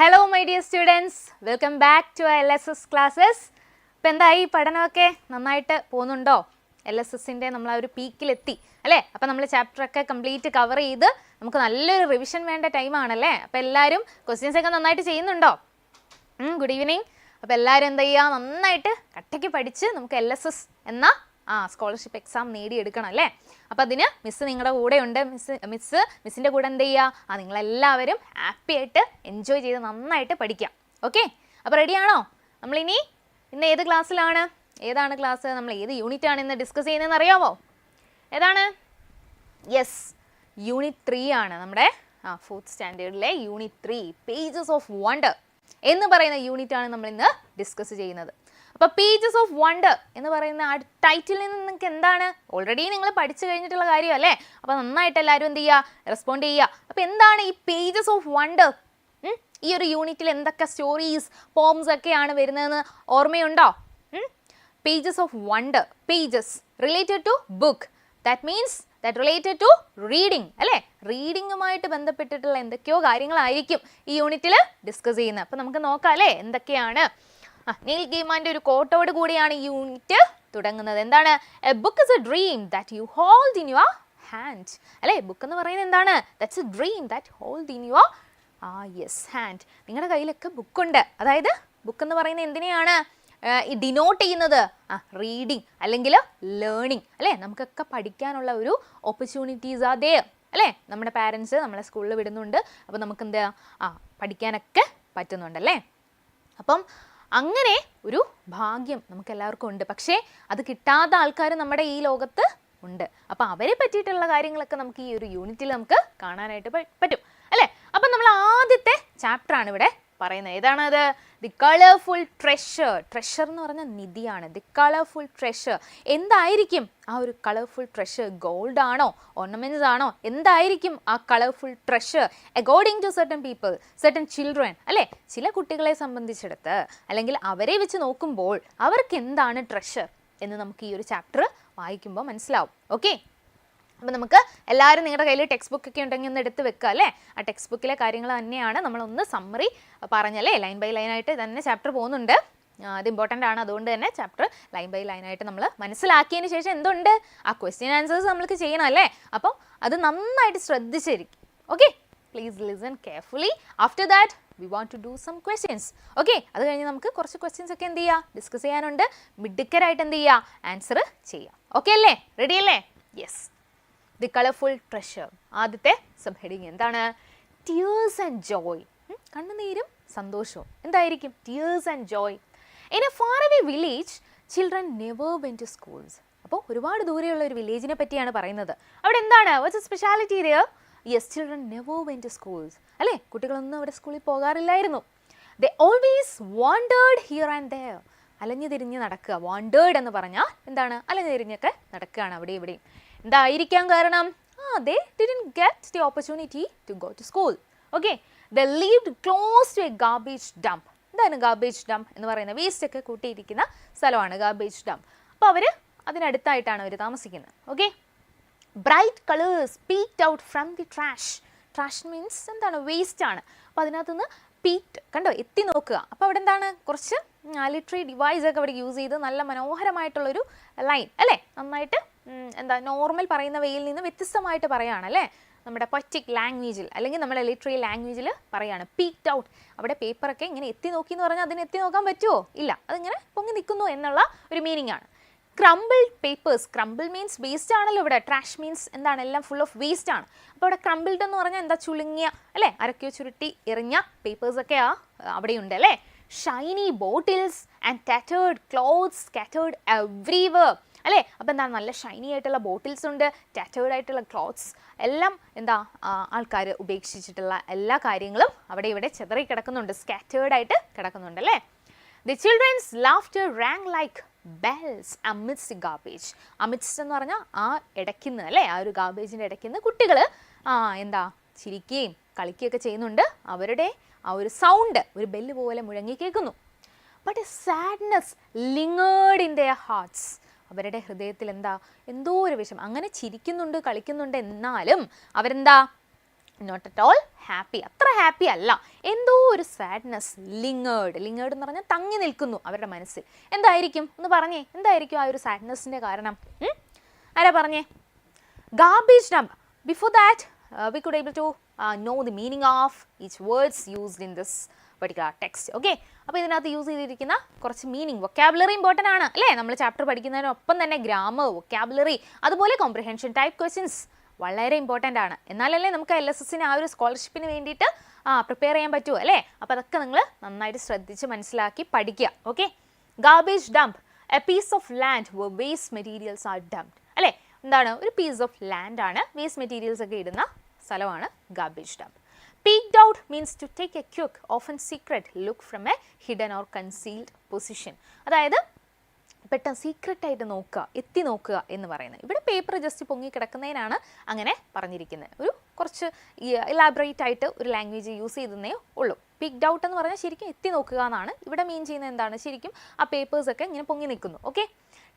Hello my dear students, welcome back to our LSS classes. ഇപ്പോൾ എന്തായി പഠനമൊക്കെ നന്നായിട്ട് പോകുന്നുണ്ടോ? LSSന്റെ നമ്മൾ ആ ഒരു പീക്കിലെത്തി അല്ലേ? അപ്പോൾ നമ്മൾ ചാപ്റ്ററൊക്കെ കംപ്ലീറ്റ് കവർ ചെയ്ത് നമുക്ക് നല്ലൊരു റിവിഷൻ വേണ്ട ടൈമാണല്ലേ? അപ്പോൾ എല്ലാവരും ക്വസ്റ്റ്യൻസ് ഒക്കെ നന്നായിട്ട് ചെയ്യുന്നുണ്ടോ? Good evening. അപ്പോൾ എല്ലാവരും എന്താ ചെയ്യുക, നന്നായിട്ട് കട്ടയ്ക്ക് പഠിച്ച് നമുക്ക് LSS എന്ന സ്കോളർഷിപ്പ് എക്സാം നേടിയെടുക്കണം അല്ലേ? അപ്പോൾ അതിന് മിസ്സ് നിങ്ങളുടെ കൂടെ ഉണ്ട്. മിസ്സിൻ്റെ കൂടെ എന്ത് ചെയ്യുക, നിങ്ങളെല്ലാവരും ഹാപ്പി ആയിട്ട് എൻജോയ് ചെയ്ത് നന്നായിട്ട് പഠിക്കാം. ഓക്കെ, അപ്പോൾ റെഡിയാണോ? നമ്മളിനി ഇന്ന് ഏത് ക്ലാസ്സിലാണ്? ഏതാണ് ക്ലാസ്? നമ്മൾ ഏത് യൂണിറ്റ് ആണ് ഇന്ന് ഡിസ്കസ് ചെയ്യുന്നതെന്ന് അറിയാമോ? ഏതാണ്? യെസ്, യൂണിറ്റ് 3 ആണ്. നമ്മുടെ 4th സ്റ്റാൻഡേർഡിലെ യൂണിറ്റ് 3 പേജസ് ഓഫ് വണ്ടർ എന്ന് പറയുന്ന യൂണിറ്റ് ആണ് നമ്മൾ ഇന്ന് ഡിസ്കസ് ചെയ്യുന്നത്. അപ്പോൾ പേജസ് ഓഫ് വണ്ടർ എന്ന് പറയുന്ന ആ ടൈറ്റിൽ നിന്ന് നിങ്ങൾക്ക് എന്താണ്, ഓൾറെഡി നിങ്ങൾ പഠിച്ചു കഴിഞ്ഞിട്ടുള്ള കാര്യം അല്ലേ? അപ്പോൾ നന്നായിട്ട് എല്ലാവരും എന്ത് ചെയ്യുക, റെസ്പോണ്ട് ചെയ്യുക. അപ്പോൾ എന്താണ് ഈ പേജസ് ഓഫ് വണ്ടർ? ഈ ഒരു യൂണിറ്റിൽ എന്തൊക്കെ സ്റ്റോറീസ്, പോംസ് ഒക്കെയാണ് വരുന്നതെന്ന് ഓർമ്മയുണ്ടോ? Pages of wonder, pages related to book, that means that related to reading അല്ലേ? റീഡിങ്ങുമായിട്ട് ബന്ധപ്പെട്ടിട്ടുള്ള എന്തൊക്കെയോ കാര്യങ്ങളായിരിക്കും ഈ യൂണിറ്റിൽ ഡിസ്കസ് ചെയ്യുന്നത്. അപ്പോൾ നമുക്ക് നോക്കാം അല്ലേ എന്തൊക്കെയാണ്. നീൽ ഗെയ്മാൻ്റെ ഒരു കോട്ടോട് കൂടിയാണ് ഈ യൂണിറ്റ് തുടങ്ങുന്നത്. എന്താണ്? A book is A dream that you hold in your hand അല്ലേ? ബുക്ക് എന്ന് പറയുന്നത് എന്താണ്? That's A dream that hold in your hand. നിങ്ങളുടെ കയ്യിലൊക്കെ ബുക്കുണ്ട്. അതായത് ബുക്ക് എന്ന് പറയുന്നത് എന്തിനെയാണ് ഡിനോട്ട് ചെയ്യുന്നത്? റീഡിങ് അല്ലെങ്കിൽ ലേണിംഗ് അല്ലേ? നമുക്കൊക്കെ പഠിക്കാനുള്ള ഒരു ഓപ്പർച്യൂണിറ്റീസ് അതേ അല്ലേ? നമ്മുടെ പാരൻസ് നമ്മളെ സ്കൂളിൽ വിടുന്നുണ്ട്. അപ്പോൾ നമുക്ക് എന്താ പഠിക്കാനൊക്കെ പറ്റുന്നുണ്ടല്ലേ? അപ്പം അങ്ങനെ ഒരു ഭാഗ്യം നമുക്ക് എല്ലാവർക്കും ഉണ്ട്. പക്ഷേ അത് കിട്ടാത്ത ആൾക്കാർ നമ്മുടെ ഈ ലോകത്ത് ഉണ്ട്. അപ്പോൾ അവരെ പറ്റിയിട്ടുള്ള കാര്യങ്ങളൊക്കെ നമുക്ക് ഈ ഒരു യൂണിറ്റിൽ നമുക്ക് കാണാനായിട്ട് പറ്റും അല്ലേ? അപ്പം നമ്മൾ ആദ്യത്തെ ചാപ്റ്ററാണ് ഇവിടെ പറയുന്നത്. ഏതാണത്? The colourful treasure. ട്രഷർ എന്ന് പറഞ്ഞാൽ നിധിയാണ്. ദി കളർഫുൾ ട്രഷർ എന്തായിരിക്കും ആ ഒരു കളർഫുൾ ട്രഷർ? ഗോൾഡ് ആണോ, ഓർണമെന്റ്സ് ആണോ? എന്തായിരിക്കും ആ colourful treasure according to certain people, certain children അല്ലേ? ചില കുട്ടികളെ സംബന്ധിച്ചിടത്ത് അല്ലെങ്കിൽ അവരെ വെച്ച് നോക്കുമ്പോൾ അവർക്ക് എന്താണ് ട്രഷർ എന്ന് നമുക്ക് ഈ ഒരു ചാപ്റ്റർ വായിക്കുമ്പോൾ മനസ്സിലാവും. ഓക്കെ, അപ്പോൾ നമുക്ക് എല്ലാവരും നിങ്ങളുടെ കയ്യിൽ ടെക്സ്റ്റ് ബുക്ക് ഒക്കെ ഉണ്ടെങ്കിൽ ഒന്ന് എടുത്ത് വെക്കുക അല്ലേ? ആ ടെക്സ്റ്റ് ബുക്കിലെ കാര്യങ്ങൾ തന്നെയാണ് നമ്മളൊന്ന് സമ്മറി പറഞ്ഞല്ലേ, ലൈൻ ബൈ ലൈനായിട്ട് തന്നെ ചാപ്റ്റർ പോകുന്നുണ്ട്. അത് ഇമ്പോർട്ടൻ്റ് ആണ്. അതുകൊണ്ട് തന്നെ ചാപ്റ്റർ ലൈൻ ബൈ ലൈനായിട്ട് നമ്മൾ മനസ്സിലാക്കിയതിന് ശേഷം എന്തുണ്ട്, ആ ക്വസ്റ്റ്യൻ ആൻസേഴ്സ് നമ്മൾക്ക് ചെയ്യണം അല്ലേ? അപ്പം അത് നന്നായിട്ട് ശ്രദ്ധിച്ചിരിക്കും. Okay, please listen carefully. After that we want to do some questions. Okay, അത് കഴിഞ്ഞ് നമുക്ക് കുറച്ച് ക്വസ്റ്റ്യൻസ് ഒക്കെ എന്ത് ചെയ്യുക, ഡിസ്കസ് ചെയ്യാനുണ്ട്. മിടുക്കരായിട്ട് എന്ത് ചെയ്യുക, ആൻസർ ചെയ്യുക. ഓക്കെ അല്ലേ? റെഡി അല്ലേ? യെസ്. The colourful treasure. ആദ്യത്തെ സബ് ഹെഡിങ് എന്താണ്? Tears and joy. കണ്ണുനീരും സന്തോഷവും എന്തായിരിക്കും? Tears and joy. In a far away village children never went to schools. അപ്പോൾ ഒരുപാട് ദൂരെയുള്ള ഒരു വില്ലേജിനെ പറ്റിയാണ് പറയുന്നത്. അവിടെ എന്താണ്? What's a speciality there? Yes, children never went to schools അല്ലേ? കുട്ടികളൊന്നും അവിടെ സ്കൂളിൽ പോകാറില്ലായിരുന്നു. They always wandered here and there. അലഞ്ഞു തിരിഞ്ഞ് നടക്കുക. വാണ്ടേർഡ് എന്ന് പറഞ്ഞാൽ എന്താണ്? അലഞ്ഞു തിരിഞ്ഞൊക്കെ നടക്കുകയാണ് അവിടെ ഇവിടെയും. എന്തായിരിക്കാം കാരണം? they didn't get the opportunity to go to school. Okay, they lived close to a garbage dump. എന്താണ് ഗാർബേജ് ഡംപ് എന്ന് പറയുന്നത്? വേസ്റ്റ് ഒക്കെ കൂട്ടിയിരിക്കുന്ന സ്ഥലമാണ് ഗാർബേജ് ഡംപ്. അപ്പോൾ അവർ അതിനടുത്തായിട്ടാണ് അവർ താമസിക്കുന്നത്. Okay, bright colours peeked out from the trash. Trash means എന്താണ്? വേസ്റ്റ് ആണ്. അപ്പോൾ അതിനകത്തുനിന്ന് പീക്ഡ് കണ്ടോ, എത്തി നോക്കുക. അപ്പോൾ അവിടെ എന്താണ്? കുറച്ച് ലിറ്ററി ഡിവൈസ് ഒക്കെ അവിടെ യൂസ് ചെയ്ത് നല്ല മനോഹരമായിട്ടുള്ളൊരു ലൈൻ അല്ലേ? നന്നായിട്ട് എന്താ നോർമൽ പറയുന്ന വേയിൽ നിന്ന് വ്യത്യസ്തമായിട്ട് പറയുകയാണല്ലേ? നമ്മുടെ പൊറ്റിക് ലാംഗ്വേജിൽ അല്ലെങ്കിൽ നമ്മുടെ ലിറ്ററി ലാംഗ്വേജിൽ പറയുകയാണ് പീക്ഡ് ഔട്ട്. അവിടെ പേപ്പറൊക്കെ ഇങ്ങനെ എത്തി നോക്കി എന്ന് പറഞ്ഞാൽ അതിന് എത്തി നോക്കാൻ പറ്റുമോ? ഇല്ല, അതിങ്ങനെ പൊങ്ങി നിൽക്കുന്നു എന്നുള്ള ഒരു മീനിങ് ആണ്. Crumbled papers. Crumble means waste ആണല്ലോ ഇവിടെ. ട്രാഷ് മീൻസ് എന്താണ്? എല്ലാം ഫുൾ ഓഫ് വേസ്റ്റ് ആണ്. അപ്പോൾ അവിടെ ക്രംബിൾഡ് എന്ന് പറഞ്ഞാൽ എന്താ? ചുളുങ്ങിയ അല്ലേ? അരക്കോ ചുരുട്ടി എറിഞ്ഞ പേപ്പേഴ്സൊക്കെയാ അവിടെയുണ്ട് അല്ലേ? Shiny bottles and tattered clothes scattered everywhere അല്ലേ? അപ്പോൾ എന്താണ്? നല്ല ഷൈനി ആയിട്ടുള്ള ബോട്ടിൽസ് ഉണ്ട്, ടാറ്റേർഡ് ആയിട്ടുള്ള ക്ലോത്ത്സ് എല്ലാം എന്താ ആൾക്കാർ ഉപേക്ഷിച്ചിട്ടുള്ള എല്ലാ കാര്യങ്ങളും അവിടെ ഇവിടെ ചിതറി കിടക്കുന്നുണ്ട്, സ്കാറ്റേർഡ് ആയിട്ട് കിടക്കുന്നുണ്ട് അല്ലേ? The children's laughter rang like bells amidst the garbage. Amidst എന്ന് പറഞ്ഞാൽ ആ ഇടയ്ക്കുന്ന് അല്ലേ? ആ ഒരു ഗാർബേജിൻ്റെ ഇടയ്ക്കുന്ന് കുട്ടികൾ എന്താ ചിരിക്കുകയും കളിക്കുകയൊക്കെ ചെയ്യുന്നുണ്ട്. അവരുടെ ആ ഒരു സൗണ്ട് ഒരു ബെല്ല് പോലെ മുഴങ്ങി കേൾക്കുന്നു. But a sadness lingered in their hearts. അവരുടെ ഹൃദയത്തിൽ എന്താ? എന്തോ ഒരു വിഷമം. അങ്ങനെ ചിരിക്കുന്നുണ്ട്, കളിക്കുന്നുണ്ട്, എന്നാലും അവരെന്താ നോട്ട് അറ്റ് ഓൾ ഹാപ്പി, അത്ര ഹാപ്പി അല്ല, എന്തോ ഒരു സാഡ്നെസ്. ലിങ്ങേർഡ് എന്ന് പറഞ്ഞാൽ തങ്ങി നിൽക്കുന്നു അവരുടെ മനസ്സിൽ. എന്തായിരിക്കും ഒന്ന് പറഞ്ഞേ, എന്തായിരിക്കും ആ ഒരു സാഡ്നെസ്സിൻ്റെ കാരണം? ആരാ പറഞ്ഞേ? Garbage dump. Before that we could able to know the meaning of each words used in this particular text. Okay, അപ്പോൾ ഇതിനകത്ത് യൂസ് ചെയ്തിരിക്കുന്ന കുറച്ച് മീനിങ്, വൊക്കാബുലറി ഇമ്പോർട്ടൻ്റ് ആണ് അല്ലേ? നമ്മൾ ചാപ്റ്റർ പഠിക്കുന്നതിനൊപ്പം തന്നെ ഗ്രാമർ, വൊക്കാബുലറി, അതുപോലെ കോംപ്രിഹെൻഷൻ ടൈപ്പ് ക്വസ്റ്റ്യൻസ് വളരെ ഇമ്പോർട്ടൻ്റ് ആണ്. എന്നാലല്ലേ നമുക്ക് LSSന് ആ ഒരു സ്കോളർഷിപ്പിന് വേണ്ടിയിട്ട് പ്രിപ്പയർ ചെയ്യാൻ പറ്റൂ അല്ലേ? അപ്പോൾ അതൊക്കെ നിങ്ങൾ നന്നായിട്ട് ശ്രദ്ധിച്ച് മനസ്സിലാക്കി പഠിക്കുക. Okay, garbage dump, a piece of land where waste materials are dumped അല്ലേ? എന്താണ്? ഒരു പീസ് ഓഫ് ലാൻഡ് ആണ്, വേസ്റ്റ് മെറ്റീരിയൽസ് ഒക്കെ ഇടുന്ന സ്ഥലമാണ് garbage dump. Peeked out means to take a quick, often secret look from a hidden or concealed position. അതായത് പെട്ടെന്ന് സീക്രട്ടായിട്ട് നോക്കുക, എത്തി നോക്കുക എന്ന് പറയുന്നത്. ഇവിടെ പേപ്പർ ജസ്റ്റ് പൊങ്ങി കിടക്കുന്നതിനാണ് അങ്ങനെ പറഞ്ഞിരിക്കുന്നത്. ഒരു കുറച്ച് ഇലാബറേറ്റ് ആയിട്ട് ഒരു ലാംഗ്വേജ് യൂസ് ചെയ്തതേ ഉള്ളൂ. പിക്ഡ് ഔട്ട് എന്ന് പറഞ്ഞാൽ ശരിക്കും എത്തി നോക്കുക എന്നാണ് ഇവിടെ മീൻ ചെയ്യുന്നത്. എന്താണ്? ശരിക്കും ആ പേപ്പേഴ്സൊക്കെ ഇങ്ങനെ പൊങ്ങി നിൽക്കുന്നു. ഓക്കെ,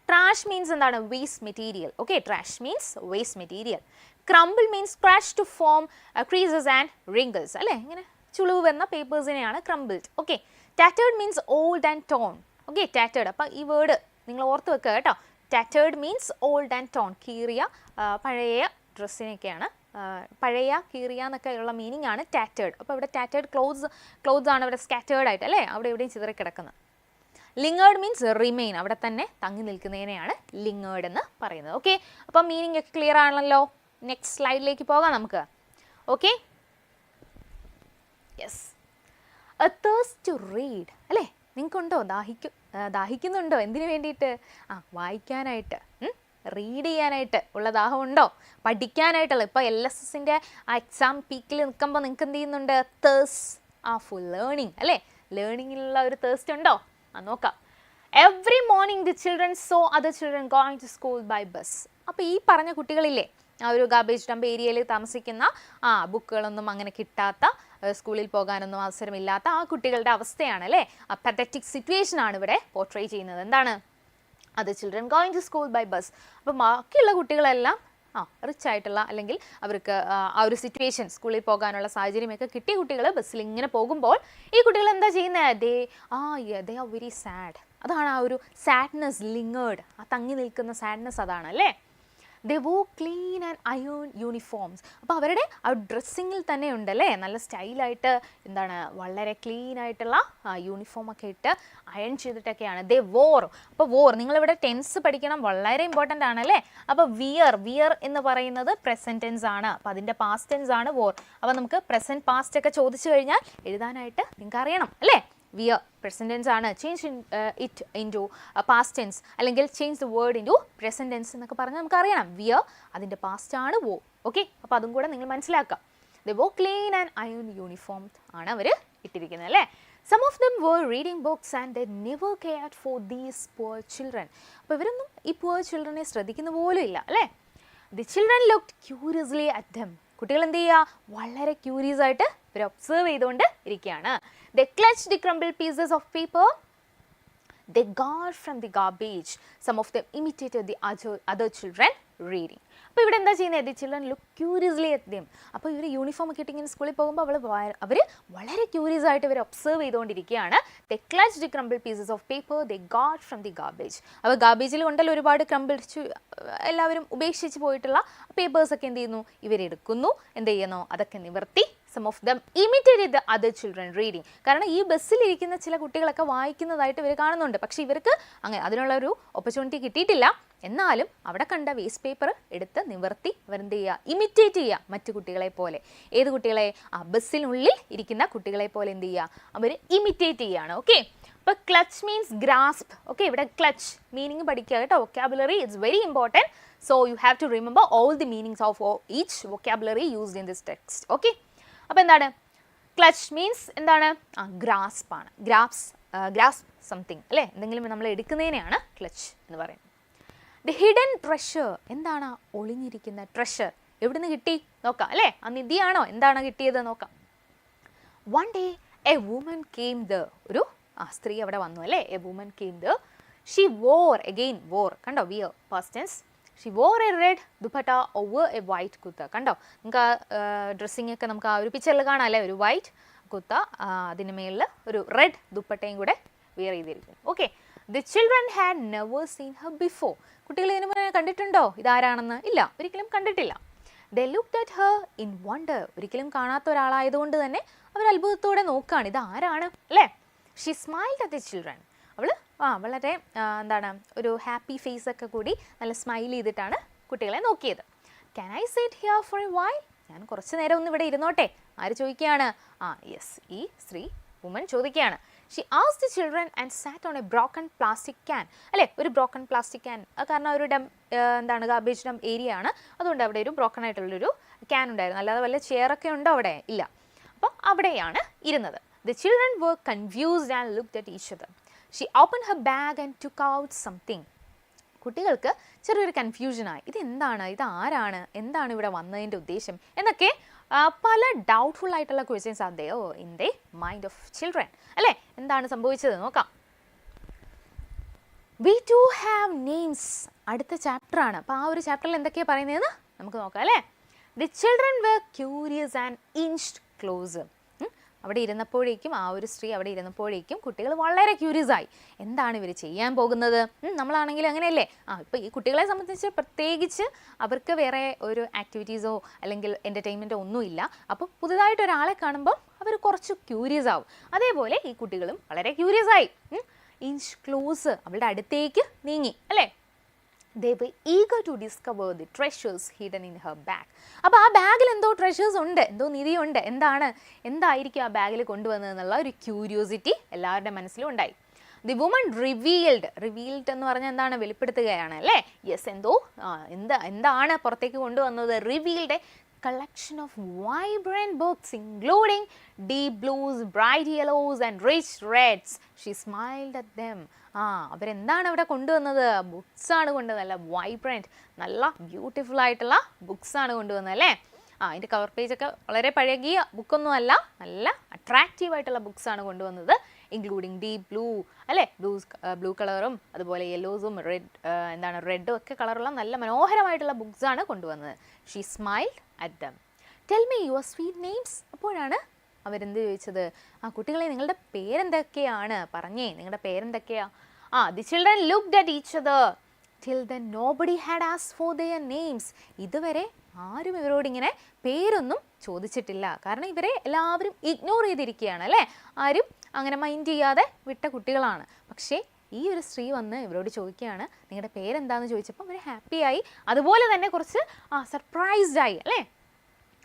ട്രാഷ് മീൻസ് എന്താണ്? Waste material. Okay, trash means waste material. Crumble means crush to form creases and wrinkles അല്ലേ? ഇങ്ങനെ ചുളിവ് വരുന്ന പേപ്പേഴ്സിനെയാണ് crumbled. Okay, tattered means old and torn. Okay, tattered, അപ്പോൾ ഈ വേർഡ് നിങ്ങൾ ഓർത്ത് വെക്കുക കേട്ടോ. Tattered means old and torn, കീറിയ പഴയ ഡ്രസ്സിനൊക്കെയാണ്, പഴയ കീറിയ എന്നൊക്കെ ഉള്ള മീനിങ് ആണ് ടാറ്റേർഡ്. അപ്പോൾ ഇവിടെ ടാറ്റേർഡ് ക്ലോത്ത്സ് ആണ് ഇവിടെ സ്കാറ്റേർഡ് ആയിട്ട് അല്ലേ അവിടെ എവിടെയും ചിതറി കിടക്കുന്നത്. ലിങ്ങേർഡ് മീൻസ് റിമെയിൻ, അവിടെ തന്നെ തങ്ങി നിൽക്കുന്നതിനെയാണ് ലിങ്ങേർഡ് എന്ന് പറയുന്നത്. ഓക്കെ, അപ്പം മീനിങ് ഒക്കെ ക്ലിയർ ആണല്ലോ. നെക്സ്റ്റ് സ്ലൈഡിലേക്ക് പോകാം നമുക്ക്. Okay, yes, a thirst to read അല്ലേ? നിങ്ങൾക്കുണ്ടോ? ദാഹിക്കുന്നുണ്ടോ? എന്തിനു വേണ്ടിയിട്ട്? വായിക്കാനായിട്ട്, റീഡ് ചെയ്യാനായിട്ട് ഉള്ള ദാഹമുണ്ടോ? പഠിക്കാനായിട്ടുള്ള. ഇപ്പോൾ LSSൻ്റെ ആ എക്സാം പീക്കിൽ നിൽക്കുമ്പോൾ നിങ്ങൾക്ക് എന്ത് ചെയ്യുന്നുണ്ട്? തേഴ്സ്റ്റ് ഫോർ ലേണിംഗ് അല്ലേ? ലേണിങ്ങിലുള്ള ഒരു തേഴ്സ്റ്റ് ഉണ്ടോ? നോക്കാം. Every morning the children saw other children going to school by bus. അപ്പോൾ ഈ പറഞ്ഞ കുട്ടികളില്ലേ, ആ ഒരു ഗാർബേജ് ഡംപ് ഏരിയയിൽ താമസിക്കുന്ന, ബുക്കുകളൊന്നും അങ്ങനെ കിട്ടാത്ത, സ്കൂളിൽ പോകാനൊന്നും അവസരമില്ലാത്ത ആ കുട്ടികളുടെ അവസ്ഥയാണ് അല്ലേ? ആ പത്തറ്റിക് സിറ്റുവേഷൻ ആണ് ഇവിടെ പോർട്രേ ചെയ്യുന്നത്. എന്താണ്? Other children going to school by bus. അപ്പോൾ ബാക്കിയുള്ള കുട്ടികളെല്ലാം റിച്ച് ആയിട്ടുള്ള, അല്ലെങ്കിൽ അവർക്ക് ആ ഒരു സിറ്റുവേഷൻ, സ്കൂളിൽ പോകാനുള്ള സാഹചര്യമൊക്കെ കിട്ടിയ കുട്ടികൾ ബസ്സിൽ ഇങ്ങനെ പോകുമ്പോൾ ഈ കുട്ടികൾ എന്താ ചെയ്യുന്നത്? They are very sad. അതാണ് ആ ഒരു സാഡ്നെസ്, ലിങ്ങേർഡ്, ആ തങ്ങി നിൽക്കുന്ന സാഡ്നെസ് അതാണ് അല്ലേ? ദേ വോ ക്ലീൻ ആൻഡ് അയേൺ യൂണിഫോംസ്. അപ്പോൾ അവരുടെ ആ ഡ്രസ്സിങ്ങിൽ തന്നെ ഉണ്ടല്ലേ നല്ല സ്റ്റൈലായിട്ട്, എന്താണ്, വളരെ ക്ലീൻ ആയിട്ടുള്ള യൂണിഫോമൊക്കെ ഇട്ട് അയൺ ചെയ്തിട്ടൊക്കെയാണ്. ദേ വോർ. അപ്പോൾ വോർ, നിങ്ങളിവിടെ ടെൻസ് പഠിക്കണം, വളരെ ഇമ്പോർട്ടൻ്റ് ആണല്ലേ? അപ്പോൾ വിയർ എന്ന് പറയുന്നത് പ്രസൻറ്റ് ടെൻസ് ആണ്. അപ്പോൾ അതിൻ്റെ പാസ്റ്റ് ടെൻസ് ആണ് വോർ. അപ്പോൾ നമുക്ക് പ്രസൻറ്റ് പാസ്റ്റ് ഒക്കെ ചോദിച്ചു കഴിഞ്ഞാൽ എഴുതാനായിട്ട് നിങ്ങൾക്ക് അറിയണം അല്ലേ? വിയർ പ്രസൻറ്റ് ടെൻസ് ആണ്. Change it into past tense, അല്ലെങ്കിൽ change the word into present tense എന്നൊക്കെ പറഞ്ഞാൽ നമുക്ക് അറിയണം. വിയർ അതിൻ്റെ പാസ്റ്റ് ആണ് വോ. ഓക്കെ, അപ്പോൾ അതും കൂടെ നിങ്ങൾ മനസ്സിലാക്കുക. ദ വോ ക്ലീൻ ആൻഡ് അയൺ യൂണിഫോം ആണ് അവർ ഇട്ടിരിക്കുന്നത് അല്ലേ? Some of them were reading books and they never cared for these poor children. അപ്പോൾ ഇവരൊന്നും ഈ poor childrenനെ ശ്രദ്ധിക്കുന്ന പോലും ഇല്ല അല്ലേ? The children looked curiously at them. കുട്ടികൾ എന്ത് ചെയ്യുക? വളരെ ക്യൂരിയസ് ആയിട്ട് ഇവർ ഒബ്സർവ് ചെയ്തുകൊണ്ട് ഇരിക്കുകയാണ്. They clutched the crumbled pieces of paper they got from the garbage. Some of them imitated the other children reading. അപ്പോൾ ഇവിടെ എന്താ ചെയ്യുന്നത്? The children look curiously at dum. അപ്പോൾ ഇവർ യൂണിഫോം ഒക്കെ ഇട്ടിങ്ങനെ സ്കൂളിൽ പോകുമ്പോൾ അവർ വളരെ ക്യൂരിയസ് ആയിട്ട് ഇവർ ഒബ്സർവ് ചെയ്തുകൊണ്ടിരിക്കുകയാണ്. They clutch the crumble pieces of paper they got from the garbage. അപ്പോൾ ഗാർബേജിൽ കൊണ്ടല്ലോ ഒരുപാട് എല്ലാവരും ഉപേക്ഷിച്ച് പോയിട്ടുള്ള പേപ്പേഴ്സൊക്കെ എന്ത് ചെയ്യുന്നു? ഇവരെടുക്കുന്നു, എന്ത് ചെയ്യുന്നു? അതൊക്കെ നിവർത്തി. Some of them imitated the other children reading. കാരണം ഈ ബസ്സിലിരിക്കുന്ന ചില കുട്ടികളൊക്കെ വായിക്കുന്നതായിട്ട് ഇവർ കാണുന്നുണ്ട്. പക്ഷേ ഇവർക്ക് അങ്ങനെ അതിനുള്ള ഒരു ഓപ്പർച്യൂണിറ്റി കിട്ടിയിട്ടില്ല. എന്നാലും അവിടെ കണ്ട വേസ്റ്റ് പേപ്പർ എടുത്ത് നിവർത്തി അവരെന്ത് ചെയ്യുക? ഇമിറ്റേറ്റ് ചെയ്യുക മറ്റു കുട്ടികളെ പോലെ. ഏത് കുട്ടികളെ? ആ ബസ്സിനുള്ളിൽ ഇരിക്കുന്ന കുട്ടികളെ പോലെ എന്ത് ചെയ്യുക? അവർ ഇമിറ്റേറ്റ് ചെയ്യുകയാണ്. ഓക്കെ, അപ്പോൾ ക്ലച്ച് മീൻസ് ഗ്രാസ്പ്. ഓക്കെ, ഇവിടെ ക്ലച്ച് മീനിങ് പഠിക്കുക കേട്ടോ. Vocabulary it's very important. So you have to remember all the meanings of each vocabulary used in this text. Okay, അപ്പോൾ എന്താണ്? ക്ലച്ച് മീൻസ് എന്താണ്? ഗ്രാസ്പ് ആണ്. Grasp something അല്ലേ? എന്തെങ്കിലും നമ്മൾ എടുക്കുന്നതിനെയാണ് ക്ലച്ച് എന്ന് പറയുന്നത്. ദി ഹിഡൻ ട്രഷർ, എന്താണ്? ഒളിഞ്ഞിരിക്കുന്ന ട്രഷർ. എവിടെ നിന്ന് കിട്ടി നോക്കാം അല്ലേ? ആ നിധിയാണോ? എന്താണ് കിട്ടിയത് നോക്കാം. One day a woman came there, ഒരു സ്ത്രീ അവിടെ വന്നു അല്ലേ? A woman came there. She wore, again wore, കണ്ടോ? Wear past tense. She wore a red dupatta over a white kurta. കണ്ടോ, നമുക്ക് ആ ഡ്രസ്സിങ് ഒക്കെ നമുക്ക് ആ ഒരു പിക്ചറിൽ കാണാം അല്ലേ, ഒരു വൈറ്റ് കുത്ത, അതിന് മേളിൽ ഒരു റെഡ് ദുപ്പട്ടയും കൂടെ വെയർ ചെയ്തിരിക്കും. Okay, the children had never seen her before. കുട്ടികൾ ഇതിനു മുന്നേ കണ്ടിട്ടുണ്ടോ ഇതാരാണെന്ന്? ഇല്ല, ഒരിക്കലും കണ്ടിട്ടില്ല. They looked at her in wonder. ഒരിക്കലും കാണാത്ത ഒരാളായതുകൊണ്ട് തന്നെ അവർ അത്ഭുതത്തോടെ നോക്കുകയാണ്, ഇത് ആരാണ് അല്ലേ. She smiled at the children. അവൾ വളരെ എന്താണ് ഒരു ഹാപ്പി ഫേസ് ഒക്കെ കൂടി നല്ല സ്മൈൽ ചെയ്തിട്ടാണ് കുട്ടികളെ നോക്കിയത്. Can I sit here for A while? ഞാൻ കുറച്ച് നേരം ഒന്ന് ഇവിടെ ഇരുന്നോട്ടെ? ആര് ചോദിക്കുകയാണ്? യെസ്, ഈ സ്ത്രീ വുമൻ ചോദിക്കുകയാണ്. She asked the children and SAT on A broken plastic can. അല്ലേ, ഒരു ബ്രോക്കൺ പ്ലാസ്റ്റിക് ക്യാൻ, കാരണം ഒരു എന്താണ് ഗാർബേജ് ഡംപ് ഏരിയ ആണ്, അതുകൊണ്ട് അവിടെ ഒരു ബ്രോക്കൺ ആയിട്ടുള്ളൊരു ക്യാൻ ഉണ്ടായിരുന്നു. അല്ലാതെ വല്ല ചെയറൊക്കെ ഉണ്ടോ അവിടെ? ഇല്ല. അപ്പോൾ അവിടെയാണ് ഇരുന്നത്. The children were confused and looked at each other. She opened her bag and took out something. കുട്ടികൾക്ക് ചെറിയൊരു കൺഫ്യൂഷനായി, ഇത് എന്താണ്, ഇത് ആരാണ്, എന്താണ് ഇവിടെ വന്നതിൻ്റെ ഉദ്ദേശം എന്നൊക്കെ പല ഡൗട്ട്ഫുൾ ആയിട്ടുള്ള questions are there in the mind of children. അല്ലേ, എന്താണ് സംഭവിച്ചത് നോക്കാം. We too have names. അടുത്ത ചാപ്റ്റർ ആണ്. അപ്പോൾ ആ ഒരു ചാപ്റ്ററിൽ എന്തൊക്കെയാണ് പറയുന്നതെന്ന് നമുക്ക് നോക്കാം അല്ലേ. The children were curious and inched closer. അവിടെ ഇരുന്നപ്പോഴേക്കും ആ ഒരു സ്ത്രീ അവിടെ ഇരുന്നപ്പോഴേക്കും കുട്ടികൾ വളരെ ക്യൂരിയസ് ആയി, എന്താണ് ഇവർ ചെയ്യാൻ പോകുന്നത്. നമ്മളാണെങ്കിലും അങ്ങനെയല്ലേ, ഇപ്പോൾ ഈ കുട്ടികളെ സംബന്ധിച്ച് പ്രത്യേകിച്ച് അവർക്ക് വേറെ ഒരു ആക്ടിവിറ്റീസോ അല്ലെങ്കിൽ എൻ്റർടൈൻമെൻറ്റോ ഒന്നുമില്ല. അപ്പോൾ പുതുതായിട്ട് ഒരാളെ കാണുമ്പോൾ അവർ കുറച്ച് ക്യൂരിയസ് ആവും. അതേപോലെ ഈ കുട്ടികളും വളരെ ക്യൂരിയസ് ആയി. ഇഞ്ച് ക്ലോസ്, അവളുടെ അടുത്തേക്ക് നീങ്ങി അല്ലേ. They were eager to discover the treasures hidden in her bag. അപ്പോൾ ആ ബാഗിൽ എന്തോ ട്രഷേഴ്സ് ഉണ്ട്, എന്തോ നിധിയുണ്ട്, എന്തായിരിക്കും ആ ബാഗിൽ കൊണ്ടുവന്നതെന്നുള്ള ഒരു ക്യൂരിയോസിറ്റി എല്ലാവരുടെ മനസ്സിലും ഉണ്ടായി. ദി വുമൺ റിവീൽഡ് എന്ന് പറഞ്ഞാൽ എന്താണ്, വെളിപ്പെടുത്തുകയാണ് അല്ലേ. യെസ്, എന്താണ് പുറത്തേക്ക് കൊണ്ടുവന്നത്? Revealed collection of vibrant books including deep blues, bright yellows and rich reds. She smiled at them. അവരെന്താണ് അവിടെ കൊണ്ടുവന്നത്? ബുക്സ് ആണ് കൊണ്ടുവന്നത്. നല്ല വൈബ്രൻറ്റ്, നല്ല ബ്യൂട്ടിഫുൾ ആയിട്ടുള്ള ബുക്സ് ആണ് കൊണ്ടുവന്നത് അല്ലേ. അതിൻ്റെ കവർ പേജൊക്കെ വളരെ പഴകിയ ബുക്കൊന്നും അല്ല, നല്ല അട്രാക്റ്റീവ് ആയിട്ടുള്ള ബുക്സ് ആണ് കൊണ്ടുവന്നത്. ഇൻക്ലൂഡിങ് ഡീപ് ബ്ലൂ അല്ലേ, ബ്ലൂ കളറും അതുപോലെ യെല്ലോസും റെഡും ഒക്കെ കളറുള്ള നല്ല മനോഹരമായിട്ടുള്ള ബുക്സ് ആണ് കൊണ്ടുവന്നത്. She smiled at them. Tell me your sweet names. അപ്പോഴാണ് അവരെന്ത് ചോദിച്ചത്? കുട്ടികളെ നിങ്ങളുടെ പേരെന്തൊക്കെയാണ്? പറഞ്ഞേ, നിങ്ങളുടെ പേരെന്തൊക്കെയാ? The children looked at each other. Till then nobody had asked for their names. ഇതുവരെ ആരും ഇവരോട് ഇങ്ങനെ പേരൊന്നും ചോദിച്ചിട്ടില്ല, കാരണം ഇവരെ എല്ലാവരും ഇഗ്നോർ ചെയ്തിരിക്കുകയാണ് അല്ലേ. ആരും അങ്ങനെ മൈൻഡ് ചെയ്യാതെ വിട്ട കുട്ടികളാണ്. പക്ഷേ ഈ ഒരു സ്ത്രീ വന്ന് ഇവരോട് ചോദിക്കുകയാണ് നിങ്ങളുടെ പേരെന്താണെന്ന് ചോദിച്ചപ്പോൾ അവർ ഹാപ്പിയായി, അതുപോലെ തന്നെ കുറച്ച് സർപ്രൈസ്ഡ് ആയി അല്ലേ.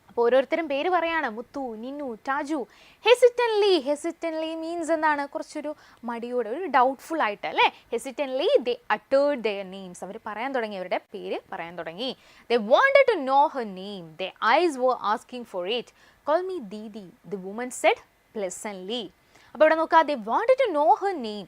അപ്പോൾ ഓരോരുത്തരും പേര് പറയാണ്, മുത്തു, നിന്നു, ടാജു. ഹെസിറ്റൻലി മീൻസ് എന്താണ്? കുറച്ചൊരു മടിയോടെ, ഒരു ഡൗട്ട്ഫുൾ ആയിട്ട് അല്ലേ. ഹെസിറ്റൻലി ദേ അട്ടേർഡ് ദെയർ നെയിംസ്. അവർ പറയാൻ തുടങ്ങി, അവരുടെ പേര് പറയാൻ തുടങ്ങി. They wanted to know her name. Their eyes were asking for it. Call me Didi, the woman said pleasantly. അപ്പോൾ ഇവിടെ നോക്കുക, they wanted to know her name.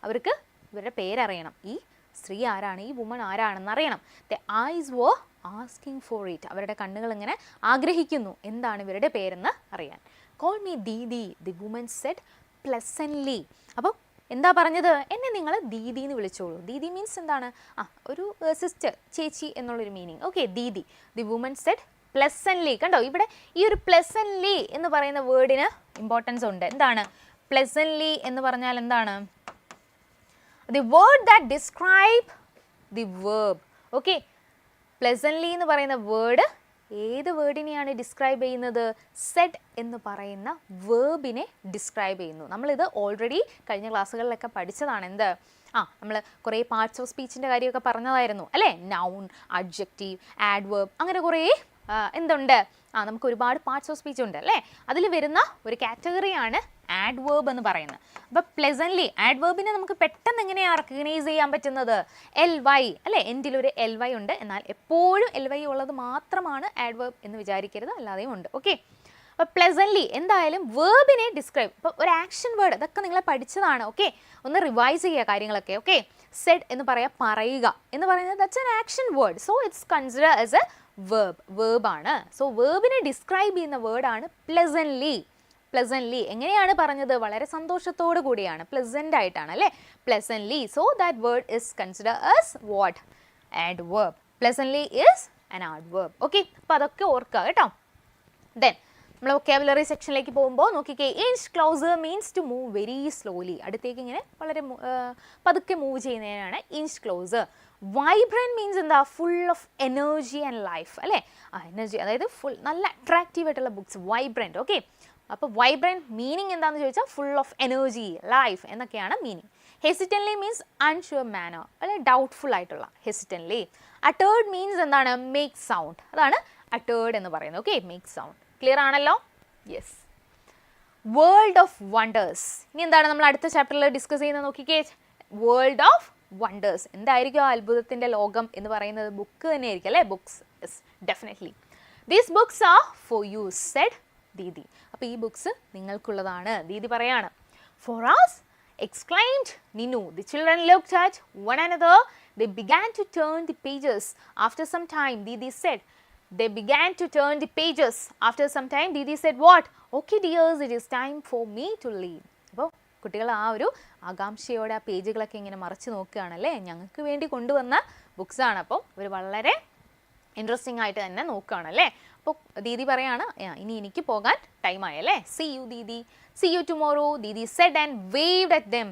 അവർക്ക് ഇവരുടെ പേരറിയണം, ഈ സ്ത്രീ ആരാണ്, ഈ വുമൺ ആരാണെന്ന് അറിയണം. The eyes were asking for it. അവരുടെ കണ്ണുകൾ ഇങ്ങനെ ആഗ്രഹിക്കുന്നു എന്താണ് ഇവരുടെ പേരെന്ന് അറിയാൻ. Call me Didi, the woman said pleasantly. അപ്പോൾ എന്താ പറഞ്ഞത്? എന്നെ നിങ്ങൾ ദീദി എന്ന് വിളിച്ചോളൂ. ദീദി മീൻസ് എന്താണ്? ഒരു സിസ്റ്റർ, ചേച്ചി എന്നുള്ളൊരു meaning. Okay, Didi. The woman said pleasantly. കണ്ടോ, ഇവിടെ ഈ ഒരു പ്ലസന്റ്ലി എന്ന് പറയുന്ന വേർഡിന് ഇമ്പോർട്ടൻസ് ഉണ്ട്. എന്താണ് പ്ലസന്റ്ലി എന്ന് പറഞ്ഞാൽ? എന്താണ്? The word that describe the verb. Okay, pleasantly എന്ന് പറയുന്ന വേർഡ് ഏത് വേർഡിനെയാണ് ഡിസ്ക്രൈബ് ചെയ്യുന്നത്? സെഡ് എന്ന് പറയുന്ന വേർബിനെ ഡിസ്ക്രൈബ് ചെയ്യുന്നു. നമ്മളിത് ഓൾറെഡി കഴിഞ്ഞ ക്ലാസ്സുകളിലൊക്കെ പഠിച്ചതാണ്. എന്ത്? നമ്മൾ കുറേ പാർട്സ് ഓഫ് സ്പീച്ചിൻ്റെ കാര്യമൊക്കെ പറഞ്ഞതായിരുന്നു അല്ലേ. നൗൺ, അഡ്ജക്റ്റീവ്, ആഡ്വേർബ്, അങ്ങനെ കുറേ എന്തുണ്ട്? നമുക്ക് ഒരുപാട് പാർട്സ് ഓഫ് സ്പീച്ച് ഉണ്ട് അല്ലേ. അതിൽ വരുന്ന ഒരു കാറ്റഗറിയാണ് ആഡ്വേർബ് എന്ന് പറയുന്നത്. അപ്പോൾ പ്ലെസൻ്റ്ലി ആഡ്വേർബിനെ നമുക്ക് പെട്ടെന്ന് എങ്ങനെയാണ് റെക്കഗ്നൈസ് ചെയ്യാൻ പറ്റുന്നത്? LY അല്ലേ, എൻഡിലൊരു LY ഉണ്ട്. എന്നാൽ എപ്പോഴും LY ഉള്ളത് മാത്രമാണ് ആഡ്വേർബ് എന്ന് വിചാരിക്കരുത്, അല്ലാതെയും ഉണ്ട്. ഓക്കെ, അപ്പോൾ പ്ലെസൻ്റ്ലി എന്തായാലും വേർബിനെ ഡിസ്ക്രൈബ്. ഇപ്പോൾ ഒരു ആക്ഷൻ വേർഡ്, അതൊക്കെ നിങ്ങൾ പഠിച്ചതാണ്. ഓക്കെ, ഒന്ന് റിവൈസ് ചെയ്യുക കാര്യങ്ങളൊക്കെ. ഓക്കെ, സെഡ് എന്ന് പറയുക എന്ന് പറയുന്നത് that's an action word. So it's consider as a വേർബാണ്. സോ വേർബിനെ ഡിസ്ക്രൈബ് ചെയ്യുന്ന വേർഡാണ് പ്ലെസൻ്റ്ലി. എങ്ങനെയാണ് പറഞ്ഞത്? വളരെ സന്തോഷത്തോടു കൂടിയാണ്, പ്ലെസൻ്റ് ആയിട്ടാണ് അല്ലേ, pleasantly. So that word is consider as what? adverb. Pleasantly is an adverb. Okay, അപ്പോൾ അതൊക്കെ ഓർക്കുക കേട്ടോ. Then നമ്മൾ വൊക്കാബുലറി സെക്ഷനിലേക്ക് പോകുമ്പോൾ നോക്കിക്കേ, inch closer means to move very slowly. അടുത്തേക്ക് ഇങ്ങനെ വളരെ പതുക്കെ മൂവ് ചെയ്യുന്നതിനാണ് ഇഞ്ച് ക്ലോസർ. വൈബ്രൻറ്റ് മീൻസ് എന്താ, full of energy and life അല്ലേ. എനർജി അതായത് ഫുൾ നല്ല അട്രാക്റ്റീവ് ആയിട്ടുള്ള ബുക്സ്, വൈബ്രൻറ്റ്. ഓക്കെ, അപ്പോൾ വൈബ്രൻറ്റ് മീനിങ് എന്താണെന്ന് ചോദിച്ചാൽ ഫുൾ ഓഫ് എനർജി, ലൈഫ് എന്നൊക്കെയാണ് meaning. Hesitantly means unsure manner അല്ലെ, ഡൗട്ട്ഫുൾ ആയിട്ടുള്ള ഹെസിറ്റൻലി. അട്ടേർഡ് മീൻസ് എന്താണ്, മേക്ക് സൗണ്ട്, അതാണ് അട്ടേർഡ് എന്ന് പറയുന്നത്. Okay, make sound. ക്ലിയർ ആണല്ലോ? യെസ്. World of wonders. ഇനി എന്താണ് നമ്മൾ അടുത്ത ചാപ്റ്ററിൽ ഡിസ്കസ് ചെയ്യുന്നത് നോക്കിക്കേ, വേൾഡ് ഓഫ് വണ്ടേഴ്സ്. എന്തായിരിക്കും ആ അത്ഭുതത്തിൻ്റെ ലോകം എന്ന് പറയുന്നത്? ബുക്ക് തന്നെയായിരിക്കും അല്ലേ, books. Yes, definitely. These books are for you said Didi. അപ്പോൾ ഈ ബുക്സ് നിങ്ങൾക്കുള്ളതാണ് ദീദി പറയാണ്. For us exclaimed Ninu. The children looked at one another. They began to turn the pages. After some time, Didi said, they began to turn the pages. After some time, Didi said, what? Okay dears, it is time for me to leave. അപ്പോൾ കുട്ടികൾ ആ ഒരു ആകാംക്ഷയോടെ ആ പേജുകളൊക്കെ ഇങ്ങനെ മറച്ച് നോക്കുകയാണല്ലേ, ഞങ്ങൾക്ക് വേണ്ടി കൊണ്ടുവന്ന ബുക്സാണ്. അപ്പോൾ അവർ വളരെ ഇൻട്രസ്റ്റിംഗ് ആയിട്ട് തന്നെ നോക്കുകയാണല്ലേ. അപ്പോൾ ദീദി പറയാണ്, ഇനി എനിക്ക് പോകാൻ ടൈമായല്ലേ, see you Didi, see you tomorrow, Didi said and waved at them.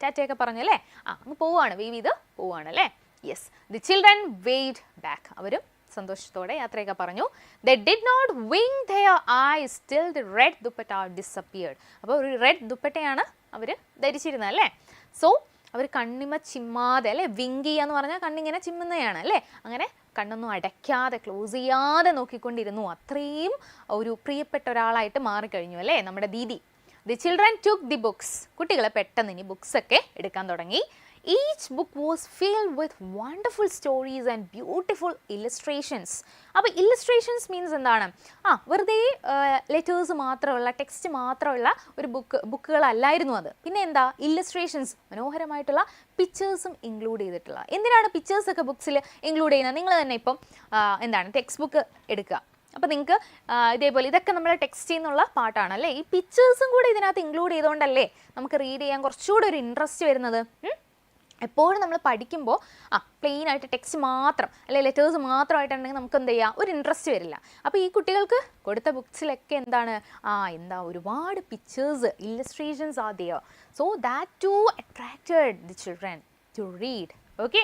ടാറ്റയൊക്കെ പറഞ്ഞല്ലേ, അങ്ങ് പോവുകയാണ്, വേവ് ചെയ്ത് പോവുകയാണല്ലേ. Yes, the children waved back. അവരും സന്തോഷത്തോടെ യാത്രയൊക്കെ പറഞ്ഞു. They did not wink their eyes till the red dupatta disappeared. അപ്പോൾ ഒരു റെഡ് ദുപ്പട്ടയാണ് അവർ ധരിച്ചിരുന്നത് അല്ലേ. സോ അവർ കണ്ണിമ ചിമ്മാതെ അല്ലേ, വിങ്ക് ചെയ്യുക എന്ന് പറഞ്ഞാൽ കണ്ണിങ്ങനെ ചിമ്മുന്നതാണ് അല്ലേ, അങ്ങനെ കണ്ണൊന്നും അടയ്ക്കാതെ ക്ലോസ് ചെയ്യാതെ നോക്കിക്കൊണ്ടിരുന്നു. അത്രയും ഒരു പ്രിയപ്പെട്ട ഒരാളായിട്ട് മാറിക്കഴിഞ്ഞു അല്ലേ നമ്മുടെ Didi. The children took the books. കുട്ടികളെ പെട്ടെന്ന് ഇനി ബുക്സൊക്കെ എടുക്കാൻ തുടങ്ങി. Each book was filled with wonderful stories and beautiful illustrations. അപ്പോൾ ഇല്ലസ്ട്രേഷൻസ് മീൻസ് എന്താണ്, വെറുതെ ലെറ്റേഴ്സ് മാത്രമുള്ള ടെക്സ്റ്റ് മാത്രമുള്ള ഒരു ബുക്കുകളല്ലായിരുന്നു അത്. പിന്നെ എന്താ, ഇല്ലസ്ട്രേഷൻസ്, മനോഹരമായിട്ടുള്ള പിക്ചേഴ്സും ഇൻക്ലൂഡ് ചെയ്തിട്ടുള്ള. എന്തിനാണ് പിക്ചേഴ്സൊക്കെ ബുക്സിൽ ഇൻക്ലൂഡ് ചെയ്യുന്നത്? നിങ്ങൾ തന്നെ ഇപ്പം എന്താണ് ടെക്സ്റ്റ് ബുക്ക് എടുക്കുക, അപ്പോൾ നിങ്ങൾക്ക് ഇതേപോലെ ഇതൊക്കെ നമ്മൾ ടെക്സ്റ്റ് ചെയ്യുന്നുള്ള പാട്ടാണല്ലേ, ഈ പിക്ചേഴ്സും കൂടി ഇതിനകത്ത് ഇൻക്ലൂഡ് ചെയ്തുകൊണ്ടല്ലേ നമുക്ക് റീഡ് ചെയ്യാൻ കുറച്ചുകൂടി ഒരു ഇൻട്രസ്റ്റ് വരുന്നത്. എപ്പോഴും നമ്മൾ പഠിക്കുമ്പോൾ പ്ലെയിൻ ആയിട്ട് ടെക്സ്റ്റ് മാത്രം അല്ലെങ്കിൽ ലെറ്റേഴ്സ് മാത്രമായിട്ടുണ്ടെങ്കിൽ നമുക്ക് എന്ത് ചെയ്യാം, ഒരു ഇൻട്രസ്റ്റ് വരില്ല. അപ്പോൾ ഈ കുട്ടികൾക്ക് കൊടുത്ത ബുക്സിലൊക്കെ എന്താണ്, എന്താ ഒരുപാട് pictures, illustrations are there. So that to attracted the children to read. Okay,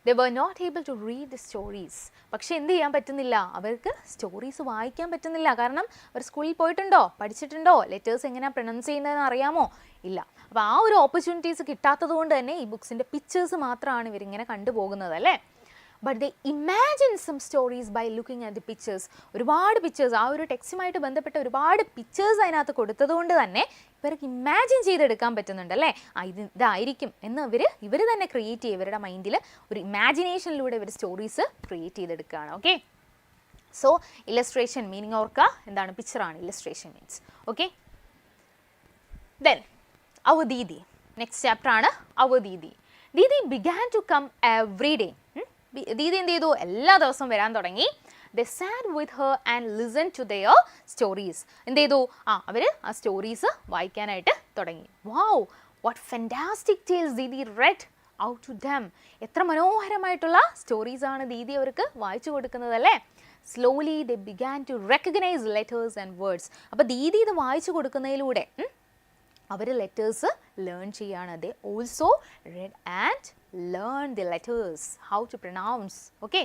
they were not able to read the stories. പക്ഷെ എന്ത് ചെയ്യാൻ പറ്റുന്നില്ല, അവർക്ക് സ്റ്റോറീസ് വായിക്കാൻ പറ്റുന്നില്ല. കാരണം അവർ സ്കൂളിൽ പോയിട്ടുണ്ടോ, പഠിച്ചിട്ടുണ്ടോ, ലെറ്റേഴ്സ് എങ്ങനെയാണ് പ്രൊനൗൺസ് ചെയ്യുന്നതെന്ന് അറിയാമോ, ഇല്ല. അപ്പോൾ ആ ഒരു ഓപ്പർച്യൂണിറ്റീസ് കിട്ടാത്തത് കൊണ്ട് തന്നെ ഈ ബുക്സിൻ്റെ പിക്ചേഴ്സ് മാത്രമാണ് ഇവരിങ്ങനെ കണ്ടുപോകുന്നത് അല്ലേ. But they imagine some stories by looking at the pictures. ഒരുപാട് പിക്ചേഴ്സ്, ആ ഒരു ടെക്സ്റ്റുമായിട്ട് ബന്ധപ്പെട്ട ഒരുപാട് പിക്ചേഴ്സ് അതിനകത്ത് കൊടുത്തത് കൊണ്ട് തന്നെ ഇവർക്ക് ഇമാജിൻ ചെയ്തെടുക്കാൻ പറ്റുന്നുണ്ട് അല്ലേ. ഇതായിരിക്കും എന്ന് ഇവർ തന്നെ ക്രിയേറ്റ് ചെയ്യും. ഇവരുടെ മൈൻഡിൽ ഒരു ഇമാജിനേഷനിലൂടെ ഇവർ സ്റ്റോറീസ് ക്രിയേറ്റ് ചെയ്തെടുക്കുകയാണ്. ഓക്കെ, സോ ഇല്ലസ്ട്രേഷൻ മീനിങ് ഓർക്കുക, എന്താണ്, പിക്ചറാണ് illustration means. Okay, then our Didi. Next chapter ആണ് our Didi. Didi began to come every day. Didi എന്ത് ചെയ്തു, എല്ലാ ദിവസവും വരാൻ തുടങ്ങി. They sat with her and listened to their stories. എന്ത് ചെയ്തു, അവർ ആ സ്റ്റോറീസ് വായിക്കാനായിട്ട് തുടങ്ങി. Wow, what fantastic tales Didi read out to them. എത്ര മനോഹരമായിട്ടുള്ള സ്റ്റോറീസാണ് ദീദി അവർക്ക് വായിച്ചു കൊടുക്കുന്നത് അല്ലേ. Slowly they began to recognize letters and words. അപ്പോൾ ദീദി ഇത് വായിച്ചു കൊടുക്കുന്നതിലൂടെ അവർ ലെറ്റേഴ്സ് ലേൺ ചെയ്യാണ്. They also read and learn the letters, how to pronounce. Okay,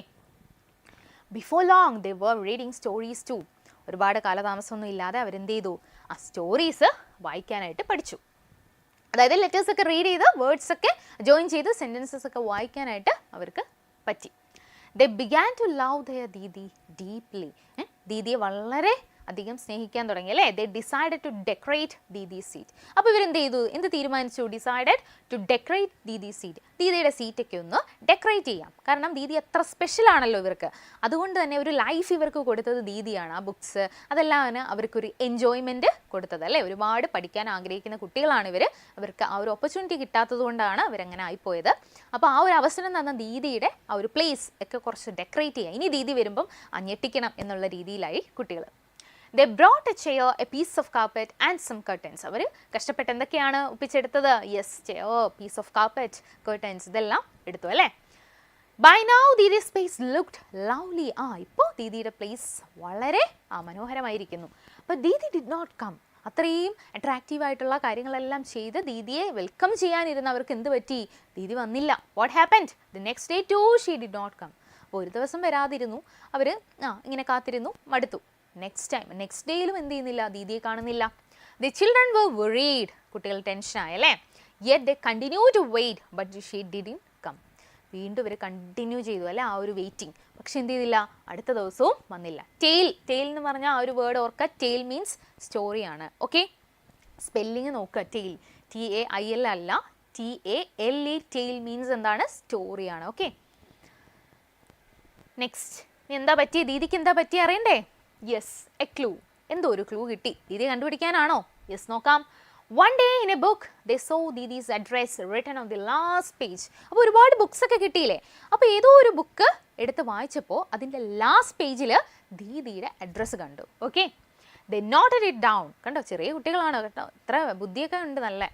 before long they were reading stories too. ഒരുപാട് കാലതാമസമൊന്നും ഇല്ലാതെ അവരെന്ത് ചെയ്തു, ആ സ്റ്റോറീസ് വായിക്കാനായിട്ട് പഠിച്ചു. അതായത് ലെറ്റേഴ്സ് ഒക്കെ റീഡ് ചെയ്ത് വേർഡ്സ് ഒക്കെ ജോയിൻ ചെയ്ത് സെൻറ്റൻസസ് ഒക്കെ വായിക്കാനായിട്ട് അവർക്ക് പറ്റി. They began to love their Didi deeply. ദീദിയെ വളരെ അധികം സ്നേഹിക്കാൻ തുടങ്ങി അല്ലേ. They decided to decorate Didi's seat. അപ്പോൾ ഇവരെന്ത് ചെയ്തു, എന്ത് തീരുമാനിച്ചു, decided to decorate Didi's seat. ദീദിയുടെ സീറ്റൊക്കെ ഒന്ന് ഡെക്കറേറ്റ് ചെയ്യാം. കാരണം ദീദി അത്ര സ്പെഷ്യൽ ആണല്ലോ ഇവർക്ക്. അതുകൊണ്ട് തന്നെ ഒരു ലൈഫ് ഇവർക്ക് കൊടുത്തത് ദീദിയാണ്. ആ ബുക്സ് അതെല്ലാം അവർക്കൊരു എൻജോയ്മെൻറ്റ് കൊടുത്തത് അല്ലേ. ഒരുപാട് പഠിക്കാൻ ആഗ്രഹിക്കുന്ന കുട്ടികളാണ് ഇവർ. അവർക്ക് ആ ഒരു ഓപ്പർച്യൂണിറ്റി കിട്ടാത്തത് കൊണ്ടാണ് അവരങ്ങനെ ആയിപ്പോയത്. അപ്പോൾ ആ ഒരു അവസരം തന്ന ദീദിയുടെ ആ ഒരു പ്ലേസ് ഒക്കെ കുറച്ച് ഡെക്കറേറ്റ് ചെയ്യുക. ഇനി ദീദി വരുമ്പം ഞെട്ടിക്കണം എന്നുള്ള രീതിയിലായി കുട്ടികൾ. They brought a chair, a piece of carpet and some curtains. അവർ കഷ്ടപ്പെട്ട് എന്തൊക്കെയാണ് ഒപ്പിച്ചെടുത്തത്? Yes, chair, piece of carpet, curtains ഇതെല്ലാം എടുത്തു അല്ലേ. By now Didi's place looked lovely. ഇപ്പോൾ ദീദിയുടെ പ്ലേസ് വളരെ മനോഹരമായിരിക്കുന്നു. അപ്പോൾ ദീദി ഡിഡ് നോട്ട് കം. അത്രയും അട്രാക്റ്റീവായിട്ടുള്ള കാര്യങ്ങളെല്ലാം ചെയ്ത് ദീദിയെ വെൽക്കം ചെയ്യാനിരുന്നവർക്ക് എന്ത് പറ്റി? ദീദി വന്നില്ല. What happened? The next day too she did not come. അപ്പോൾ ഒരു ദിവസം വരാതിരുന്നു, അവർ ഇങ്ങനെ കാത്തിരുന്നു, മടുത്തു. നെക്സ്റ്റ് ഡേയിലും എന്ത് ചെയ്യുന്നില്ല? ദീദിയെ കാണുന്നില്ല. The children were worried. കുട്ടികൾ ടെൻഷനായി അല്ലേ? Yet they continue to wait but she didn't come. വീണ്ടും ഇവർ കണ്ടിന്യൂ ചെയ്തു അല്ലേ, ആ ഒരു വെയിറ്റിംഗ്. പക്ഷെ എന്ത് ചെയ്തില്ല? അടുത്ത ദിവസവും വന്നില്ല. ടെയിൽ എന്ന് പറഞ്ഞാൽ ആ ഒരു വേർഡ് ഓർക്കുക. ടെയിൽ മീൻസ് സ്റ്റോറിയാണ്. ഓക്കെ, സ്പെല്ലിങ് നോക്കുക. ടെയിൽ TAIL അല്ല, TALE. ടെയിൽ മീൻസ് എന്താണ്? സ്റ്റോറിയാണ്. ഓക്കെ, നെക്സ്റ്റ് എന്താ പറ്റി? ദീദിക്ക് എന്താ പറ്റി അറിയണ്ടേ? Yes, A clue. എന്തോ ഒരു ക്ലൂ കിട്ടി. ദീദിയെ കണ്ടുപിടിക്കാനാണോ? യെസ്, നോക്കാം. One day in a book, they saw Didi's address written on the last page. അപ്പോൾ ഒരുപാട് ബുക്സ് ഒക്കെ കിട്ടിയില്ലേ? അപ്പോൾ ഏതോ ഒരു ബുക്ക് എടുത്ത് വായിച്ചപ്പോൾ അതിൻ്റെ ലാസ്റ്റ് പേജിൽ ദീദിയുടെ അഡ്രസ്സ് കണ്ടു. Okay, they noted it down. കണ്ടോ, ചെറിയ കുട്ടികളാണ് കേട്ടോ, ഇത്ര ബുദ്ധിയൊക്കെ ഉണ്ട്. നല്ല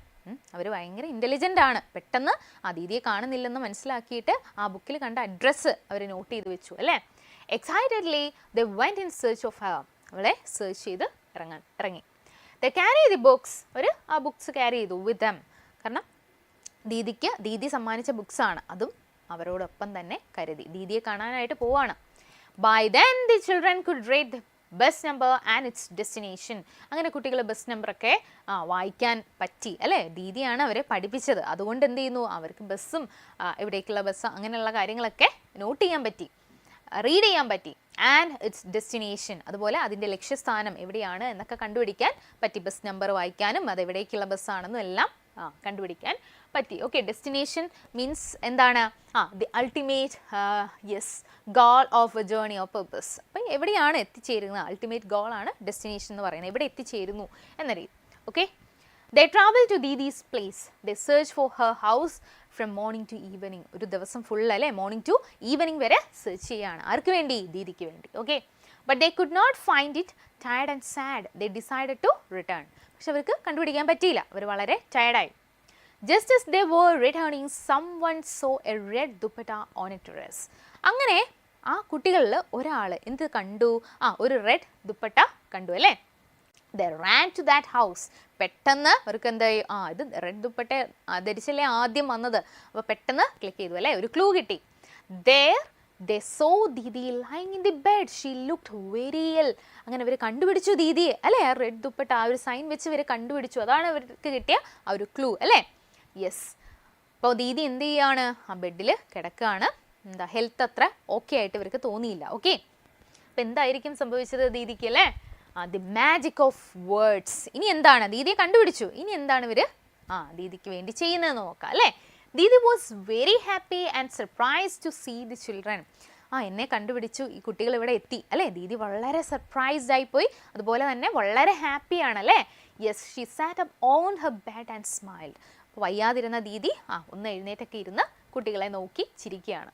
അവർ ഭയങ്കര ഇൻ്റലിജൻ്റ് ആണ്. പെട്ടെന്ന് ആ ദീദിയെ കാണുന്നില്ലെന്ന് മനസ്സിലാക്കിയിട്ട് ആ ബുക്കിൽ കണ്ട അഡ്രസ്സ് അവർ നോട്ട് ചെയ്ത് വെച്ചു അല്ലേ? Excitedly they went in search of her. അവളെ സെർച്ച് ചെയ്ത് ഇറങ്ങി. They carry the books. ഒരു ആ ബുക്സ് ക്യാരി ചെയ്തു with them. കാരണം ദീദി സമ്മാനിച്ച ബുക്സാണ്, അതും അവരോടൊപ്പം തന്നെ കരുതി. ദീദിയെ കാണാനായിട്ട് പോവാണ്. By then the children could read the bus number and its destination. അങ്ങനെ കുട്ടികൾ ബസ് നമ്പറൊക്കെ വായിക്കാൻ പറ്റി അല്ലേ? ദീദിയാണ് അവരെ പഠിപ്പിച്ചത്. അതുകൊണ്ട് എന്ത് ചെയ്യുന്നു? അവർക്ക് ബസ്സും എവിടേക്കുള്ള ബസ് അങ്ങനെയുള്ള കാര്യങ്ങളൊക്കെ നോട്ട് ചെയ്യാൻ പറ്റി, റീഡ് ചെയ്യാൻ പറ്റി. ആൻഡ് ഇറ്റ്സ് ഡെസ്റ്റിനേഷൻ, അതുപോലെ അതിൻ്റെ ലക്ഷ്യസ്ഥാനം എവിടെയാണ് എന്നൊക്കെ കണ്ടുപിടിക്കാൻ പറ്റി. ബസ് നമ്പർ വായിക്കാനും അത് എവിടേക്കുള്ള ബസ്സാണെന്നും എല്ലാം കണ്ടുപിടിക്കാൻ പറ്റി. ഓക്കെ, ഡെസ്റ്റിനേഷൻ മീൻസ് എന്താണ്? The ultimate goal of A journey of purpose. അപ്പം എവിടെയാണ് എത്തിച്ചേരുന്നത്? അൾട്ടിമേറ്റ് ഗോളാണ് ഡെസ്റ്റിനേഷൻ എന്ന് പറയുന്നത്. എവിടെ എത്തിച്ചേരുന്നു എന്ന രീതി. Okay, they travel to Didi's place. They search for her house from morning to evening. ഒരു ദിവസം ഫുൾ അല്ലേ, മോർണിംഗ് ടു ഈവനിങ് വരെ സെർച്ച് ചെയ്യാണ്. ആർക്ക് വേണ്ടി? ദീദിക്ക് വേണ്ടി. Okay, but they could not find it. Tired and sad, they decided to return. പക്ഷെ അവർക്ക് കണ്ടുപിടിക്കാൻ പറ്റിയില്ല. അവർ വളരെ ടയർഡായി. Just as they were returning, someone saw a red dupatta on a terrace. അങ്ങനെ ആ കുട്ടികളിൽ ഒരാൾ എന്ത് കണ്ടു? ഒരു റെഡ് ദുപ്പട്ട കണ്ടു അല്ലേ? They ran to that house. പെട്ടെന്ന് അവർക്ക് എന്തായി? ഇത് റെഡ് ദുപ്പട്ട ധരിച്ചല്ലേ ആദ്യം വന്നത്. അപ്പോൾ പെട്ടെന്ന് ക്ലിക്ക് ചെയ്തു അല്ലേ, ഒരു ക്ലൂ കിട്ടി. There they saw Didi lying in the bed. She looked very ill. അങ്ങനെ അവർ കണ്ടുപിടിച്ചു ദീദിയെ അല്ലേ? ആ റെഡ് ദുപ്പട്ട ആ ഒരു സൈൻ വെച്ച് ഇവർ കണ്ടുപിടിച്ചു. അതാണ് അവർക്ക് കിട്ടിയ ആ ഒരു ക്ലൂ അല്ലേ? യെസ്. അപ്പോൾ ദീദി എന്ത് ചെയ്യാണ്? ആ ബെഡിൽ കിടക്കുകയാണ്. ഹെൽത്ത് അത്ര ഓക്കെ ആയിട്ട് ഇവർക്ക് തോന്നിയില്ല. ഓക്കെ, അപ്പോൾ എന്തായിരിക്കും സംഭവിച്ചത് ദീദിക്ക് അല്ലേ? The magic of words. ഇനി എന്താണ്? ദീദിയെ കണ്ടുപിടിച്ചു. ഇനി എന്താണ് ഇവർ ദീദിക്ക് വേണ്ടി ചെയ്യുന്നതെന്ന് നോക്കാം അല്ലേ? Didi was very happy and surprised to see the children. എന്നെ കണ്ടുപിടിച്ചു, ഈ കുട്ടികൾ ഇവിടെ എത്തി അല്ലേ? ദീദി വളരെ സർപ്രൈസ്ഡ് ആയിപ്പോയി, അതുപോലെ തന്നെ വളരെ ഹാപ്പിയാണ് അല്ലേ? Yes, she sat up on her bed and smiled. അപ്പോൾ വയ്യാതിരുന്ന ദീദി ഒന്ന് എഴുന്നേറ്റൊക്കെ ഇരുന്ന് കുട്ടികളെ നോക്കി ചിരിക്കുകയാണ്.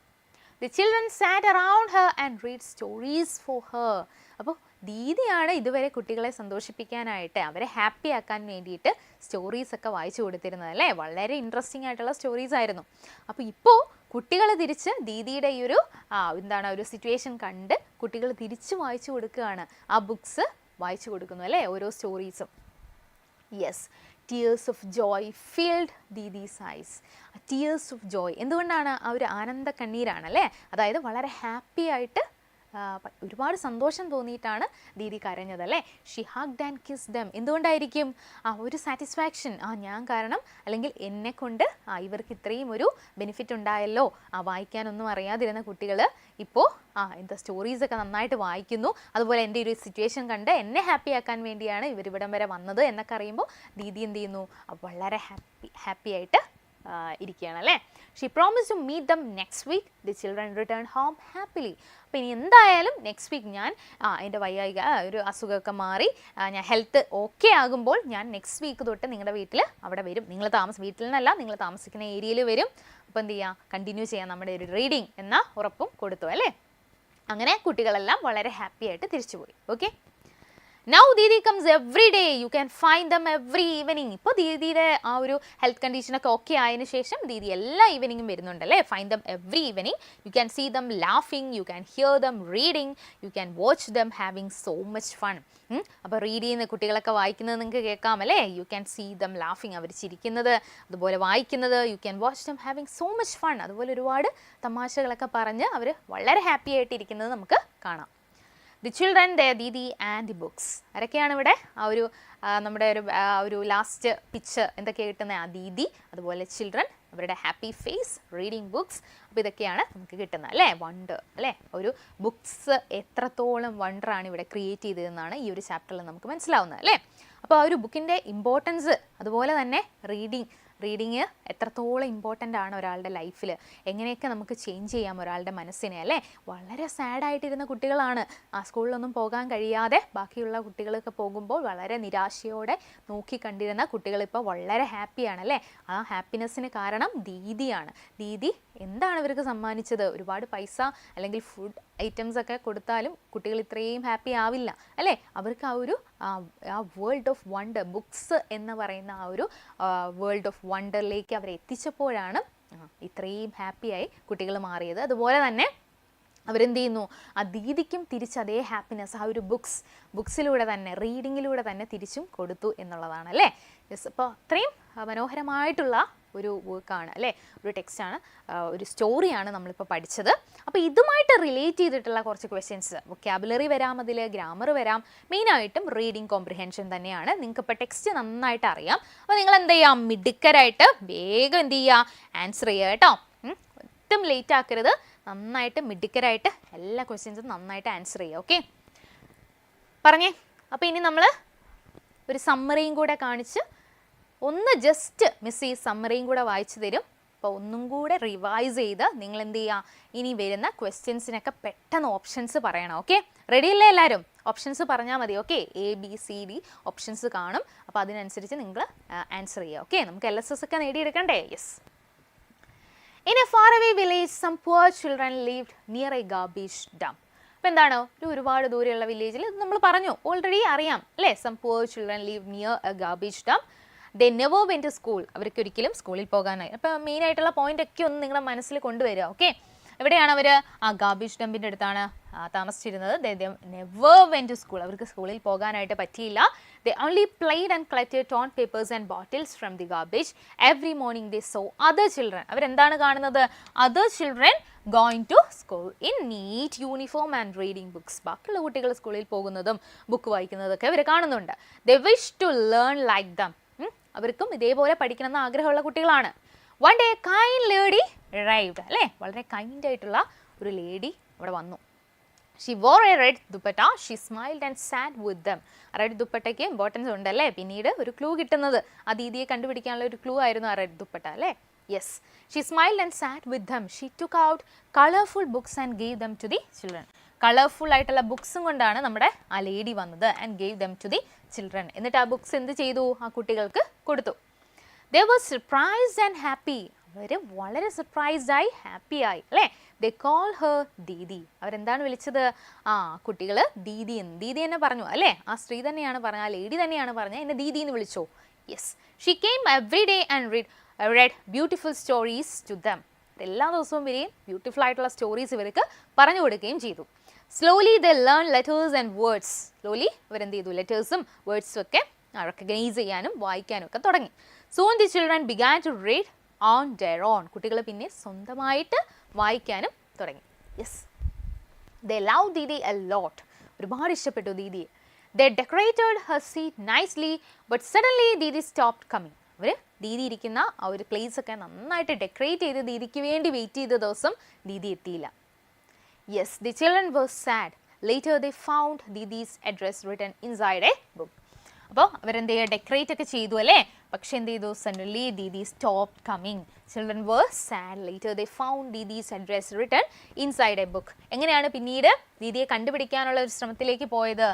The children sat around her and read stories for her. അപ്പോൾ ദീദിയാണ് ഇതുവരെ കുട്ടികളെ സന്തോഷിപ്പിക്കാനായിട്ട്, അവരെ ഹാപ്പി ആക്കാൻ വേണ്ടിയിട്ട് സ്റ്റോറീസൊക്കെ വായിച്ചു കൊടുത്തിരുന്നത് അല്ലേ? വളരെ ഇൻട്രസ്റ്റിംഗ് ആയിട്ടുള്ള സ്റ്റോറീസ് ആയിരുന്നു. അപ്പോൾ ഇപ്പോൾ കുട്ടികൾ തിരിച്ച് ദീദിയുടെ ഈ ഒരു ഒരു സിറ്റുവേഷൻ കണ്ട് കുട്ടികൾ തിരിച്ച് വായിച്ചു കൊടുക്കുകയാണ്. ആ ബുക്സ് വായിച്ചു കൊടുക്കുന്നു അല്ലേ? ഓരോ സ്റ്റോറീസും. Yes, tears of joy filled Didi's eyes. Tears of joy എന്തുകൊണ്ടാണ്? ആ ഒരു ആനന്ദ കണ്ണീരാണ് അല്ലേ? അതായത് വളരെ ഹാപ്പി ആയിട്ട് ഒരുപാട് സന്തോഷം തോന്നിയിട്ടാണ് ദീദി കരഞ്ഞത് അല്ലേ? She hugged and kissed them. എന്തുകൊണ്ടായിരിക്കും? ഒരു സാറ്റിസ്ഫാക്ഷൻ, ഞാൻ കാരണം അല്ലെങ്കിൽ എന്നെ കൊണ്ട് ഇവർക്ക് ഇത്രയും ഒരു ബെനിഫിറ്റ് ഉണ്ടായല്ലോ. വായിക്കാനൊന്നും അറിയാതിരുന്ന കുട്ടികൾ ഇപ്പോൾ സ്റ്റോറീസൊക്കെ നന്നായിട്ട് വായിക്കുന്നു. അതുപോലെ എൻ്റെ ഒരു സിറ്റുവേഷൻ കണ്ട് എന്നെ ഹാപ്പി ആക്കാൻ വേണ്ടിയാണ് ഇവരിവിടം വരെ വന്നത് എന്നൊക്കെ അറിയുമ്പോൾ ദീദി എന്ത് ചെയ്യുന്നു? വളരെ ഹാപ്പി ആയിട്ട് ഇരിക്കുകയാണ് അല്ലേ? She promise to meet them next week. The children return home happily. അപ്പോൾ ഇനി എന്തായാലും നെക്സ്റ്റ് വീക്ക് ഞാൻ എൻ്റെ വയ്യായിക ഒരു അസുഖമൊക്കെ മാറി ഞാൻ ഹെൽത്ത് ഓക്കെ ആകുമ്പോൾ ഞാൻ നെക്സ്റ്റ് വീക്ക് തൊട്ട് നിങ്ങളുടെ വീട്ടിൽ അവിടെ വരും. വീട്ടിൽ നിന്നല്ല, നിങ്ങൾ താമസിക്കുന്ന ഏരിയയിൽ വരും. അപ്പോൾ എന്ത് ചെയ്യുക? കണ്ടിന്യൂ ചെയ്യാം നമ്മുടെ ഒരു റീഡിങ് എന്ന ഉറപ്പും കൊടുത്തു അല്ലേ? അങ്ങനെ കുട്ടികളെല്ലാം വളരെ ഹാപ്പി ആയിട്ട് തിരിച്ചുപോയി. Okay, Now Didi comes every day. You can find them every evening. ഇപ്പോൾ ദീദിയുടെ ആ ഒരു ഹെൽത്ത് കണ്ടീഷനൊക്കെ ഓക്കെ ആയതിനു ശേഷം ദീദി എല്ലാ ഈവനിങ്ങും വരുന്നുണ്ടല്ലേ. Find them every evening. You can see them ലാഫിങ്, you can hear them reading, you can watch them having so much fun. അപ്പോൾ റീഡ് ചെയ്യുന്ന കുട്ടികളൊക്കെ വായിക്കുന്നത് നിങ്ങൾക്ക് കേൾക്കാം അല്ലേ. യു ക്യാൻ സീ ദം ലാഫിങ്, അവർ ചിരിക്കുന്നത്, അതുപോലെ വായിക്കുന്നത്. You can watch them having so much fun, അതുപോലെ ഒരുപാട് തമാശകളൊക്കെ പറഞ്ഞ് അവർ വളരെ ഹാപ്പി ആയിട്ടിരിക്കുന്നത് നമുക്ക് കാണാം. The children, the Didi and the books. ആരൊക്കെയാണ് ഇവിടെ ആ ഒരു നമ്മുടെ ഒരു ലാസ്റ്റ് പിക്ചർ എന്തൊക്കെയാണ് കിട്ടുന്നത്? ആ ദീദി, അതുപോലെ ചിൽഡ്രൻ, അവരുടെ ഹാപ്പി ഫേസ്, റീഡിങ് ബുക്സ്. അപ്പോൾ ഇതൊക്കെയാണ് നമുക്ക് കിട്ടുന്നത് അല്ലേ. വണ്ടർ അല്ലേ, ഒരു ബുക്സ് എത്രത്തോളം വണ്ടറാണ് ഇവിടെ ക്രിയേറ്റ് ചെയ്തതെന്നാണ് ഈ ഒരു ചാപ്റ്ററിൽ നമുക്ക് മനസ്സിലാവുന്നത് അല്ലേ. അപ്പോൾ ആ ഒരു ബുക്കിൻ്റെ ഇമ്പോർട്ടൻസ്, അതുപോലെ തന്നെ റീഡിങ് എത്രത്തോളം ഇമ്പോർട്ടൻ്റ് ആണ് ഒരാളുടെ ലൈഫിൽ, എങ്ങനെയൊക്കെ നമുക്ക് ചേഞ്ച് ചെയ്യാം ഒരാളുടെ മനസ്സിനെ അല്ലേ. വളരെ സാഡായിട്ടിരുന്ന കുട്ടികളാണ്, ആ സ്കൂളിലൊന്നും പോകാൻ കഴിയാതെ ബാക്കിയുള്ള കുട്ടികളൊക്കെ പോകുമ്പോൾ വളരെ നിരാശയോടെ നോക്കി കണ്ടിരുന്ന കുട്ടികളിപ്പോൾ വളരെ ഹാപ്പിയാണ് അല്ലേ. ആ ഹാപ്പിനെസ്സിന് കാരണം ദീദിയാണ്. ദീദി എന്താണ് ഇവർക്ക് സമ്മാനിച്ചത്? ഒരുപാട് പൈസ അല്ലെങ്കിൽ ഫുഡ് ഐറ്റംസ് ഒക്കെ കൊടുത്താലും കുട്ടികൾ ഇത്രയും ഹാപ്പി ആവില്ല അല്ലേ. അവർക്ക് ആ വേൾഡ് ഓഫ് വണ്ടർ, ബുക്സ് എന്ന് പറയുന്ന ആ ഒരു വേൾഡ് ഓഫ് വണ്ടറിലേക്ക് അവരെ എത്തിച്ചപ്പോഴാണ് ഇത്രയും ഹാപ്പിയായി കുട്ടികൾ മാറിയത്. അതുപോലെ തന്നെ അവരെന്ത് ചെയ്യുന്നു? ആ ദീദിക്കും തിരിച്ച് അതേ ഹാപ്പിനെസ് ആ ഒരു ബുക്സിലൂടെ തന്നെ, റീഡിങ്ങിലൂടെ തന്നെ തിരിച്ചും കൊടുത്തു എന്നുള്ളതാണ് അല്ലേ. യെസ്, അപ്പോൾ അത്രയും മനോഹരമായിട്ടുള്ള ഒരു വർക്കാണ് അല്ലേ, ഒരു ടെക്സ്റ്റാണ്, ഒരു സ്റ്റോറിയാണ് നമ്മളിപ്പോൾ പഠിച്ചത്. അപ്പോൾ ഇതുമായിട്ട് റിലേറ്റ് ചെയ്തിട്ടുള്ള കുറച്ച് ക്വസ്റ്റ്യൻസ്, വൊക്കാബുലറി വരാം, അതിൽ ഗ്രാമർ വരാം, മെയിനായിട്ടും റീഡിങ് കോംപ്രിഹെൻഷൻ തന്നെയാണ്. നിങ്ങൾക്ക് ഇപ്പോൾ ടെക്സ്റ്റ് നന്നായിട്ട് അറിയാം. അപ്പോൾ നിങ്ങൾ എന്ത് ചെയ്യുക? മിടുക്കരായിട്ട് വേഗം എന്ത് ചെയ്യുക? ആൻസർ ചെയ്യുക കേട്ടോ. ഒട്ടും ലേറ്റ് ആക്കരുത്. നന്നായിട്ട് മിടുക്കരായിട്ട് എല്ലാ ക്വസ്റ്റ്യൻസും നന്നായിട്ട് ആൻസർ ചെയ്യുക. ഓക്കെ, പറഞ്ഞേ. അപ്പോൾ ഇനി നമ്മൾ ഒരു സമ്മറിയും കൂടെ കാണിച്ച് ഒന്ന് ജസ്റ്റ് മിസ് ഈ സമ്മറിയും കൂടെ വായിച്ചു തരും. അപ്പോൾ ഒന്നും കൂടെ റിവൈസ് ചെയ്ത് നിങ്ങൾ എന്ത് ചെയ്യുക? ഇനി വരുന്ന ക്വസ്റ്റ്യൻസിനൊക്കെ പെട്ടെന്ന് ഓപ്ഷൻസ് പറയണം. ഓക്കെ, റെഡി അല്ലേ എല്ലാവരും? ഓപ്ഷൻസ് പറഞ്ഞാൽ മതി. ഓക്കെ, ABCD ഓപ്ഷൻസ് കാണും. അപ്പോൾ അതിനനുസരിച്ച് നിങ്ങൾ ആൻസർ ചെയ്യുക. ഓക്കെ, നമുക്ക് LSS ഒക്കെ നേടിയെടുക്കണ്ടേ? Yes. In a faraway village, some poor children lived near a garbage dump. അപ്പോൾ എന്താണ്? ഒരുപാട് ദൂരെയുള്ള വില്ലേജിൽ നമ്മൾ പറഞ്ഞു, ഓൾറെഡി അറിയാം അല്ലേ. Some poor children lived near a garbage dump. They never went to school. അവർക്ക് ഒരിക്കലും സ്കൂളിൽ പോകാനായി. അപ്പോൾ മെയിനായിട്ടുള്ള പോയിൻ്റൊക്കെ ഒന്ന് നിങ്ങളുടെ മനസ്സിൽ കൊണ്ടുവരിക. ഓക്കെ, എവിടെയാണ് അവർ? ആ ഗാർബേജ് ഡംപിൻ്റെ അടുത്താണ് താമസിച്ചിരുന്നത്. They never went to school. അവർക്ക് സ്കൂളിൽ പോകാനായിട്ട് പറ്റിയില്ല. They only played and collected torn papers and bottles from the garbage. Every morning they saw other children. അവരെന്താണ് കാണുന്നത്? Other children going to school in neat uniform and reading books. ബാക്കിയുള്ള കുട്ടികൾ സ്കൂളിൽ പോകുന്നതും ബുക്ക് വായിക്കുന്നതൊക്കെ അവർ കാണുന്നുണ്ട്. They wish to learn like them. അവർക്കും ഇതേപോലെ പഠിക്കണമെന്ന് ആഗ്രഹമുള്ള കുട്ടികളാണ്. One day a kind lady arrived. അല്ലേ, വളരെ കൈൻഡ് ആയിട്ടുള്ള ഒരു ലേഡി അവിടെ വന്നു. She wore a red dupatta. She smiled and sat with them. Red ദുപ്പട്ടയ്ക്ക് ഇമ്പോർട്ടൻസ് ഉണ്ടല്ലേ, പിന്നീട് ഒരു ക്ലൂ കിട്ടുന്നത്. ആ ദീദിയെ കണ്ടുപിടിക്കാനുള്ള ഒരു ക്ലൂ ആയിരുന്നു ആ റെഡ് ദുപ്പട്ട അല്ലേ. Yes, she smiled and sat with them. She took out colorful books and gave them to the children. Colourful ആയിട്ടുള്ള ബുക്സും കൊണ്ടാണ് നമ്മുടെ ആ ലേഡി വന്നത്. And gave them to the children. എന്നിട്ട് ആ ബുക്സ് എന്ത് ചെയ്തു? ആ കുട്ടികൾക്ക് കൊടുത്തു. They was surprised and happy. അവർ വളരെ സർപ്രൈസ്ഡായി, ഹാപ്പിയായി അല്ലേ. They call her Didi. അവരെന്താണ് വിളിച്ചത്? ആ കുട്ടികൾ ദീദി എന്ന്. ദീദി തന്നെ പറഞ്ഞു അല്ലേ, ആ സ്ത്രീ തന്നെയാണ് പറഞ്ഞത്, ആ ലേഡി തന്നെയാണ് പറഞ്ഞത്, എന്നെ ദീദി എന്ന് വിളിച്ചോ. Yes, she came every day and read beautiful stories to them. എല്ലാ ദിവസവും വരെയും ബ്യൂട്ടിഫുൾ ആയിട്ടുള്ള സ്റ്റോറീസ് ഇവർക്ക് പറഞ്ഞു കൊടുക്കുകയും ചെയ്തു. Slowly they learned letters and words. Slowly അവരെന്ത് ചെയ്തു? ലെറ്റേഴ്സും വേർഡ്സും ഒക്കെ റെക്കഗ്നൈസ് ചെയ്യാനും വായിക്കാനും ഒക്കെ തുടങ്ങി. Soon the children began to read on their own. കുട്ടികൾ പിന്നെ സ്വന്തമായിട്ട് വായിക്കാനും തുടങ്ങി. Yes, they loved Didi a lot. ഒരുപാട് ഇഷ്ടപ്പെട്ടു ദീദിയെ. They decorated her seat nicely, but suddenly Didi stopped coming. അവർ ദീദി ഇരിക്കുന്ന ആ ഒരു പ്ലേസ് ഒക്കെ നന്നായിട്ട് ഡെക്കറേറ്റ് ചെയ്ത് ദീദിക്ക് വേണ്ടി വെയിറ്റ് ചെയ്ത ദിവസം ദീദി എത്തിയില്ല. Yes, the children were sad. Later they found Didi's address written inside a book. അപ്പോൾ അവരെന്ത് ചെയ്യുക? ഡെക്കറേറ്റ് ഒക്കെ ചെയ്തു അല്ലേ. പക്ഷെ എന്ത് ചെയ്തു? Suddenly Didi stopped coming. Children were sad. Later they found Didi's address written inside a book. എങ്ങനെയാണ് പിന്നീട് ദീദിയെ കണ്ടുപിടിക്കാനുള്ള ഒരു ശ്രമത്തിലേക്ക് പോയത്?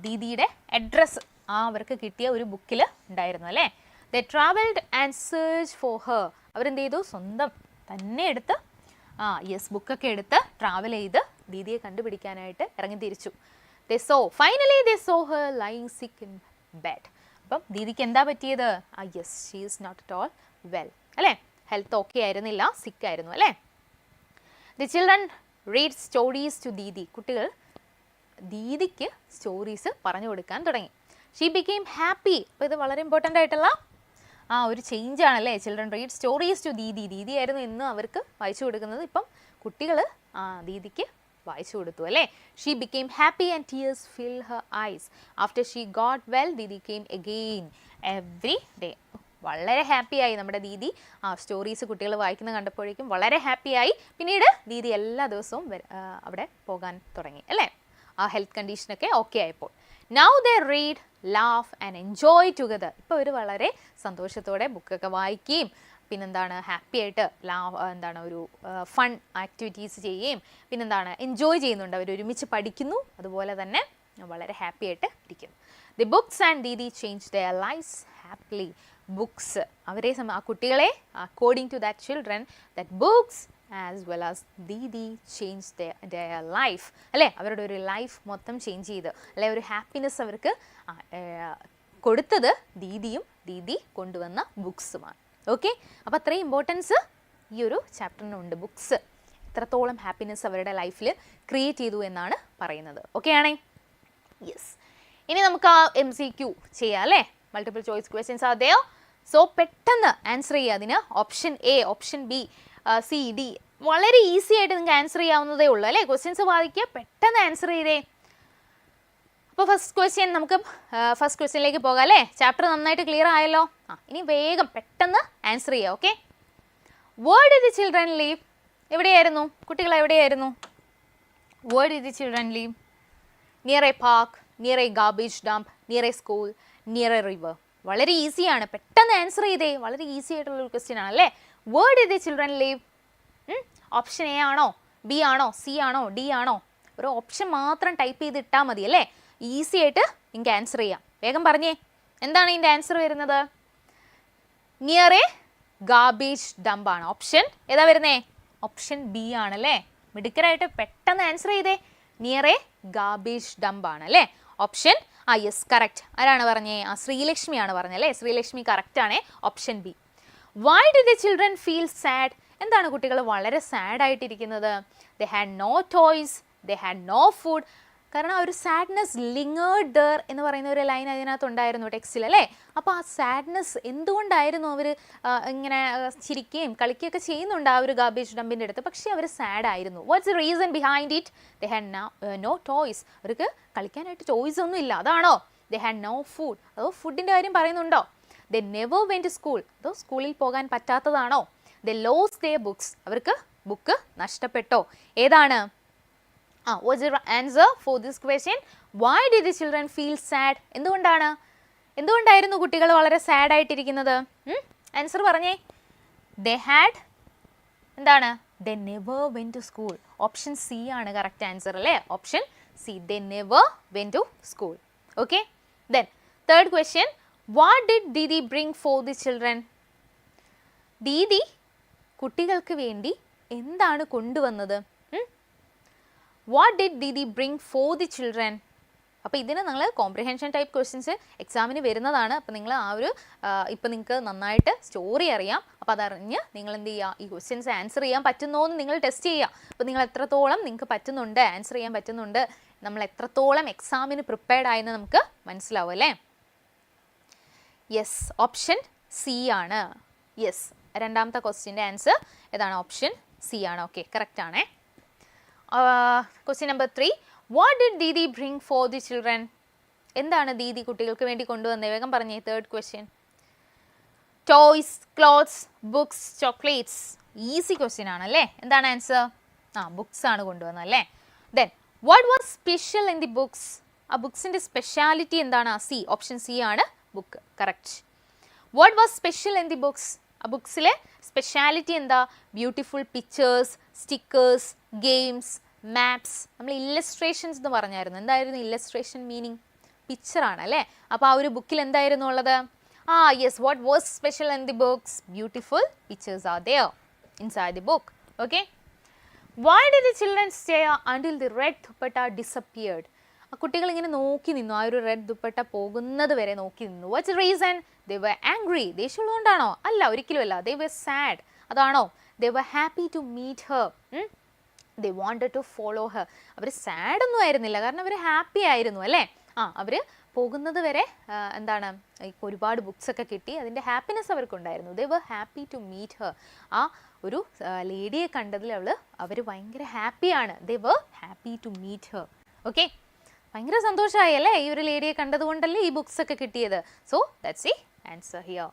ദീദിയുടെ അഡ്രസ്സ് അവർക്ക് കിട്ടിയ ഒരു ബുക്കിൽ ഉണ്ടായിരുന്നു അല്ലേ. They traveled and searched for her. അവരെന്ത് ചെയ്തു? സ്വന്തം തന്നെ എടുത്ത് യെസ് ബുക്കൊക്കെ എടുത്ത് ട്രാവൽ ചെയ്ത് ദീദിയെ കണ്ടുപിടിക്കാനായിട്ട് ഇറങ്ങി തിരിച്ചു. Finally they saw her lying sick in bed. അപ്പം ദീദിക്ക് എന്താ പറ്റിയത്? Yes, she is not at all well, അല്ലേ? ഹെൽത്ത് ഓക്കെ ആയിരുന്നില്ല, സിക്ക് ആയിരുന്നു, അല്ലേ? The children read stories to Didi. കുട്ടികൾ ദീദിക്ക് സ്റ്റോറീസ് പറഞ്ഞു കൊടുക്കാൻ തുടങ്ങി. She became happy. അപ്പോൾ ഇത് വളരെ ഇമ്പോർട്ടൻ്റ് ആയിട്ടുള്ള ഒരു ചേഞ്ച് ആണല്ലേ. Children read stories to Didi. Didi ആയിരുന്നു ഇന്ന് അവർക്ക് വായിച്ചു കൊടുക്കുന്നത്. ഇപ്പം കുട്ടികൾ ദീദിക്ക് വായിച്ചു കൊടുത്തു, അല്ലേ? She became happy and tears fill her eyes. After she got well Didi came again every day. വളരെ ഹാപ്പിയായി നമ്മുടെ ദീദി. സ്റ്റോറീസ് കുട്ടികൾ വായിക്കുന്ന കണ്ടപ്പോഴേക്കും വളരെ ഹാപ്പിയായി. പിന്നീട് ദീദി എല്ലാ ദിവസവും അവിടെ പോകാൻ തുടങ്ങി, അല്ലേ? ആ ഹെൽത്ത് കണ്ടീഷനൊക്കെ ഓക്കെ ആയപ്പോൾ. Now they read, laugh and enjoy together. ഇപ്പോൾ അവർ വളരെ സന്തോഷത്തോടെ ബുക്കൊക്കെ വായിക്കുകയും പിന്നെന്താണ് ഹാപ്പി ആയിട്ട് എന്താണ് ഒരു ഫൺ ആക്ടിവിറ്റീസ് ചെയ്യുകയും പിന്നെന്താണ് എൻജോയ് ചെയ്യുന്നുണ്ട്. അവർ ഒരുമിച്ച് പഠിക്കുന്നു, അതുപോലെ തന്നെ വളരെ ഹാപ്പി ആയിട്ട് ഇരിക്കുന്നു. The books and Didi change their lifes happily. Books അവരെ ആ കുട്ടികളെ according to that children that books as well as Didi change their life, അല്ലേ? അവരുടെ ഒരു ലൈഫ് മൊത്തം ചേഞ്ച് ചെയ്ത്, അല്ലെ? ഒരു ഹാപ്പിനെസ് അവർക്ക് കൊടുത്തത് ദീദിയും ദീദി കൊണ്ടുവന്ന ബുക്സുമാണ്. ഓക്കെ, അപ്പോൾ അത്രയും ഇമ്പോർട്ടൻസ് ഈ ഒരു ചാപ്റ്ററിനുണ്ട്. ബുക്സ് എത്രത്തോളം ഹാപ്പിനെസ് അവരുടെ ലൈഫിൽ ക്രിയേറ്റ് ചെയ്തു എന്നാണ് പറയുന്നത്. ഓക്കെ ആണേ? യെസ്. ഇനി നമുക്ക് ആ MCQ ചെയ്യാം, അല്ലേ? മൾട്ടിപ്പിൾ ചോയ്സ് ക്വസ്റ്റ്യൻസ് അതെയോ. സോ പെട്ടെന്ന് ആൻസർ ചെയ്യുക. അതിന് option A, option B, C, D വളരെ ഈസി ആയിട്ട് നിങ്ങൾക്ക് ആൻസർ ചെയ്യാവുന്നതേ ഉള്ളൂ, അല്ലേ? ക്വസ്റ്റ്യൻസ് വായിക്കുക, പെട്ടെന്ന് ആൻസർ ചെയ്തേ. അപ്പോൾ ഫസ്റ്റ് ക്വസ്റ്റ്യൻ, നമുക്ക് ഫസ്റ്റ് ക്വസ്റ്റ്യനിലേക്ക് പോകാം, അല്ലേ? ചാപ്റ്റർ നന്നായിട്ട് ക്ലിയർ ആയല്ലോ. ഇനി വേഗം പെട്ടെന്ന് ആൻസർ ചെയ്യാം. Okay, where did the children live? എവിടെയായിരുന്നു കുട്ടികൾ? എവിടെയായിരുന്നു? Where did the children live? Near a park, near a garbage dump, near a school, near a river. വളരെ ഈസിയാണ്, പെട്ടെന്ന് ആൻസർ ചെയ്തേ. വളരെ ഈസി ആയിട്ടുള്ളൊരു ക്വസ്റ്റ്യൻ ആണ്, അല്ലേ? Where did the children live? Option A ആണോ, ബി ആണോ, സി ആണോ, ഡി ആണോ? ഒരു ഓപ്ഷൻ മാത്രം ടൈപ്പ് ചെയ്ത് ഇട്ടാൽ മതി, അല്ലേ? ഈസി ആയിട്ട് നിങ്ങൾക്ക് ആൻസർ ചെയ്യാം. വേഗം പറഞ്ഞേ, എന്താണ് ഇതിൻ്റെ ആൻസർ വരുന്നത്? നിയർ എ ഗാർബേജ് ഡംപ് ആണ്. ഓപ്ഷൻ ഏതാ വരുന്നേ? ഓപ്ഷൻ ബി ആണല്ലേ. മിടുക്കരായിട്ട് പെട്ടെന്ന് ആൻസർ ചെയ്തേ. നിയർ എ ഗാർബേജ് ഡംപ് ആണ്, അല്ലേ? Option yes, correct. ആരാണ് പറഞ്ഞേ? ശ്രീലക്ഷ്മിയാണ് പറഞ്ഞല്ലേ. ശ്രീലക്ഷ്മി കറക്റ്റ് ആണ്. Option B. Why did the children feel sad? എന്താണ് കുട്ടികൾ വളരെ സാഡ് ആയിട്ടിരിക്കുന്നത്? They had no toys, they had no food. കാരണം ആ ഒരു സാഡ്നെസ് ലിങ്ങേർഡ് ദർ എന്ന് പറയുന്ന ഒരു ലൈൻ അതിനകത്ത് ഉണ്ടായിരുന്നു ടെക്സ്റ്റിൽ, അല്ലേ? അപ്പോൾ ആ സാഡ്നെസ് എന്തുകൊണ്ടായിരുന്നു? അവർ ഇങ്ങനെ ചിരിക്കുകയും കളിക്കുകയൊക്കെ ചെയ്യുന്നുണ്ട് ആ ഒരു ഗാർബേജ് ഡമ്പിൻ്റെ അടുത്ത്, പക്ഷേ അവർ സാഡ് ആയിരുന്നു. What's the reason behind it? They had no toys. അവർക്ക് കളിക്കാനായിട്ട് ടോയ്സ് ഒന്നും ഇല്ല, അതാണോ? ദേ ഹാഡ് നോ ഫുഡ്, അതോ ഫുഡിൻ്റെ കാര്യം പറയുന്നുണ്ടോ? They never went to school, അതോ സ്കൂളിൽ പോകാൻ പറ്റാത്തതാണോ? ദേ ലോസ്റ്റ് ദെയർ ബുക്സ്, അവർക്ക് ബുക്ക് നഷ്ടപ്പെട്ടോ? ഏതാണ്? What's the answer for this question? Why did the children feel sad? എന്തുകൊണ്ടായിരുന്നു കുട്ടികൾ വളരെ സാഡ് ആയിട്ടിരിക്കുന്നത്? ആൻസർ പറഞ്ഞേ. They had എന്താണ്? They never went to school. Option C ആണ് കറക്റ്റ് ആൻസർ, അല്ലേ? Option C, they never went to school. Okay, then third question, what did Didi bring for the children? Didi കുട്ടികൾക്ക് വേണ്ടി എന്താണ് കൊണ്ടുവന്നത്? What did Didi bring for the children? അപ്പോൾ ഇതിന് നിങ്ങൾ comprehension type questions എക്സാമിന് വരുന്നതാണ്. അപ്പോൾ നിങ്ങൾ ആ ഒരു ഇപ്പം നിങ്ങൾക്ക് നന്നായിട്ട് സ്റ്റോറി അറിയാം. അപ്പോൾ അതറിഞ്ഞ് നിങ്ങൾ എന്ത് ചെയ്യുക? ഈ ക്വസ്റ്റ്യൻസ് ആൻസർ ചെയ്യാൻ പറ്റുന്നോ എന്ന് നിങ്ങൾ ടെസ്റ്റ് ചെയ്യുക. അപ്പോൾ നിങ്ങൾ എത്രത്തോളം നിങ്ങൾക്ക് പറ്റുന്നുണ്ട്, ആൻസർ ചെയ്യാൻ പറ്റുന്നുണ്ട്, നമ്മൾ എത്രത്തോളം എക്സാമിന് പ്രിപ്പയർഡ് ആയെന്ന് നമുക്ക് മനസ്സിലാവും, അല്ലേ? യെസ്, ഓപ്ഷൻ സി ആണ്. യെസ്, രണ്ടാമത്തെ ക്വസ്റ്റ്യൻ്റെ ആൻസർ ഏതാണ്? ഓപ്ഷൻ സി ആണ്. ഓക്കെ, കറക്റ്റ് ആണേ. Question number 3, what did Didi bring for the children? എന്താണ് ദീദി കുട്ടികൾക്ക് വേണ്ടി കൊണ്ടുവന്നത്? വേഗം പറഞ്ഞേ. Third question. Toys, clothes, books, chocolates. Easy question ആണല്ലേ. എന്താണ് ആൻസർ? ബുക്സ് ആണ് കൊണ്ടുവന്നത്, അല്ലേ? Then what was special in the books? ആ ബുക്സിൻ്റെ സ്പെഷ്യാലിറ്റി എന്താണ്? സി, ഓപ്ഷൻ സി ആണ് book, correct. What was special in the books? ആ ബുക്സിലെ സ്പെഷ്യാലിറ്റി എന്താ? Beautiful pictures, stickers, games, maps. നമ്മൾ ഇല്ലസ്ട്രേഷൻസ് എന്ന് പറഞ്ഞായിരുന്നു. എന്തായിരുന്നു ഇല്ലസ്ട്രേഷൻ മീനിങ്? പിക്ചറാണ്, അല്ലേ? അപ്പോൾ ആ ഒരു ബുക്കിൽ എന്തായിരുന്നു ഉള്ളത്? Yes, what was special in the books? Beautiful pictures R there inside the book. Okay, why did the children stay until the red dupatta disappeared? ആ കുട്ടികൾ ഇങ്ങനെ നോക്കി നിന്നു, ആ ഒരു റെഡ് ദുപ്പട്ട പോകുന്നത് വരെ നോക്കി നിന്നു. What's reason? They were angry. ദേഷ്യമുള്ളതുകൊണ്ടാണോ? അല്ല, ഒരിക്കലുമല്ല. They were sad. അതാണോ? They were happy to meet her. They wanted to follow her. അവർ സാഡ് ഒന്നും ആയിരുന്നില്ല, കാരണം അവർ ഹാപ്പി ആയിരുന്നു അല്ലേ. അവർ പോകുന്നത് വരെ എന്താണ്, ഒരുപാട് ബുക്സ് ഒക്കെ കിട്ടി, അതിൻ്റെ ഹാപ്പിനെസ് അവർക്കുണ്ടായിരുന്നു. They were happy to meet her. ആ ഒരു ലേഡിയെ കണ്ടതിൽ അവർ ഭയങ്കര ഹാപ്പിയാണ്. They were happy to meet her. Okay, ഭയങ്കര സന്തോഷമായി അല്ലേ ഈ ഒരു ലേഡിയെ കണ്ടതുകൊണ്ടല്ലേ ഈ ബുക്സ് ഒക്കെ കിട്ടിയത്. So that's the answer here.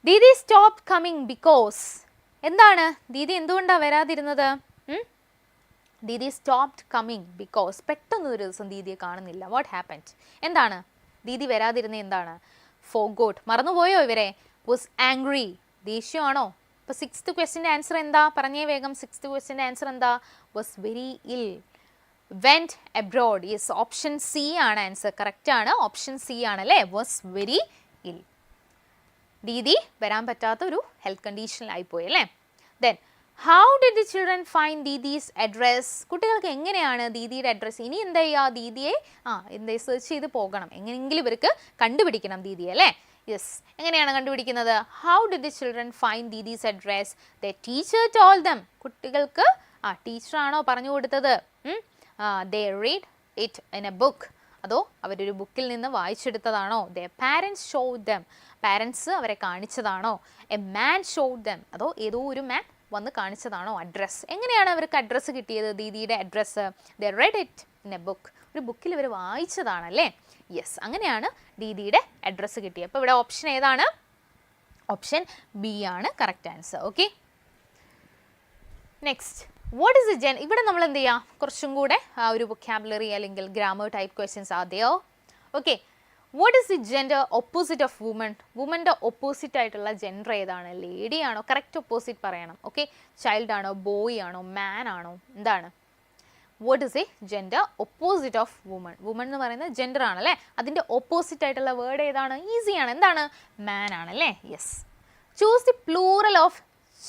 Didi stop coming because. എന്താണ് ദീദി എന്തുകൊണ്ടാണ് വരാതിരുന്നത്? ദീദി സ്റ്റോപ്ഡ് കമ്മിങ് ബിക്കോസ് പെട്ടെന്ന് ഒരു ദിവസം ദീദിയെ കാണുന്നില്ല. What happened? എന്താണ് ദീദി വരാതിരുന്നത്? എന്താണ്? ഫോർഗോട്ട്, മറന്നുപോയോ ഇവരെ? വാസ് ആംഗ്രി, ദേഷ്യമാണോ? അപ്പോൾ 6th ക്വസ്റ്റിൻ്റെ ആൻസർ എന്താ? പറഞ്ഞേ വേഗം. 6th ക്വസ്റ്റിൻ്റെ ആൻസർ എന്താ? Was very ill. Went abroad. Yes, option C ആണ് ആൻസർ. കറക്റ്റ് ആണ്, ഓപ്ഷൻ സി ആണല്ലേ. Was very ill. ദീദി വരാൻ പറ്റാത്ത ഒരു ഹെൽത്ത് കണ്ടീഷനിലായിപ്പോയി അല്ലേ. Then how did the children find Didi's address? കുട്ടികൾക്ക് എങ്ങനെയാണ് ദീദിയുടെ അഡ്രസ്സ്? ഇനി എന്താ ചെയ്യുക? ദീദിയെ എന്താ സെർച്ച് ചെയ്ത് പോകണം, എങ്ങനെയെങ്കിലും ഇവർക്ക് കണ്ടുപിടിക്കണം ദീദിയെ അല്ലേ. യെസ്, എങ്ങനെയാണ് കണ്ടുപിടിക്കുന്നത്? How did the children find Didi's address? The teacher told them. കുട്ടികൾക്ക് ടീച്ചറാണോ പറഞ്ഞു കൊടുത്തത്? They read it in a book. അതോ അവരൊരു ബുക്കിൽ നിന്ന് വായിച്ചെടുത്തതാണോ? The parents showed them. Parents അവരെ കാണിച്ചതാണോ? A man showed them. അതോ ഏതോ ഒരു മാൻ വന്ന് കാണിച്ചതാണോ അഡ്രസ്സ്? എങ്ങനെയാണ് അവർക്ക് അഡ്രസ്സ് കിട്ടിയത്? ദീദിയുടെ address they read it in a book. ഒരു ബുക്കിൽ ഇവർ വായിച്ചതാണല്ലേ. യെസ്, അങ്ങനെയാണ് ദീദിയുടെ അഡ്രസ്സ് കിട്ടിയത്. അപ്പോൾ ഇവിടെ ഓപ്ഷൻ ഏതാണ്? ഓപ്ഷൻ ബി ആണ് correct answer. Okay, next what is the ഇവിടെ നമ്മൾ എന്ത് ചെയ്യാം? കുറച്ചും കൂടെ ഒരു വൊക്കാബുലറി അല്ലെങ്കിൽ ഗ്രാമർ ടൈപ്പ് ക്വസ്റ്റ്യൻസ് ആദ്യമോ. Okay, what is the gender opposite of woman? വുമൻ്റെ ഓപ്പോസിറ്റ് ആയിട്ടുള്ള ജെൻഡർ ഏതാണ്? ലേഡി ആണോ? കറക്റ്റ് ഓപ്പോസിറ്റ് പറയണം. ഓക്കെ, ചൈൽഡ് ആണോ? ബോയ് ആണോ? മാൻ ആണോ? എന്താണ്? What is a gender opposite of woman? Woman എന്ന് പറയുന്നത് ജെൻഡർ ആണല്ലേ. അതിൻ്റെ ഓപ്പോസിറ്റ് ആയിട്ടുള്ള വേർഡ് ഏതാണ്? ഈസിയാണ്. എന്താണ്? മാൻ ആണല്ലേ. Yes. Choose the plural of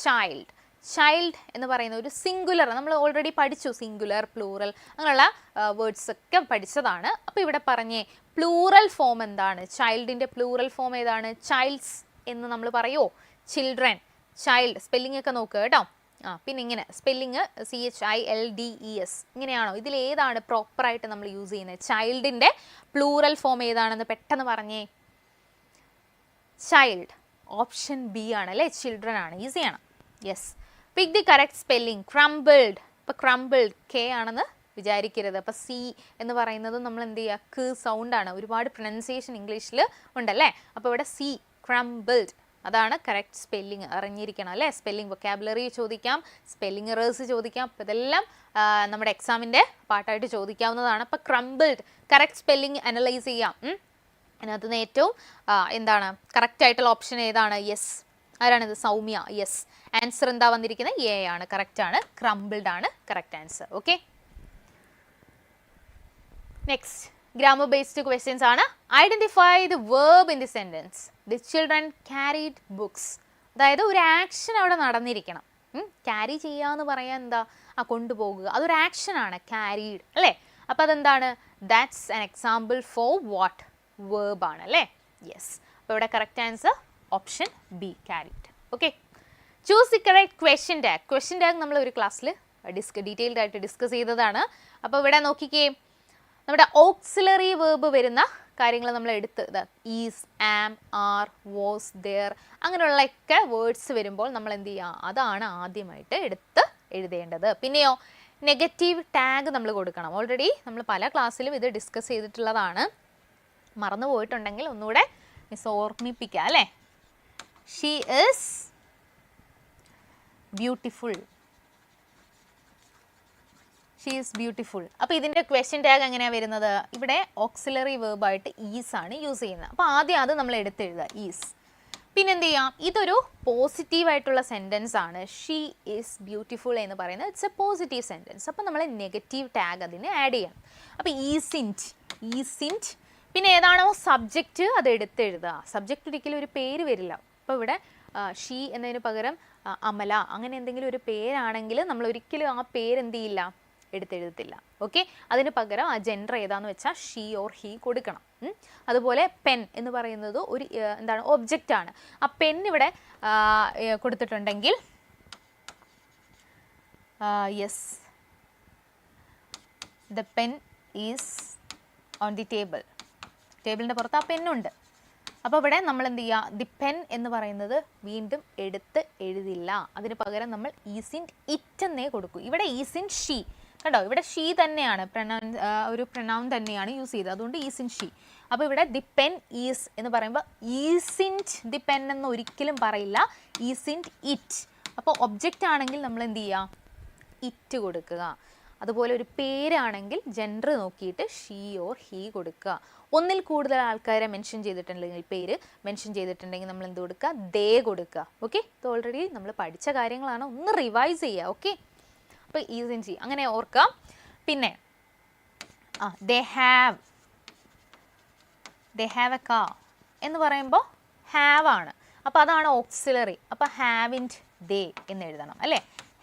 child. Child എന്ന് പറയുന്ന ഒരു സിംഗുലർ നമ്മൾ ഓൾറെഡി പഠിച്ചു. സിംഗുലർ, പ്ലൂറൽ അങ്ങനെയുള്ള വേർഡ്സ് ഒക്കെ പഠിച്ചതാണ്. അപ്പോൾ ഇവിടെ പറഞ്ഞേ പ്ലൂറൽ ഫോം എന്താണ്? ചൈൽഡിൻ്റെ പ്ലൂറൽ ഫോം ഏതാണ്? ചൈൽഡ്സ് എന്ന് നമ്മൾ പറയുമോ? Children, child. സ്പെല്ലിംഗ് ഒക്കെ നോക്കുക കേട്ടോ. പിന്നെ ഇങ്ങനെ സ്പെല്ലിങ് CHILDES ഇങ്ങനെയാണോ? ഇതിലേതാണ് പ്രോപ്പറായിട്ട് നമ്മൾ യൂസ് ചെയ്യുന്നത്? ചൈൽഡിൻ്റെ പ്ലൂറൽ ഫോം ഏതാണെന്ന് പെട്ടെന്ന് പറഞ്ഞേ. ചൈൽഡ്, ഓപ്ഷൻ ബി ആണല്ലേ. ചിൽഡ്രൻ ആണ്. ഈസിയാണ്. Yes, pick the correct spelling. Crumbled. ഇപ്പോൾ ക്രംബിൾഡ് കെ ആണെന്ന് വിചാരിക്കരുത്. അപ്പോൾ സി എന്ന് പറയുന്നത് നമ്മൾ എന്ത് ചെയ്യുക? ക്ക് സൗണ്ടാണ്. ഒരുപാട് പ്രൊനൗൺസിയേഷൻ ഇംഗ്ലീഷിൽ ഉണ്ടല്ലേ. അപ്പോൾ ഇവിടെ സി, ക്രംബിൾഡ്, അതാണ് കറക്റ്റ് സ്പെല്ലിംഗ്. അറിഞ്ഞിരിക്കണം അല്ലേ. സ്പെല്ലിംഗ് വൊക്കാബുലറി ചോദിക്കാം, സ്പെല്ലിംഗ് എറേഴ്സ് ചോദിക്കാം. അപ്പോൾ ഇതെല്ലാം നമ്മുടെ എക്സാമിൻ്റെ പാർട്ടായിട്ട് ചോദിക്കാവുന്നതാണ്. അപ്പോൾ ക്രംബിൾഡ് കറക്റ്റ് സ്പെല്ലിംഗ് അനലൈസ് ചെയ്യാം. അതിനകത്ത് നിന്ന് ഏറ്റവും എന്താണ് കറക്റ്റ് ആയിട്ടുള്ള ഓപ്ഷൻ ഏതാണ്? യെസ്, ആരാണിത്? സൗമ്യ. യെസ്, ആൻസർ എന്താ വന്നിരിക്കുന്നത്? എ ആണ്. കറക്റ്റ് ആണ്. ക്രംബിൾഡ് ആണ് correct answer. Okay, next grammar based questions ആണ്. Identify the verb in the sentence. The children carried books. അതായത് ഒരു ആക്ഷൻ അവിടെ നടന്നിരിക്കണം. ക്യാരി ചെയ്യാന്ന് പറയാൻ എന്താ? കൊണ്ടുപോകുക. അതൊരു ആക്ഷനാണ്, ക്യാരീഡ് അല്ലേ. അപ്പോൾ അതെന്താണ്? That's an example for what? Verb ആണ് അല്ലേ. യെസ്, അപ്പോൾ ഇവിടെ correct answer option B, carried. Okay, choose the correct question tag. Question tag നമ്മൾ ഒരു ക്ലാസ്സിൽ ഡീറ്റെയിൽഡ് ആയിട്ട് ഡിസ്കസ് ചെയ്തതാണ്. അപ്പോൾ ഇവിടെ നോക്കിക്കേ, നമ്മുടെ ഓക്സിലറി വേർബ് വരുന്ന കാര്യങ്ങൾ നമ്മൾ എടുത്ത് is, am, are, was, there അങ്ങനെയുള്ളൊക്കെ വേർഡ്സ് വരുമ്പോൾ നമ്മൾ എന്ത് ചെയ്യുക? അതാണ് ആദ്യമായിട്ട് എടുത്ത് എഴുതേണ്ടത്. പിന്നെയോ നെഗറ്റീവ് ടാഗ് നമ്മൾ കൊടുക്കണം. ഓൾറെഡി നമ്മൾ പല ക്ലാസ്സിലും ഇത് ഡിസ്കസ് ചെയ്തിട്ടുള്ളതാണ്. മറന്നു പോയിട്ടുണ്ടെങ്കിൽ ഒന്നുകൂടെ മിസ് ഓർമ്മിപ്പിക്കുക അല്ലേ. She is beautiful. She is beautiful. അപ്പോൾ ഇതിൻ്റെ ക്വസ്റ്റ്യൻ ടാഗ് എങ്ങനെയാണ് വരുന്നത്? ഇവിടെ ഓക്സിലറി വേർബായിട്ട് ഈസ് ആണ് യൂസ് ചെയ്യുന്നത്. അപ്പോൾ ആദ്യം അത് നമ്മൾ എടുത്തെഴുതുക, ഈസ്. പിന്നെ എന്ത് ചെയ്യാം? ഇതൊരു പോസിറ്റീവായിട്ടുള്ള സെൻറ്റൻസ് ആണ്. ഷീ ഈസ് ബ്യൂട്ടിഫുൾ എന്ന് പറയുന്നത് ഇറ്റ്സ് എ പോസിറ്റീവ് സെൻറ്റൻസ്. അപ്പോൾ നമ്മൾ നെഗറ്റീവ് ടാഗ് അതിന് ആഡ് ചെയ്യണം. അപ്പോൾ ഈസിൻറ്റ്, ഈസിൻറ്റ്. പിന്നെ ഏതാണോ സബ്ജക്റ്റ് അത് എടുത്തെഴുതുക. സബ്ജക്റ്റ് ഒരിക്കലും ഒരു പേര് വരില്ല. അപ്പോൾ ഇവിടെ ഷീ എന്നതിന് പകരം അമല അങ്ങനെ എന്തെങ്കിലും ഒരു പേരാണെങ്കിൽ നമ്മൾ ഒരിക്കലും ആ പേര് എന്ത് ചെയ്യില്ല? എടുത്തെഴുതത്തില്ല. ഓക്കെ, അതിന് പകരം ആ ജെൻഡർ ഏതാന്ന് വെച്ചാൽ ഷീ ഓർ ഹീ കൊടുക്കണം. അതുപോലെ പെൻ എന്ന് പറയുന്നത് ഒരു എന്താണ് ഒബ്ജക്റ്റ് ആണ്. ആ പെൻ ഇവിടെ കൊടുത്തിട്ടുണ്ടെങ്കിൽ yes the pen is on the table. ടേബിളിൻ്റെ പുറത്ത് ആ പെന്നുണ്ട്. അപ്പോൾ ഇവിടെ നമ്മൾ എന്ത് ചെയ്യുക, ദി പെൻ എന്ന് പറയുന്നത് വീണ്ടും എടുത്ത് എഴുതില്ല. അതിന് പകരം നമ്മൾ ഈസ് ഇൻ ഇറ്റ് എന്നേ കൊടുക്കൂ. ഇവിടെ ഈസ് ഇൻ ഷീ കണ്ടോ, ഇവിടെ ഷീ തന്നെയാണ് ഒരു പ്രൊനൗൺ തന്നെയാണ് യൂസ് ചെയ്തത്, അതുകൊണ്ട് ഈസ് ഇൻ ഷീ. അപ്പോൾ ഇവിടെ ദി പെൻ ഈസ് എന്ന് പറയുമ്പോൾ ഈസ് ഇൻ ദി പെൻ എന്ന് ഒരിക്കലും പറയില്ല, ഈസ് ഇൻ ഇറ്റ്. അപ്പോൾ ഒബ്ജക്റ്റ് ആണെങ്കിൽ നമ്മൾ എന്ത് ചെയ്യുക, ഇറ്റ് കൊടുക്കുക. അതുപോലെ ഒരു പേരാണെങ്കിൽ ജെൻഡർ നോക്കിയിട്ട് ഷീ ഓർ ഹീ കൊടുക്കുക. ഒന്നിൽ കൂടുതൽ ആൾക്കാരെ മെൻഷൻ ചെയ്തിട്ടുണ്ടെങ്കിൽ, പേര് മെൻഷൻ ചെയ്തിട്ടുണ്ടെങ്കിൽ നമ്മൾ എന്ത് കൊടുക്കുക, ദേ കൊടുക്കുക. ഓക്കെ, ഇത് ഓൾറെഡി നമ്മൾ പഠിച്ച കാര്യങ്ങളാണ്, ഒന്ന് റിവൈസ് ചെയ്യുക. ഓക്കെ, അപ്പോൾ ഈസ് ഇൻ ഷീ അങ്ങനെ ഓർക്കാം. പിന്നെ ദേ ഹാവ് എ കാർ എന്ന് പറയുമ്പോൾ ഹാവ് ആണ്, അപ്പോൾ അതാണ് ഓക്സിലറി. അപ്പോൾ ഹാവ് ഇൻറ്റ് ദേ എന്ന് എഴുതണം അല്ലേ,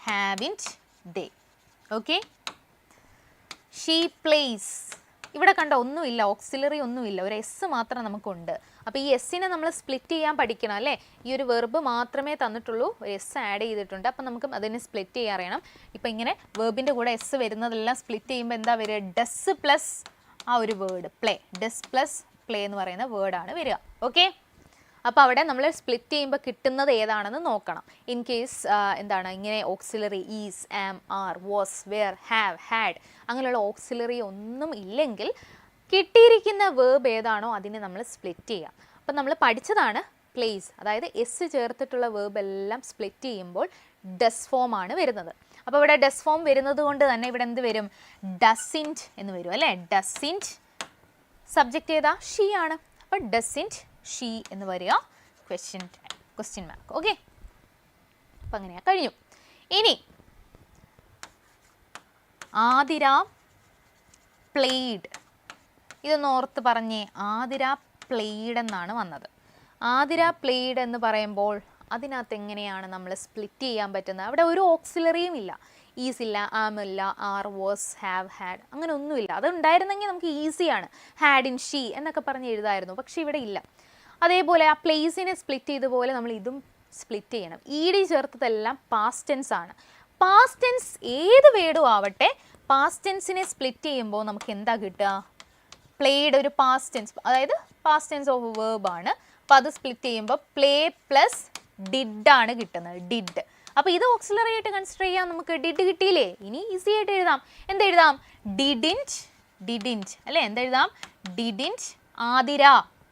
haven't they. Okay, she plays, ഇവിടെ കണ്ട ഒന്നുമില്ല, ഓക്സിലറി ഒന്നുമില്ല, ഒരു എസ് മാത്രം നമുക്കുണ്ട്. അപ്പോൾ ഈ എസ്സിനെ നമ്മൾ സ്പ്ലിറ്റ് ചെയ്യാൻ പഠിക്കണം അല്ലേ. ഈ ഒരു വെർബ് മാത്രമേ തന്നിട്ടുള്ളൂ, ഒരു എസ് ആഡ് ചെയ്തിട്ടുണ്ട്. അപ്പം നമുക്ക് അതിനെ സ്പ്ലിറ്റ് ചെയ്യാൻ അറിയണം. ഇപ്പം ഇങ്ങനെ വെർബിൻ്റെ കൂടെ എസ് വരുന്നതെല്ലാം സ്പ്ലിറ്റ് ചെയ്യുമ്പോൾ എന്താ വരിക, ഡസ് പ്ലസ് ആ ഒരു word play, does plus play എന്ന് പറയുന്ന വേർഡാണ് വരിക. ഓക്കെ, അപ്പോൾ അവിടെ നമ്മൾ സ്പ്ലിറ്റ് ചെയ്യുമ്പോൾ കിട്ടുന്നത് ഏതാണെന്ന് നോക്കണം. ഇൻ കേസ് എന്താണ് ഇങ്ങനെ auxiliary is, am, are, was, were, have, had അങ്ങനെയുള്ള ഓക്സിലറി ഒന്നും ഇല്ലെങ്കിൽ കിട്ടിയിരിക്കുന്ന വേർബ് ഏതാണോ അതിനെ നമ്മൾ സ്പ്ലിറ്റ് ചെയ്യാം. അപ്പം നമ്മൾ പഠിച്ചതാണ് പ്ലേസ്, അതായത് എസ് ചേർത്തിട്ടുള്ള വേർബ് എല്ലാം സ്പ്ലിറ്റ് ചെയ്യുമ്പോൾ ഡസ് ഫോം ആണ് വരുന്നത്. അപ്പോൾ ഇവിടെ ഡസ് ഫോം വരുന്നത് കൊണ്ട് തന്നെ ഇവിടെ എന്ത് വരും, ഡസിൻറ്റ് എന്ന് വരും അല്ലേ. ഡസിൻറ്റ് സബ്ജക്റ്റ് ഏതാ, ഷീ ആണ്. അപ്പോൾ ഡസിൻറ്റ് ഷീ എന്ന് വരിക, ക്വസ്റ്റ്യൻ മാർക്ക്. ഓക്കെ, അപ്പം അങ്ങനെയാ കഴിഞ്ഞു. ഇനി ആതിര പ്ലേഡ്, ഇതൊന്ന് ഓർത്ത് പറഞ്ഞേ. ആതിര പ്ലേഡ് എന്നാണ് വന്നത്. ആതിര പ്ലേഡ് എന്ന് പറയുമ്പോൾ അതിനകത്ത് എങ്ങനെയാണ് നമ്മൾ സ്പ്ലിറ്റ് ചെയ്യാൻ പറ്റുന്നത്? അവിടെ ഒരു ഓക്സിലറിയും ഇല്ല, ഈസ് ഇല്ല, ആം ഇല്ല, ആർ, വാസ്, ഹാവ്, ഹാഡ് അങ്ങനെ ഒന്നുമില്ല. അത് ഉണ്ടായിരുന്നെങ്കിൽ നമുക്ക് ഈസിയാണ്, ഹാഡ് ഇൻ ഷീ എന്നൊക്കെ പറഞ്ഞ് എഴുതായിരുന്നു, പക്ഷേ ഇവിടെ ഇല്ല. അതേപോലെ ആ പ്ലേസിനെ സ്പ്ലിറ്റ് ചെയ്തപോലെ നമ്മൾ ഇതും സ്പ്ലിറ്റ് ചെയ്യണം. ഇ ഡി ചേർത്തതെല്ലാം പാസ്റ്റ് ടെൻസ് ആണ്. പാസ്റ്റ് ടെൻസ് ഏത് വേർഡും ആവട്ടെ, പാസ്റ്റ് ടെൻസിനെ സ്പ്ലിറ്റ് ചെയ്യുമ്പോൾ നമുക്ക് എന്താ കിട്ടുക, പ്ലേഡ് ഒരു പാസ്റ്റ് ടെൻസ്, അതായത് പാസ്റ്റ് ടെൻസ് ഓഫ് വേർബ് ആണ്. അപ്പോൾ അത് സ്പ്ലിറ്റ് ചെയ്യുമ്പോൾ പ്ലേ പ്ലസ് ഡിഡ് ആണ് കിട്ടുന്നത്, ഡിഡ്. അപ്പോൾ ഇത് ഓക്സിലറി ആയിട്ട് കൺസിഡർ ചെയ്യാം. നമുക്ക് ഡിഡ് കിട്ടിയില്ലേ, ഇനി ഈസി ആയിട്ട് എഴുതാം. എന്തെഴുതാം, ഡിഡിൻറ്റ് അല്ലേ, എന്തെഴുതാം, ഡിഡിൻറ്റ് ആതിര,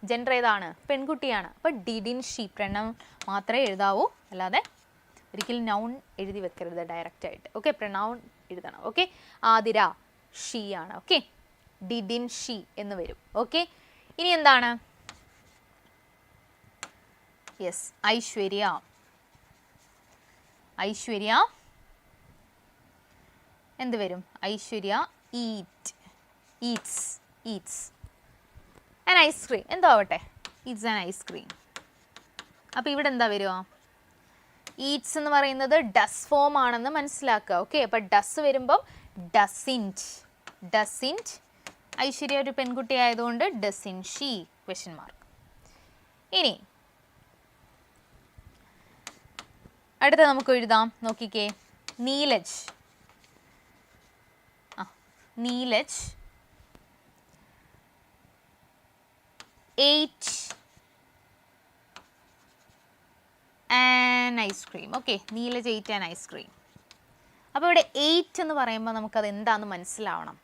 ജെൻഡർ ഏതാണ്, പെൺകുട്ടിയാണ്. അപ്പോൾ ഡിഡിൻ ഷീ പ്രൊനൗൺ മാത്രമേ എഴുതാവൂ, അല്ലാതെ ഒരിക്കലും നൗൺ എഴുതി വെക്കരുത് ഡയറക്റ്റ് ആയിട്ട്. ഓക്കെ, പ്രൊനൗൺ എഴുതണം. ഓക്കെ, ആതിര ഷീ ആണ്. ഓക്കെ, ഡിഡിൻ ഷീ എന്ന് വരും. ഓക്കെ, ഇനി എന്താണ്, യെസ് ഐശ്വര്യ എന്ത് വരും, ഐശ്വര്യ ഈറ്റ്സ് ആൻ ഐസ്ക്രീം, എന്തോ ആവട്ടെ, ഈറ്റ്സ് ആൻ ഐസ്ക്രീം. അപ്പോൾ ഇവിടെ എന്താ വരിക, ഈറ്റ്സ് എന്ന് പറയുന്നത് ഡസ് ഫോം ആണെന്ന് മനസ്സിലാക്കുക. ഓക്കെ, അപ്പോൾ ഡസ് വരുമ്പം ഡസിൻറ്റ് ഐശ്വര്യ ഒരു പെൺകുട്ടി ആയതുകൊണ്ട് ഡസിൻ ഷീ ക്വസ്റ്റ്യൻ മാർക്ക്. ഇനി അടുത്ത നമുക്ക് എഴുതാം, നോക്കിക്കേ, Neelaj ate an ice cream. Okay, Neelaj ate an ice cream. അപ്പോൾ ഇവിടെ എയ്റ്റ് എന്ന് പറയുമ്പോൾ നമുക്കത് എന്താണെന്ന് മനസ്സിലാവണം.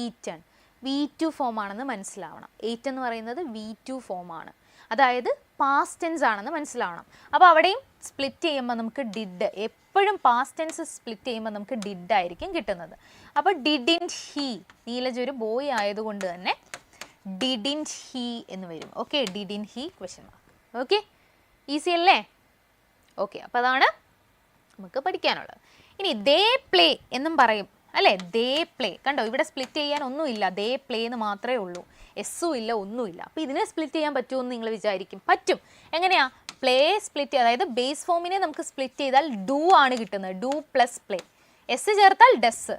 ഈറ്റൺ V2 ഫോം ആണെന്ന് മനസ്സിലാവണം. എയ്റ്റ് എന്ന് പറയുന്നത് V2 ഫോം ആണ്, അതായത് പാസ്റ്റ് ടെൻസ് ആണെന്ന് മനസ്സിലാവണം. അപ്പോൾ അവിടെയും സ്പ്ലിറ്റ് ചെയ്യുമ്പോൾ നമുക്ക് ഡിഡ്, എപ്പോഴും പാസ്റ്റ് ടെൻസ് സ്പ്ലിറ്റ് ചെയ്യുമ്പോൾ നമുക്ക് ഡിഡ് ആയിരിക്കും കിട്ടുന്നത്. അപ്പോൾ ഡിഡിൻറ്റ് ഹീ, നീലജ് ഒരു ബോയ് ആയതുകൊണ്ട് തന്നെ ഡിഡിൻറ്റ് ഹീ എന്ന് വരും. Okay, didn't he question mark. Okay, easy അല്ലേ? ഓക്കെ, അപ്പോൾ അതാണ് നമുക്ക് പഠിക്കാനുള്ളത്. ഇനി ദേ പ്ലേ എന്നും പറയും അല്ലേ, ദേ പ്ലേ. കണ്ടോ, ഇവിടെ സ്പ്ലിറ്റ് ചെയ്യാൻ ഒന്നുമില്ല, ദേ പ്ലേ എന്ന് മാത്രമേ ഉള്ളൂ, എസ്സും ഇല്ല, ഒന്നുമില്ല. അപ്പോൾ ഇതിനെ സ്പ്ലിറ്റ് ചെയ്യാൻ പറ്റുമെന്ന് നിങ്ങൾ വിചാരിക്കും. പറ്റും. എങ്ങനെയാ, പ്ലേ സ്പ്ലിറ്റ്, അതായത് ബേസ് ഫോമിനെ നമുക്ക് സ്പ്ലിറ്റ് ചെയ്താൽ ഡു ആണ് കിട്ടുന്നത്, ഡു പ്ലസ് പ്ലേ. എസ് ചേർത്താൽ ഡസ്,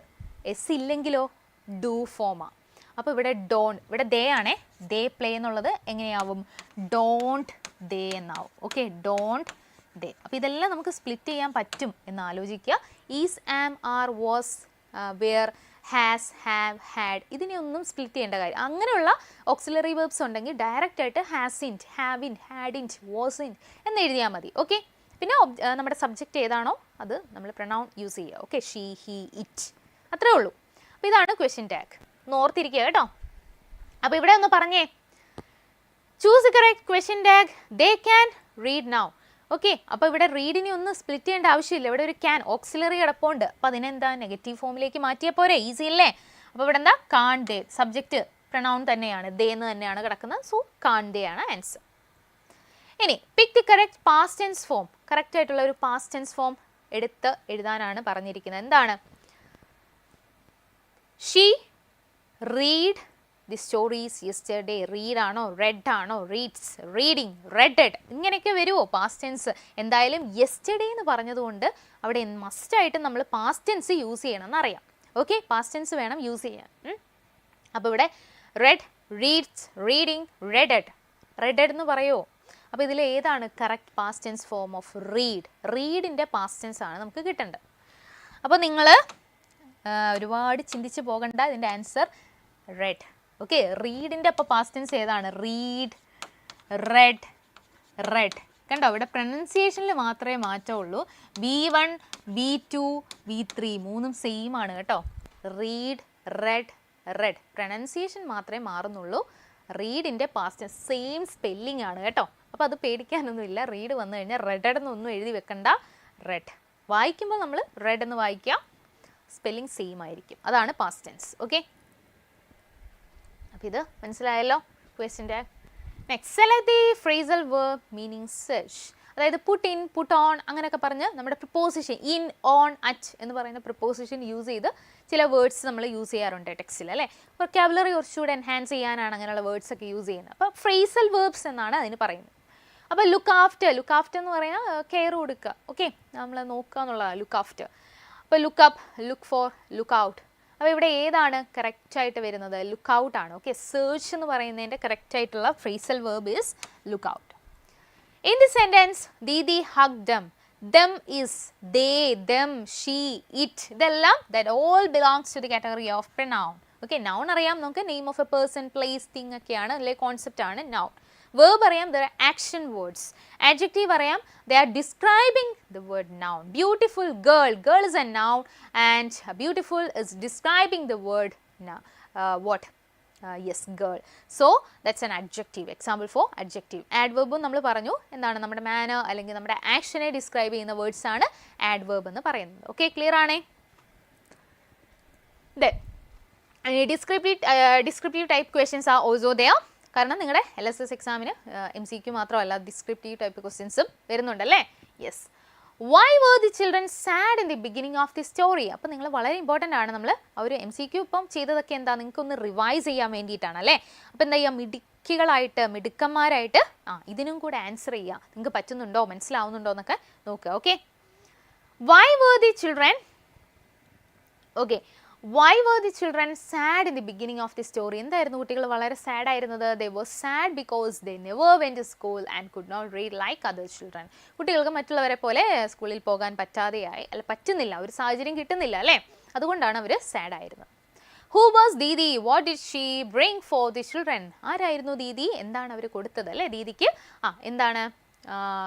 എസ് ഇല്ലെങ്കിലോ ഡു ഫോമാ. അപ്പോൾ ഇവിടെ ഡോണ്ട്, ഇവിടെ ദേ ആണേ, ദേ പ്ലേ എന്നുള്ളത് എങ്ങനെയാവും? ഡോണ്ട് ദേ എന്നാവും. Okay, don't they. അപ്പോൾ ഇതെല്ലാം നമുക്ക് സ്പ്ലിറ്റ് ചെയ്യാൻ പറ്റും എന്ന് ആലോചിക്കുക. Is, am, are, was, were, has, have, had, ഇതിനെയൊന്നും സ്പ്ലിറ്റ് ചെയ്യേണ്ട കാര്യം. അങ്ങനെയുള്ള ഓക്സിലറി വെർബ്സ് ഉണ്ടെങ്കിൽ ഡയറക്റ്റ് ആയിട്ട് ഹാസിൻറ്റ്, ഹാവിൻറ്റ്, ഹാഡിൻറ്റ്, വാസിൻറ്റ് എന്ന് എഴുതിയാൽ മതി. ഓക്കെ, പിന്നെ നമ്മുടെ സബ്ജക്റ്റ് ഏതാണോ അത് നമ്മൾ പ്രൊനൗൺ യൂസ് ചെയ്യുക. ഓക്കെ, ഷീ, ഹി, ഇറ്റ്, അത്രേ ഉള്ളൂ. അപ്പോൾ ഇതാണ് ക്വസ്റ്റ്യൻ ടാഗ്, ഒന്ന് ഓർത്തിരിക്കുക കേട്ടോ. അപ്പോൾ ഇവിടെ ഒന്ന് പറഞ്ഞേ, choose correct question tag. They can read now. Okay, അപ്പോൾ ഇവിടെ റീഡിനെ ഒന്ന് സ്പ്ലിറ്റ് ചെയ്യേണ്ട ആവശ്യമില്ല. ഇവിടെ ഒരു ക്യാൻ ഓക്സിലറി കിടപ്പുണ്ട്. അപ്പോൾ അതിനെന്താ നെഗറ്റീവ് ഫോമിലേക്ക് മാറ്റിയാൽ പോരെ, ഈസി അല്ലേ? അപ്പോൾ ഇവിടെ എന്താ കാൺ ദേ, സബ്ജക്റ്റ് പ്രൊനൗൺ തന്നെയാണ്, ദേ എന്ന് തന്നെയാണ് കിടക്കുന്നത്. സോ കാൺ ദേ ആണ് ആൻസർ. ഇനി pick the correct past tense form. Correct ആയിട്ടുള്ള ഒരു പാസ്റ്റ് ടെൻസ് ഫോം എടുത്ത് എഴുതാനാണ് പറഞ്ഞിരിക്കുന്നത്. എന്താണ്? She read the stories yesterday. Read ആണോ, റെഡ് ആണോ, റീഡ്സ്, റീഡിങ്, റെഡഡ്, ഇങ്ങനെയൊക്കെ വരുമോ പാസ്റ്റ് ടെൻസ്? എന്തായാലും യെസ്റ്റർഡേ എന്ന് പറഞ്ഞതുകൊണ്ട് അവിടെ മസ്റ്റായിട്ട് നമ്മൾ പാസ്റ്റ് ടെൻസ് യൂസ് ചെയ്യണം എന്നറിയാം. ഓക്കെ, പാസ്റ്റ് ടെൻസ് വേണം യൂസ് ചെയ്യാൻ. അപ്പോൾ ഇവിടെ read, reads, reading, readed. Readed എന്ന് പറയുമോ? അപ്പോൾ ഇതിൽ ഏതാണ് correct past tense form of read? റീഡിൻ്റെ പാസ്റ്റ് ടെൻസ് ആണ് നമുക്ക് കിട്ടേണ്ടത്. അപ്പോൾ നിങ്ങൾ ഒരുപാട് ചിന്തിച്ച് പോകണ്ട, ഇതിൻ്റെ ആൻസർ റെഡ്. ഓക്കെ, റീഡിൻ്റെ അപ്പോൾ പാസ്റ്റ് ടെൻസ് ഏതാണ്? Read, red, red. കണ്ടോ, ഇവിടെ പ്രൊനൗൺസിയേഷനിൽ മാത്രമേ മാറ്റമുള്ളൂ. V1, V2, V3 മൂന്നും സെയിം ആണ് കേട്ടോ. Read, red, red. പ്രൊനൗൺസിയേഷൻ മാത്രമേ മാറുന്നുള്ളൂ. റീഡിൻ്റെ പാസ്റ്റ് ടെൻസ് സെയിം സ്പെല്ലിംഗ് ആണ് കേട്ടോ. അപ്പോൾ അത് പേടിക്കാനൊന്നുമില്ല. റീഡ് വന്നു കഴിഞ്ഞാൽ റെഡ് എന്നൊന്നും എഴുതി വെക്കണ്ട. റെഡ് വായിക്കുമ്പോൾ നമ്മൾ റെഡ് എന്ന് വായിക്കാം, സ്പെല്ലിംഗ് സെയിം ആയിരിക്കും. അതാണ് പാസ്റ്റ് ടെൻസ്. ഓക്കെ, അപ്പോൾ ഇത് മനസ്സിലായല്ലോ question tag. Next, select the phrasal verb meaning search. അതായത് പുട്ട് ഇൻ, പുട്ട് ഓൺ അങ്ങനെയൊക്കെ പറഞ്ഞ് നമ്മുടെ പ്രിപ്പോസിഷൻ ഇൻ, ഓൺ, അറ്റ് എന്ന് പറയുന്ന പ്രിപ്പോസിഷൻ യൂസ് ചെയ്ത് ചില വേർഡ്സ് നമ്മൾ യൂസ് ചെയ്യാറുണ്ട് ടെക്സ്റ്റിൽ അല്ലേ. വൊക്കാബുലറി കുറച്ചുകൂടെ എൻഹാൻസ് ചെയ്യാനാണ് അങ്ങനെയുള്ള വേർഡ്സ് ഒക്കെ യൂസ് ചെയ്യുന്നത്. അപ്പോൾ ഫ്രേസൽ വെർബ്സ് എന്നാണ് അതിന് പറയുന്നത്. അപ്പോൾ ലുക്ക് ആഫ്റ്റർ, ലുക്ക് ആഫ്റ്റർ എന്ന് പറയുന്നത് കെയർ കൊടുക്കുക. ഓക്കെ, നമ്മൾ നോക്കുക എന്നുള്ളതാണ് ലുക്ക് ആഫ്റ്റർ. അപ്പോൾ look up, look for, look out. അപ്പോൾ ഇവിടെ ഏതാണ് കറക്റ്റായിട്ട് വരുന്നത്? ലുക്ക് ഔട്ട് ആണ്. ഓക്കെ, സെർച്ച് എന്ന് പറയുന്നതിൻ്റെ കറക്റ്റായിട്ടുള്ള phrasal verb is look out. In the sentence, Didi hugged them. Them is they, them, she, it. ഇതെല്ലാം that all belongs to the category of pronoun. Okay, noun അറിയാം നമുക്ക്, name of a person, place, thing ഒക്കെയാണ്, അല്ലെ concept ആണ് noun. Verb അറിയാം, there are action words. Adjective അറിയാം, they are describing the word noun. Beautiful girl, girl is a noun and beautiful is describing the word what? Yes, girl. So that's an adjective. Example for adjective. Adverb നമ്മൾ പറഞ്ഞു എന്താണ്? നമ്മുടെ manner അല്ലെങ്കിൽ നമ്മുടെ ആക്ഷനെ describe ചെയ്യുന്ന words ആണ് adverb എന്ന് പറയുന്നത്. ഓക്കെ, ക്ലിയർ ആണേ? Then descriptive type questions are also there. കാരണം നിങ്ങളുടെ LSS എക്സാമിന് MCQ മാത്രമല്ല ഡിസ്ക്രിപ്റ്റീവ് ടൈപ്പ് ക്വസ്റ്റ്യൻസും വരുന്നുണ്ടല്ലേ. Yes. Why were the children sad in the beginning of the story? അപ്പോൾ നിങ്ങൾ വളരെ ഇമ്പോർട്ടൻ്റ് ആണ്. നമ്മൾ ആ ഒരു MCQ ഇപ്പം ചെയ്തതൊക്കെ എന്താ നിങ്ങൾക്കൊന്ന് റിവൈസ് ചെയ്യാൻ വേണ്ടിയിട്ടാണ് അല്ലേ. അപ്പോൾ എന്താ ചെയ്യുക, മിടുക്കന്മാരായിട്ട് ഇതിനും കൂടെ ആൻസർ ചെയ്യുക. നിങ്ങൾക്ക് പറ്റുന്നുണ്ടോ, മനസ്സിലാവുന്നുണ്ടോ എന്നൊക്കെ നോക്കുക. Okay, why were the children sad in the beginning of the story? എന്തായിരുന്നു കുട്ടികൾ വളരെ സാഡ് ആയിരുന്നത്? They were sad because they never went to school and could not read like other children. കുട്ടികൾക്ക് മറ്റുള്ളവരെ പോലെ സ്കൂളിൽ പോകാൻ പറ്റുന്നില്ല, ഒരു സാഹചര്യം കിട്ടുന്നില്ല അല്ലേ. അതുകൊണ്ടാണ് അവർ സാഡ് ആയിരുന്നത്. Who was Didi? What did she bring for the children? ആരായിരുന്നു ദീദി? എന്താണ് അവർ കൊടുത്തത് അല്ലേ ദീദിക്ക്? എന്താണ്